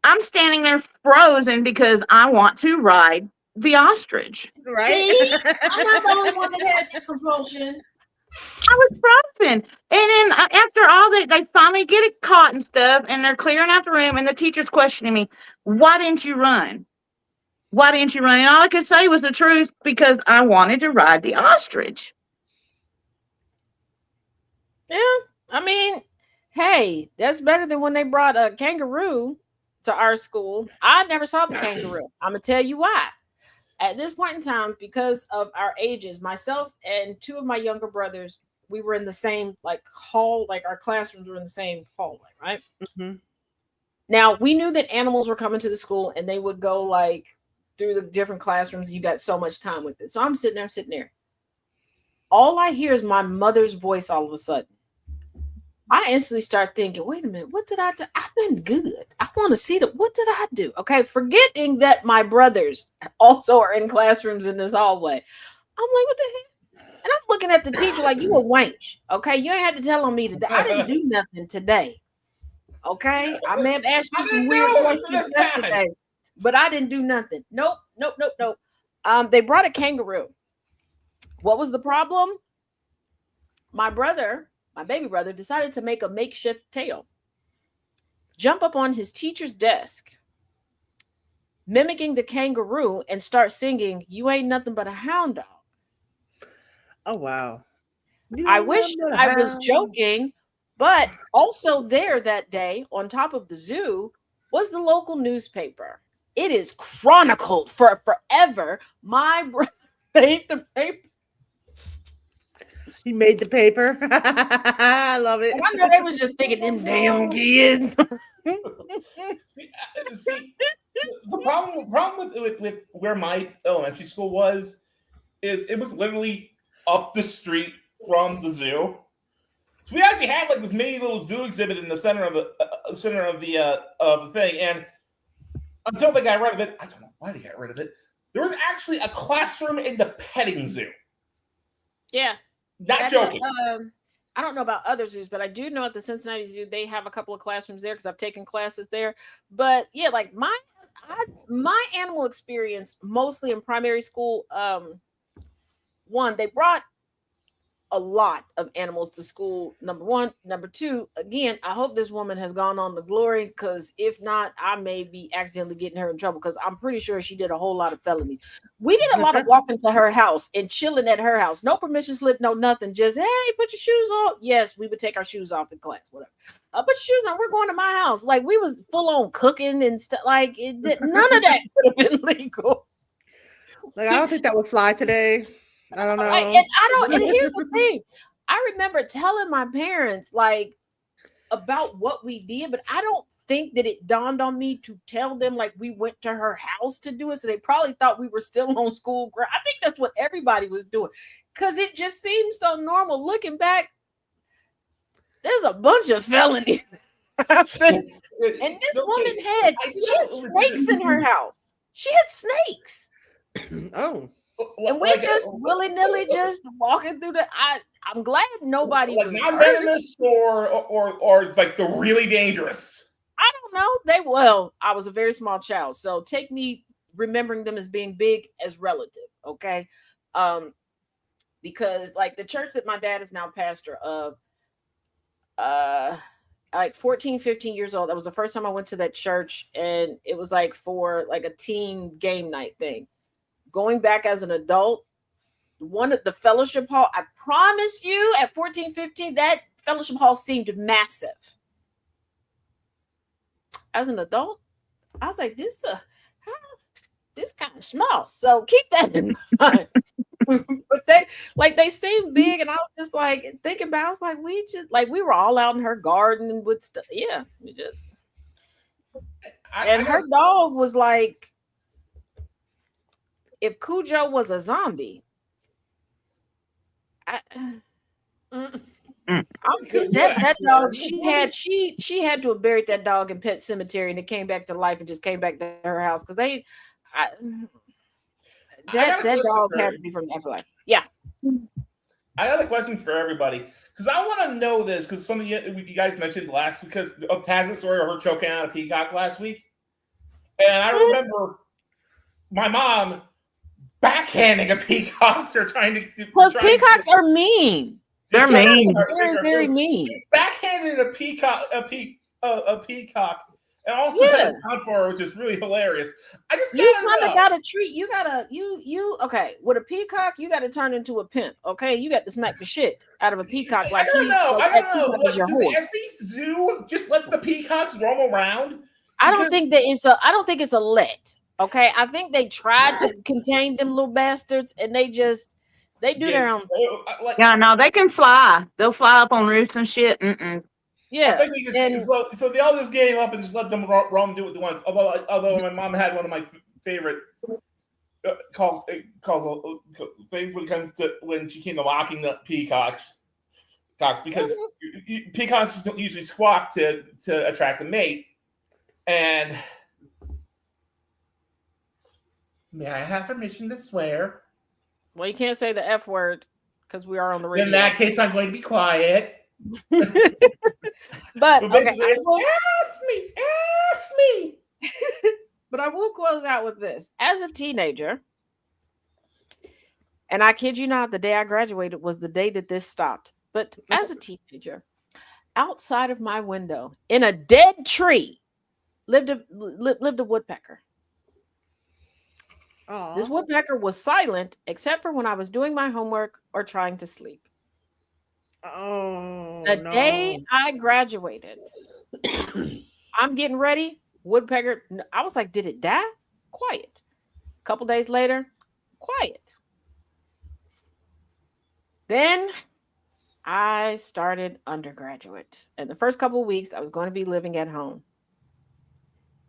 I'm standing there frozen because I want to ride the ostrich. Right? See? I'm not the only one that had that compulsion. I was frozen. And then after all that, they finally get it caught and stuff, and they're clearing out the room, and the teacher's questioning me, why didn't you run? Why didn't you run? And all I could say was the truth, because I wanted to ride the ostrich. Yeah, I mean, hey, that's better than when they brought a kangaroo to our school. I never saw the kangaroo. I'm gonna tell you why. At this point in time, because of our ages, myself and 2 of my younger brothers, we were in the same hall, our classrooms were in the same hallway, right? Mm-hmm. Now we knew that animals were coming to the school, and they would go through the different classrooms. And you got so much time with it, so I'm sitting there. All I hear is my mother's voice. All of a sudden, I instantly start thinking, wait a minute, what did I do? I've been good. I want to see what did I do? Okay, forgetting that my brothers also are in classrooms in this hallway. I'm like, what the heck? And I'm looking at the teacher like, you a wench. Okay, you ain't had to tell on me today. I didn't do nothing today. Okay, I may have asked you some weird questions yesterday, but I didn't do nothing. Nope. They brought a kangaroo. What was the problem? My brother, my baby brother decided to make a makeshift tail, jump up on his teacher's desk, mimicking the kangaroo, and start singing, "You ain't nothing but a hound dog." Oh wow. You I ain't wish nothing but a I was hound. joking, but also there that day, on top of the zoo, was the local newspaper. It is chronicled for forever. My brother made the paper. He made the paper. I love it. And I know they was just thinking, them damn kids. See, the problem with where my elementary school was is it was literally up the street from the zoo. So we actually had like this mini little zoo exhibit in the center of the thing, and until they got rid of it, I don't know why they got rid of it. There was actually a classroom in the petting zoo. Yeah. Not joking. I don't know about other zoos, but I do know at the Cincinnati Zoo they have a couple of classrooms there because I've taken classes there. But yeah, like my animal experience mostly in primary school. One, they brought a lot of animals to school. Number one. Number two, again, I hope this woman has gone on to glory, because if not, I may be accidentally getting her in trouble, because I'm pretty sure she did a whole lot of felonies. We did a lot of walking to her house and chilling at her house. No permission slip, no nothing. Just, hey, put your shoes on. Yes, we would take our shoes off in class, whatever. Put your shoes on. We're going to my house. Like, we was full on cooking and stuff. Like, none of that could have been legal. Like, I don't think that would fly today. I don't know. And here's the thing. I remember telling my parents like about what we did, but I don't think that it dawned on me to tell them like we went to her house to do it. So they probably thought we were still on school ground. I think that's what everybody was doing, because it just seems so normal. Looking back, there's a bunch of felonies. And this woman had snakes in her house. She had snakes. Oh. And we just willy-nilly just walking through I'm glad nobody like was not hurt. venomous or like the really dangerous. I don't know. I was a very small child, so take me remembering them as being big as relative, okay? Because like the church that my dad is now pastor of, like 14, 15 years old, that was the first time I went to that church, and it was like for like a teen game night thing. Going back as an adult, one at the fellowship hall, I promise you at 14, 15, that fellowship hall seemed massive. As an adult, I was like, this kind of small. So keep that in mind. But they seem big, and I was just like thinking about, I was like, we were all out in her garden with stuff. Yeah, we just. Her dog was like, if Cujo was a zombie, that dog, she had to have buried that dog in Pet Cemetery, and it came back to life and just came back to her house, because that dog had to be from the afterlife. Yeah. I got a question for everybody, because I want to know this, because some of you guys mentioned last, because of Taz's story of her choking out a peacock last week, and I remember my mom backhanding a peacock or trying to. Because peacocks are mean. They're mean. Very, very mean. Backhanded a peacock, and also had a taunt for her, which is really hilarious. I just you kind of gotta treat. You gotta okay. With a peacock, you gotta turn into a pimp. Okay, you got to smack the shit out of a peacock. Like, I don't know. Does every zoo just let the peacocks roam around? I don't think it's a let. Okay, I think they tried to contain them little bastards, and they do their own. Yeah, no, they can fly. They'll fly up on roofs and shit. Yeah, I think so they all just gave up and just let them roam do it once. Although my mom had one of my favorite calls things when it comes to when she came to locking the peacocks, because peacocks don't usually squawk to attract a mate, and. May I have permission to swear? Well, you can't say the F word because we are on the radio. In that case, I'm going to be quiet. But okay, F me. But I will close out with this. As a teenager, and I kid you not, the day I graduated was the day that this stopped. But as a teenager, outside of my window, in a dead tree, lived a woodpecker. This Aw. woodpecker was silent except for when I was doing my homework or trying to sleep. Oh The day no. I graduated, I'm getting ready. Woodpecker, I was like, did it die? Quiet. A couple days later, quiet. Then I started undergraduate. And the first couple of weeks, I was going to be living at home.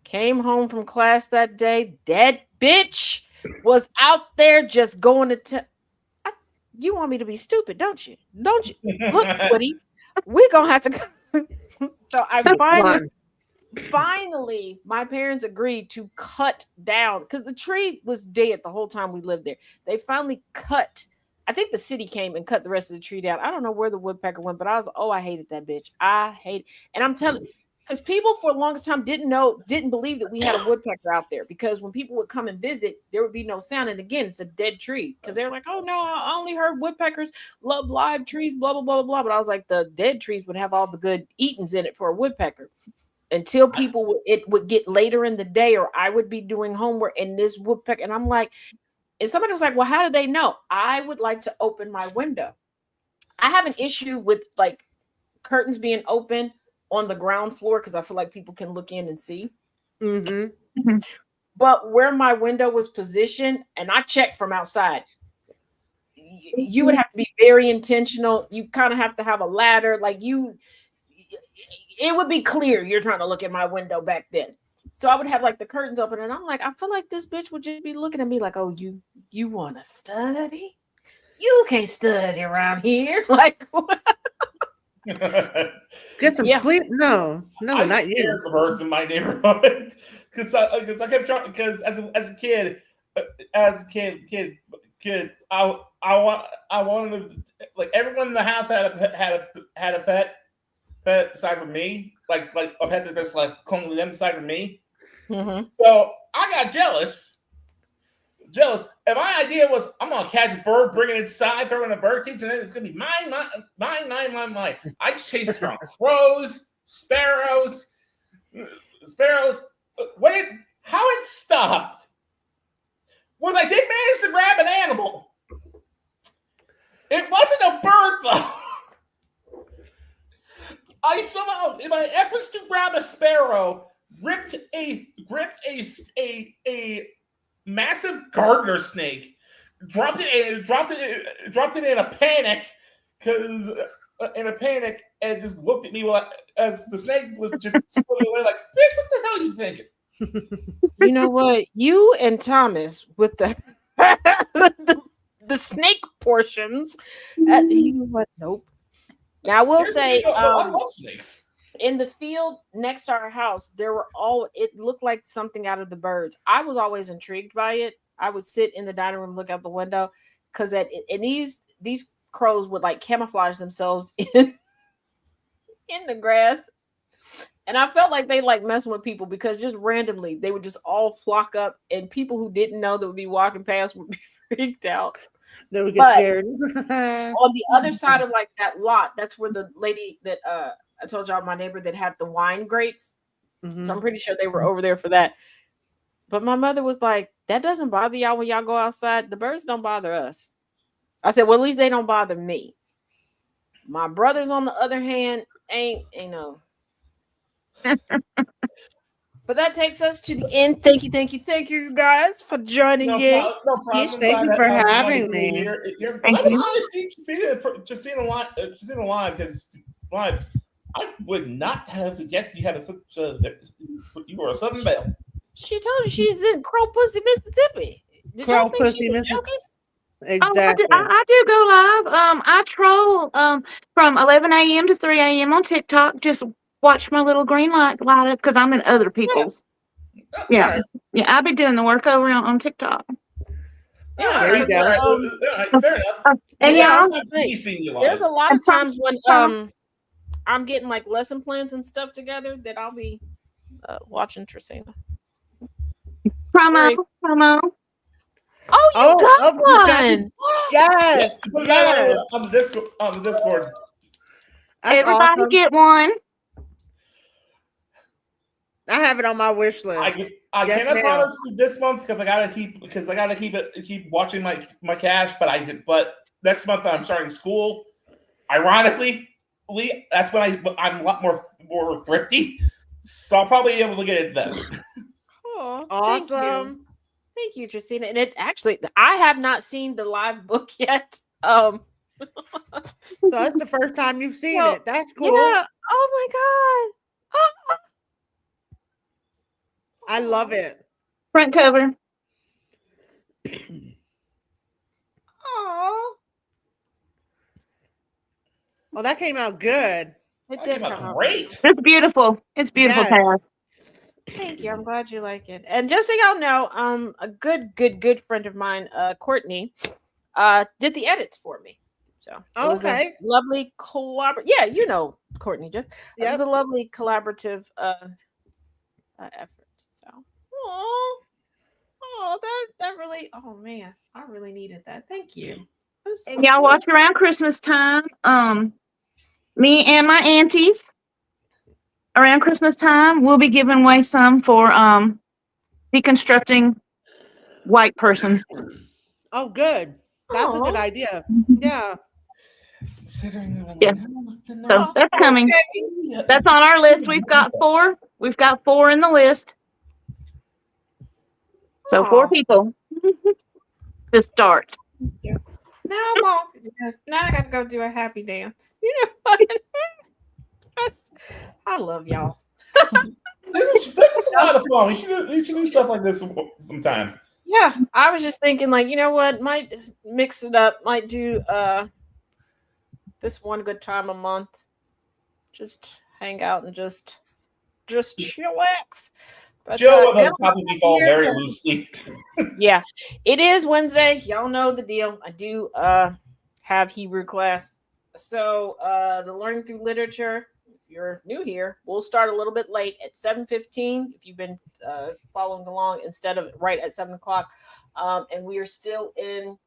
Came home from class that day. That bitch was out there just going to you want me to be stupid, don't you? Don't you? Look, Woody, we're going to have to go. So I finally, my parents agreed to cut down because the tree was dead the whole time we lived there. They finally cut. I think the city came and cut the rest of the tree down. I don't know where the woodpecker went, but I was, I hated that bitch. I hate it. And I'm telling you, because people for the longest time didn't believe that we had a woodpecker out there, because when people would come and visit, there would be no sound. And again, it's a dead tree, because they're like, oh no, I only heard woodpeckers love live trees, blah, blah, blah, blah. But I was like, the dead trees would have all the good eatings in it for a woodpecker. Until it would get later in the day, or I would be doing homework and this woodpecker, and I'm like, and somebody was like, well, how do they know? I would like to open my window. I have an issue with like curtains being open on the ground floor because I feel like people can look in and see. Mm-hmm. But where my window was positioned, and I checked from outside, you would have to be very intentional. You kind of have to have a ladder. Like it would be clear you're trying to look at my window back then. So I would have like the curtains open, and I'm like, I feel like this bitch would just be looking at me like, oh, you want to study? You can't study around here. Like, get some sleep? No, not you. The birds in my neighborhood because I kept trying, because as a kid, I wanted to, like, everyone in the house had a pet aside from me, like a pet that just like clung to them aside from me. Mm-hmm. So I got jealous. And my idea was, I'm gonna catch a bird, bring it inside, throw it in a bird cage, and then it's gonna be mine. I chased around crows, sparrows. How it stopped was I did manage to grab an animal. It wasn't a bird though. I somehow, in my efforts to grab a sparrow, ripped a massive gardener snake, dropped it in a panic, and just looked at me as the snake was just swimming away like, bitch, what the hell are you thinking? You know what? You and Thomas with the the snake portions. You know what? Nope. Now I will say, I love snakes. In the field next to our house, it looked like something out of the birds. I was always intrigued by it. I would sit in the dining room, look out the window, because these crows would like camouflage themselves in the grass. And I felt like they like messing with people, because just randomly they would just all flock up, and people who didn't know that would be walking past would be freaked out. They would get scared. On the other side of like that lot, that's where the lady that I told y'all, my neighbor that had the wine grapes. Mm-hmm. So I'm pretty sure they were over there for that. But my mother was like, that doesn't bother y'all when y'all go outside. The birds don't bother us. I said, well, at least they don't bother me. My brothers, on the other hand, ain't no. But that takes us to the end. Thank you guys for joining in. No problem. Thank you for having me. Just seeing a live, because live, I would not have guessed you had you were a Southern Belle. She told you she's in Crow Pussy Mississippi. Crow Pussy Mississippi. Exactly. I do go live. I troll from 11 a.m. to 3 a.m. on TikTok. Just watch my little green light light up, because I'm in other people's. Yeah. I'll be doing the work over on TikTok. Yeah, there you go. Fair enough. And there's a lot of times when I'm getting like lesson plans and stuff together that I'll be watching Trisina. Promo. Oh, you got one. Yes. On the Discord. That's Everybody awesome. get one. I have it on my wish list. I Yes, cannot ma'am. promise you this month because I gotta keep watching my cash. But next month I'm starting school. Ironically, that's when I'm a lot more thrifty, so I'll probably be able to get it then. Oh, Awesome. Thank you, Justina. And it actually, I have not seen the live book yet. So that's the first time you've seen So, it. That's cool. yeah. Oh my god. I love it. Front cover. Oh, Oh, that came out good. it That did came out come out. great. It's beautiful. It's beautiful, Yes. Taz. Thank you. I'm glad you like it. And just so y'all know, a good friend of mine, Courtney, did the edits for me. So it was a Okay. lovely Yeah, you know Courtney. Just it was Yep. a lovely collaborative effort. So, that really. Oh man, I really needed that. Thank you. That's so And y'all cool. watch around Christmas time. Me and my aunties around Christmas time, we'll be giving away some for deconstructing white persons. Oh, good. That's a good Aw. idea. Yeah. Considering Yeah. So that's coming. That's on our list. We've got 4. We've got 4 in the list. So 4 Aw. people to start. Now I'm all. Now I gotta go do a happy dance. You know what? I love y'all. This is a lot of fun. We should do stuff like this sometimes. Yeah, I was just thinking, like, you know what? Might mix it up. Might do this one good time a month. Just hang out and just chillax. But, Joe, on get the topic we fall here. very loosely. Yeah, it is Wednesday. Y'all know the deal. I do have Hebrew class. So the learning through literature, if you're new here, we'll start a little bit late at 7:15 if you've been following along instead of right at 7 o'clock. And we are still in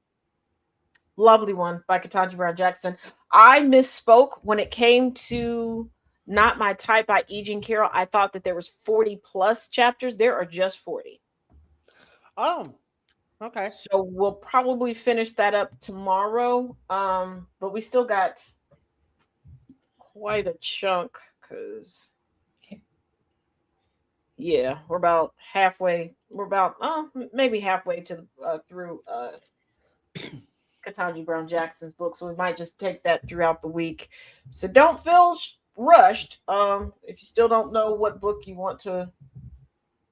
Lovely One by Ketanji Brown Jackson. I misspoke when it came to Not My Type by E. Jean Carroll. I thought that there was 40 plus chapters. There are just 40. Oh, okay. So we'll probably finish that up tomorrow. But we still got quite a chunk because yeah, we're about halfway. We're about maybe halfway to through Ketanji Brown Jackson's book. So we might just take that throughout the week. So don't feel rushed. If you still don't know what book you want to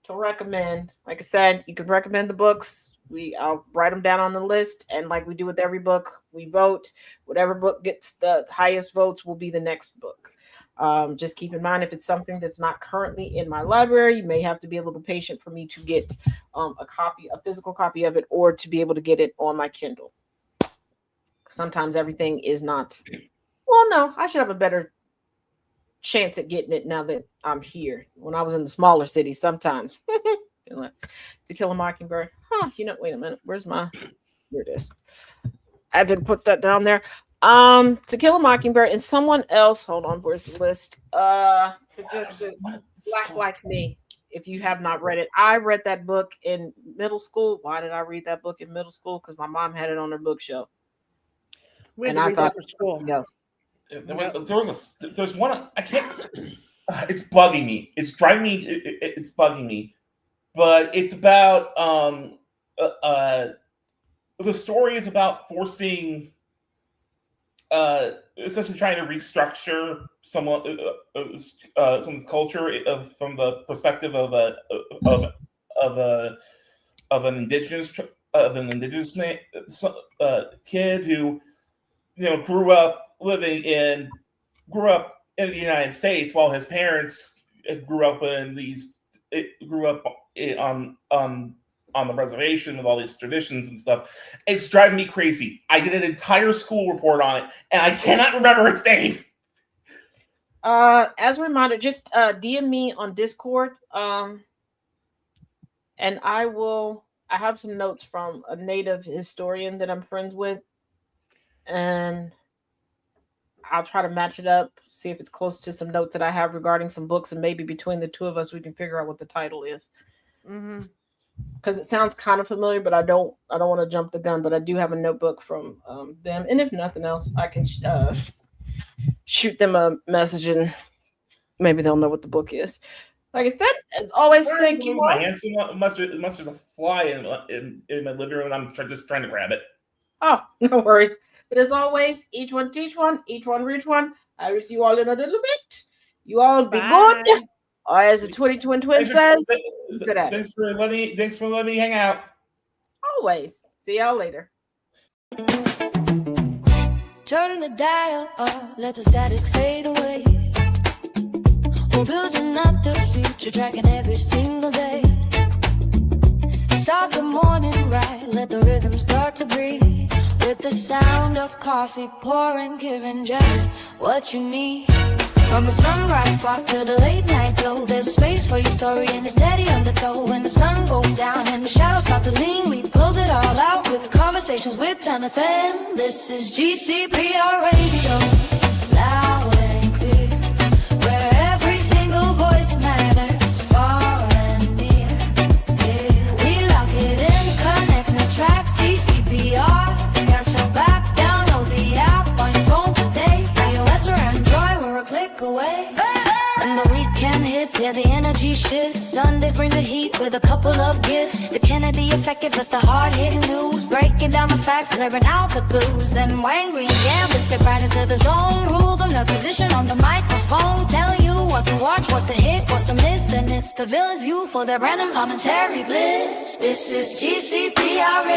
recommend, like I said, you can recommend the books. I'll write them down on the list, and like we do with every book, we vote. Whatever book gets the highest votes will be the next book. Just keep in mind, if it's something that's not currently in my library, you may have to be a little patient for me to get a physical copy of it, or to be able to get it on my Kindle. Sometimes everything is not. Well, no, I should have a better chance at getting it now that I'm here. When I was in the smaller cities, sometimes To Kill a Mockingbird. Wait a minute. Where's my? Here it is. I didn't put that down there. To Kill a Mockingbird and someone else. Hold on, where's the list? Black Like Me. If you have not read it, I read that book in middle school. Why did I read that book in middle school? Because my mom had it on her bookshelf. We had And to I read thought that for school. yes. There's one. I can't. It's bugging me. It's driving me. It's bugging me. But it's about the story is about forcing, essentially trying to restructure someone's culture from the perspective of an indigenous kid who grew up in the United States while his parents grew up on the reservation with all these traditions and stuff. It's driving me crazy. I did an entire school report on it, and I cannot remember its name. As a reminder, just DM me on Discord. And I have some notes from a native historian that I'm friends with, and I'll try to match it up, see if it's close to some notes that I have regarding some books, and maybe between the two of us, we can figure out what the title is. Because it sounds kind of familiar, but I don't want to jump the gun. But I do have a notebook from them, and if nothing else, I can shoot them a message, and maybe they'll know what the book is. Like I said, as always, thank you. My hand so much. There's a fly in my living room, and I'm just trying to grab it. Oh, no worries. But as always, each one teach one, each one reach one. I will see you all in a little bit. You all be good. Or as the 20 says, good at Thanks for letting me hang out. Always. See y'all later. Turn the dial up, let the static fade away. We're building up the future, tracking every single day. Start the morning right, let the rhythm start to breathe. With the sound of coffee pouring, giving just what you need. From the sunrise spark to the late night glow, there's a space for your story and a steady undertow. When the sun goes down and the shadows start to lean, we close it all out with conversations with Jonathan. This is GCPR Radio, loud and clear, where every single voice matters, far and near. Yeah, we lock it in, connect the track, GCPR. Got your back, download the app on your phone today. iOS or Android, we're a click away. And the weekend hits, yeah, the energy shifts. Sundays bring the heat with a couple of gifts. The Kennedy effect gives us the hard-hitting news, breaking down the facts, clearing out the blues. Then Wayne Green Gambit step right into the zone, rule from their position on the microphone, telling you what to watch, what's a hit, what's a miss. Then it's the villain's view for their random commentary bliss. This is GCPR.